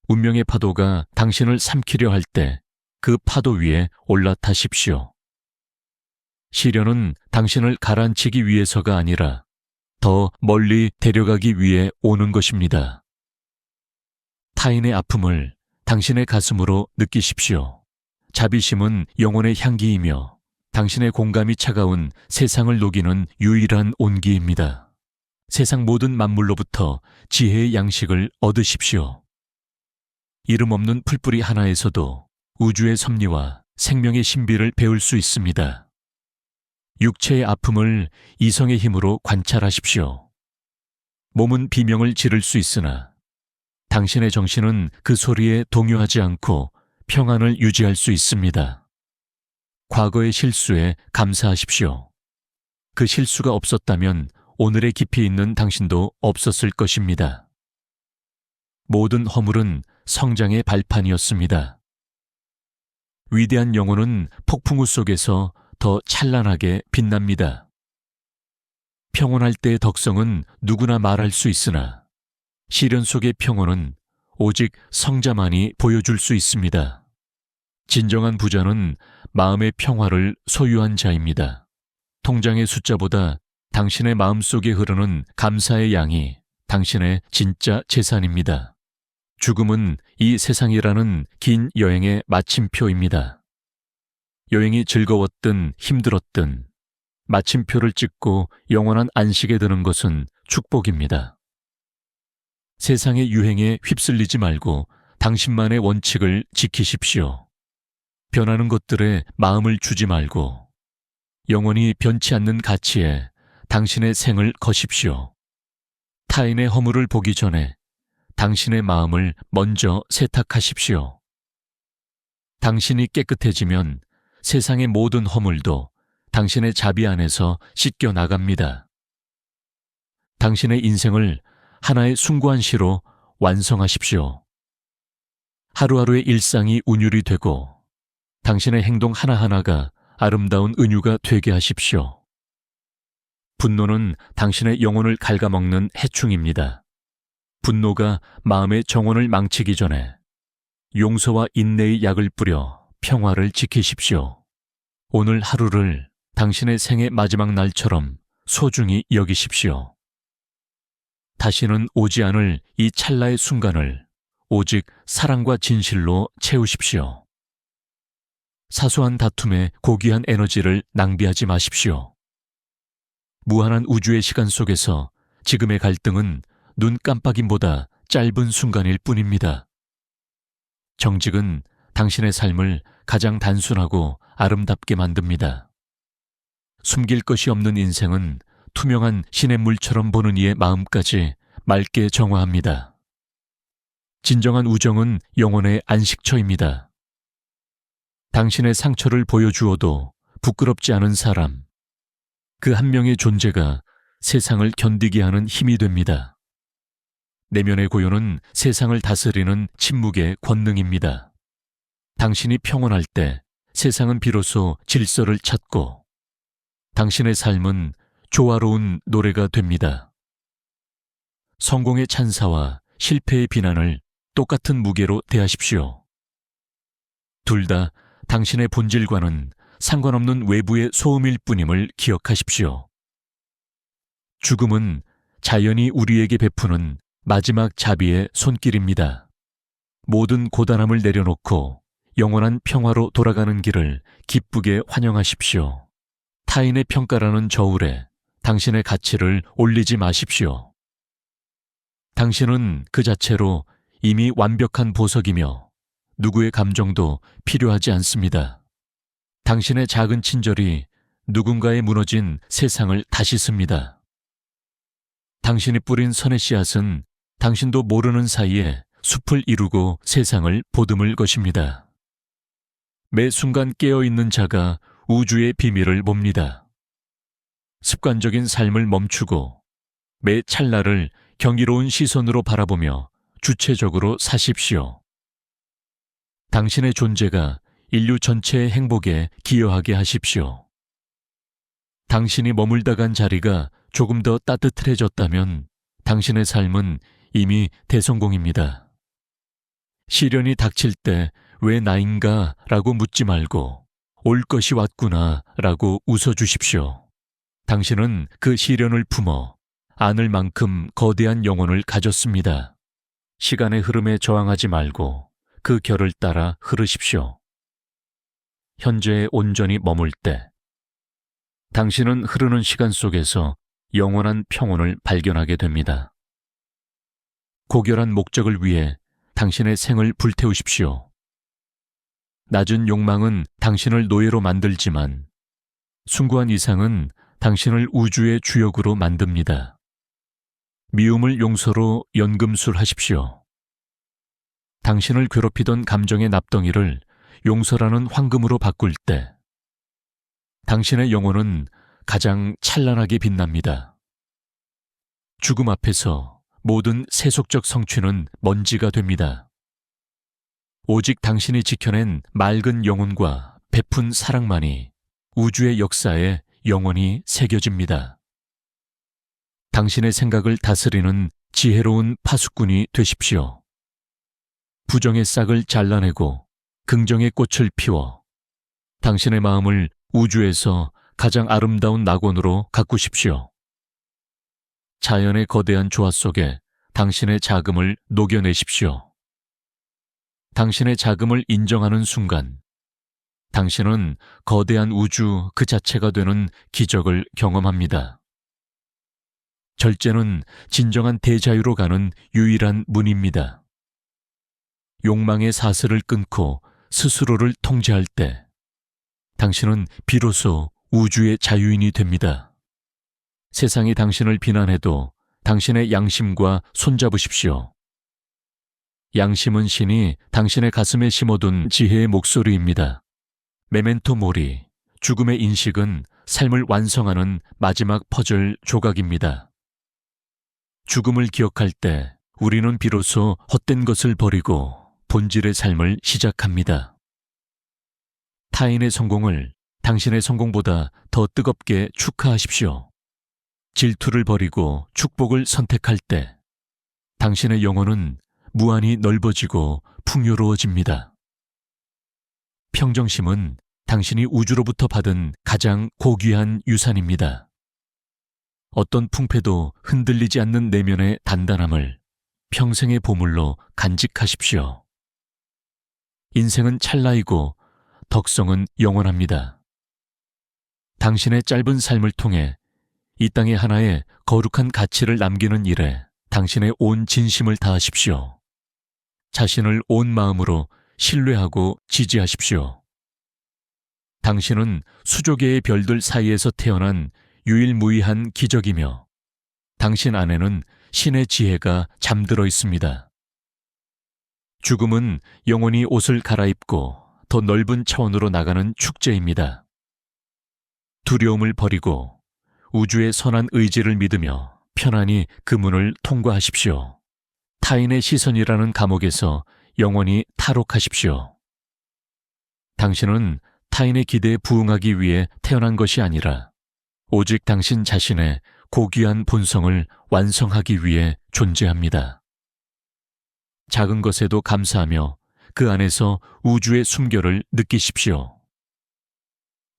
운명의 파도가 당신을 삼키려 할 때 그 파도 위에 올라타십시오. 시련은 당신을 가라앉히기 위해서가 아니라 더 멀리 데려가기 위해 오는 것입니다. 타인의 아픔을 당신의 가슴으로 느끼십시오. 자비심은 영혼의 향기이며 당신의 공감이 차가운 세상을 녹이는 유일한 온기입니다. 세상 모든 만물로부터 지혜의 양식을 얻으십시오. 이름 없는 풀뿌리 하나에서도 우주의 섭리와 생명의 신비를 배울 수 있습니다. 육체의 아픔을 이성의 힘으로 관찰하십시오. 몸은 비명을 지를 수 있으나 당신의 정신은 그 소리에 동요하지 않고 평안을 유지할 수 있습니다. 과거의 실수에 감사하십시오. 그 실수가 없었다면 오늘의 깊이 있는 당신도 없었을 것입니다. 모든 허물은 성장의 발판이었습니다. 위대한 영혼은 폭풍우 속에서 더 찬란하게 빛납니다. 평온할 때의 덕성은 누구나 말할 수 있으나 시련 속의 평온은 오직 성자만이 보여줄 수 있습니다. 진정한 부자는 마음의 평화를 소유한 자입니다. 통장의 숫자보다 당신의 마음속에 흐르는 감사의 양이 당신의 진짜 재산입니다. 죽음은 이 세상이라는 긴 여행의 마침표입니다. 여행이 즐거웠든 힘들었든 마침표를 찍고 영원한 안식에 드는 것은 축복입니다. 세상의 유행에 휩쓸리지 말고 당신만의 원칙을 지키십시오. 변하는 것들에 마음을 주지 말고 영원히 변치 않는 가치에 당신의 생을 거십시오. 타인의 허물을 보기 전에 당신의 마음을 먼저 세탁하십시오. 당신이 깨끗해지면 세상의 모든 허물도 당신의 자비 안에서 씻겨 나갑니다. 당신의 인생을 하나의 숭고한 시로 완성하십시오. 하루하루의 일상이 운율이 되고 당신의 행동 하나하나가 아름다운 은유가 되게 하십시오. 분노는 당신의 영혼을 갉아먹는 해충입니다. 분노가 마음의 정원을 망치기 전에 용서와 인내의 약을 뿌려 평화를 지키십시오. 오늘 하루를 당신의 생의 마지막 날처럼 소중히 여기십시오. 다시는 오지 않을 이 찰나의 순간을 오직 사랑과 진실로 채우십시오. 사소한 다툼에 고귀한 에너지를 낭비하지 마십시오. 무한한 우주의 시간 속에서 지금의 갈등은 눈 깜빡임보다 짧은 순간일 뿐입니다. 정직은 당신의 삶을 가장 단순하고 아름답게 만듭니다. 숨길 것이 없는 인생은 투명한 시냇물처럼 보는 이의 마음까지 맑게 정화합니다. 진정한 우정은 영혼의 안식처입니다. 당신의 상처를 보여주어도 부끄럽지 않은 사람, 그 한 명의 존재가 세상을 견디게 하는 힘이 됩니다. 내면의 고요는 세상을 다스리는 침묵의 권능입니다. 당신이 평온할 때 세상은 비로소 질서를 찾고 당신의 삶은 조화로운 노래가 됩니다. 성공의 찬사와 실패의 비난을 똑같은 무게로 대하십시오. 둘 다 당신의 본질과는 상관없는 외부의 소음일 뿐임을 기억하십시오. 죽음은 자연이 우리에게 베푸는 마지막 자비의 손길입니다. 모든 고단함을 내려놓고 영원한 평화로 돌아가는 길을 기쁘게 환영하십시오. 타인의 평가라는 저울에 당신의 가치를 올리지 마십시오. 당신은 그 자체로 이미 완벽한 보석이며 누구의 감정도 필요하지 않습니다. 당신의 작은 친절이 누군가의 무너진 세상을 다시 씁니다. 당신이 뿌린 선의 씨앗은 당신도 모르는 사이에 숲을 이루고 세상을 보듬을 것입니다. 매 순간 깨어있는 자가 우주의 비밀을 봅니다. 습관적인 삶을 멈추고 매 찰나를 경이로운 시선으로 바라보며 주체적으로 사십시오. 당신의 존재가 인류 전체의 행복에 기여하게 하십시오. 당신이 머물다 간 자리가 조금 더 따뜻해졌다면 당신의 삶은 이미 대성공입니다. 시련이 닥칠 때 왜 나인가 라고 묻지 말고 올 것이 왔구나 라고 웃어주십시오. 당신은 그 시련을 품어 안을 만큼 거대한 영혼을 가졌습니다. 시간의 흐름에 저항하지 말고 그 결을 따라 흐르십시오. 현재에 온전히 머물 때 당신은 흐르는 시간 속에서 영원한 평온을 발견하게 됩니다. 고결한 목적을 위해 당신의 생을 불태우십시오. 낮은 욕망은 당신을 노예로 만들지만 숭고한 이상은 당신을 우주의 주역으로 만듭니다. 미움을 용서로 연금술하십시오. 당신을 괴롭히던 감정의 납덩이를 용서라는 황금으로 바꿀 때 당신의 영혼은 가장 찬란하게 빛납니다. 죽음 앞에서 모든 세속적 성취는 먼지가 됩니다. 오직 당신이 지켜낸 맑은 영혼과 베푼 사랑만이 우주의 역사에 영원히 새겨집니다. 당신의 생각을 다스리는 지혜로운 파수꾼이 되십시오. 부정의 싹을 잘라내고 긍정의 꽃을 피워 당신의 마음을 우주에서 가장 아름다운 낙원으로 가꾸십시오. 자연의 거대한 조화 속에 당신의 자금을 녹여내십시오. 당신의 자금을 인정하는 순간, 당신은 거대한 우주 그 자체가 되는 기적을 경험합니다. 절제는 진정한 대자유로 가는 유일한 문입니다. 욕망의 사슬을 끊고 스스로를 통제할 때, 당신은 비로소 우주의 자유인이 됩니다. 세상이 당신을 비난해도 당신의 양심과 손잡으십시오. 양심은 신이 당신의 가슴에 심어둔 지혜의 목소리입니다. 메멘토 모리, 죽음의 인식은 삶을 완성하는 마지막 퍼즐 조각입니다. 죽음을 기억할 때 우리는 비로소 헛된 것을 버리고 본질의 삶을 시작합니다. 타인의 성공을 당신의 성공보다 더 뜨겁게 축하하십시오. 질투를 버리고 축복을 선택할 때 당신의 영혼은 무한히 넓어지고 풍요로워집니다. 평정심은 당신이 우주로부터 받은 가장 고귀한 유산입니다. 어떤 풍패도 흔들리지 않는 내면의 단단함을 평생의 보물로 간직하십시오. 인생은 찰나이고 덕성은 영원합니다. 당신의 짧은 삶을 통해 이 땅에 하나의 거룩한 가치를 남기는 일에 당신의 온 진심을 다하십시오. 자신을 온 마음으로 신뢰하고 지지하십시오. 당신은 수조계의 별들 사이에서 태어난 유일무이한 기적이며 당신 안에는 신의 지혜가 잠들어 있습니다. 죽음은 영원히 옷을 갈아입고 더 넓은 차원으로 나가는 축제입니다. 두려움을 버리고 우주의 선한 의지를 믿으며 편안히 그 문을 통과하십시오. 타인의 시선이라는 감옥에서 영원히 탈옥하십시오. 당신은 타인의 기대에 부응하기 위해 태어난 것이 아니라 오직 당신 자신의 고귀한 본성을 완성하기 위해 존재합니다. 작은 것에도 감사하며 그 안에서 우주의 숨결을 느끼십시오.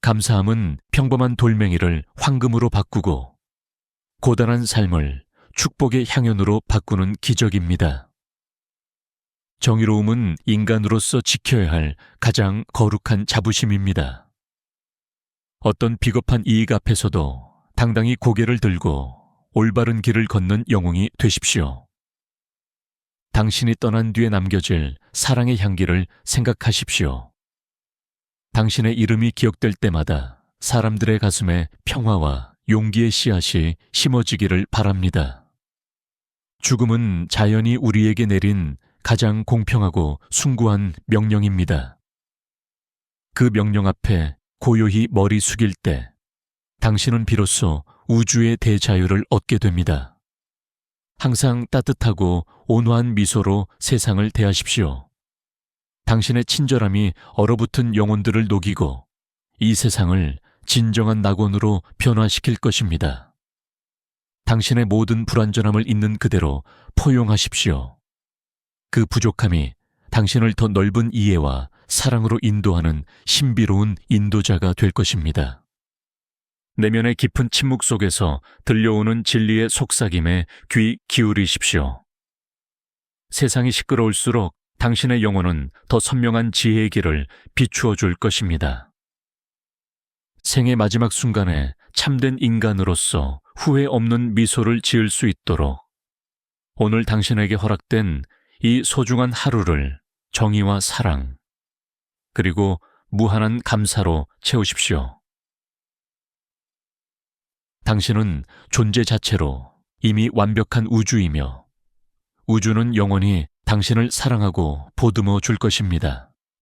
감사함은 평범한 돌멩이를 황금으로 바꾸고 고단한 삶을 축복의 향연으로 바꾸는 기적입니다. 정의로움은 인간으로서 지켜야 할 가장 거룩한 자부심입니다. 어떤 비겁한 이익 앞에서도 당당히 고개를 들고 올바른 길을 걷는 영웅이 되십시오. 당신이 떠난 뒤에 남겨질 사랑의 향기를 생각하십시오. 당신의 이름이 기억될 때마다 사람들의 가슴에 평화와 용기의 씨앗이 심어지기를 바랍니다. 죽음은 자연이 우리에게 내린 가장 공평하고 숭고한 명령입니다. 그 명령 앞에 고요히 머리 숙일 때 당신은 비로소 우주의 대자유를 얻게 됩니다. 항상 따뜻하고 온화한 미소로 세상을 대하십시오. 당신의 친절함이 얼어붙은 영혼들을 녹이고 이 세상을 진정한 낙원으로 변화시킬 것입니다. 당신의 모든 불완전함을 있는 그대로 포용하십시오. 그 부족함이 당신을 더 넓은 이해와 사랑으로 인도하는 신비로운 인도자가 될 것입니다. 내면의 깊은 침묵 속에서 들려오는 진리의 속삭임에 귀 기울이십시오. 세상이 시끄러울수록 당신의 영혼은 더 선명한 지혜의 길을 비추어 줄 것입니다. 생의 마지막 순간에 참된 인간으로서 후회 없는 미소를 지을 수 있도록 오늘 당신에게 허락된 이 소중한 하루를 정의와 사랑, 그리고 무한한 감사로 채우십시오. 당신은 존재 자체로 이미 완벽한 우주이며 우주는 영원히 당신을 사랑하고 보듬어 줄 것입니다.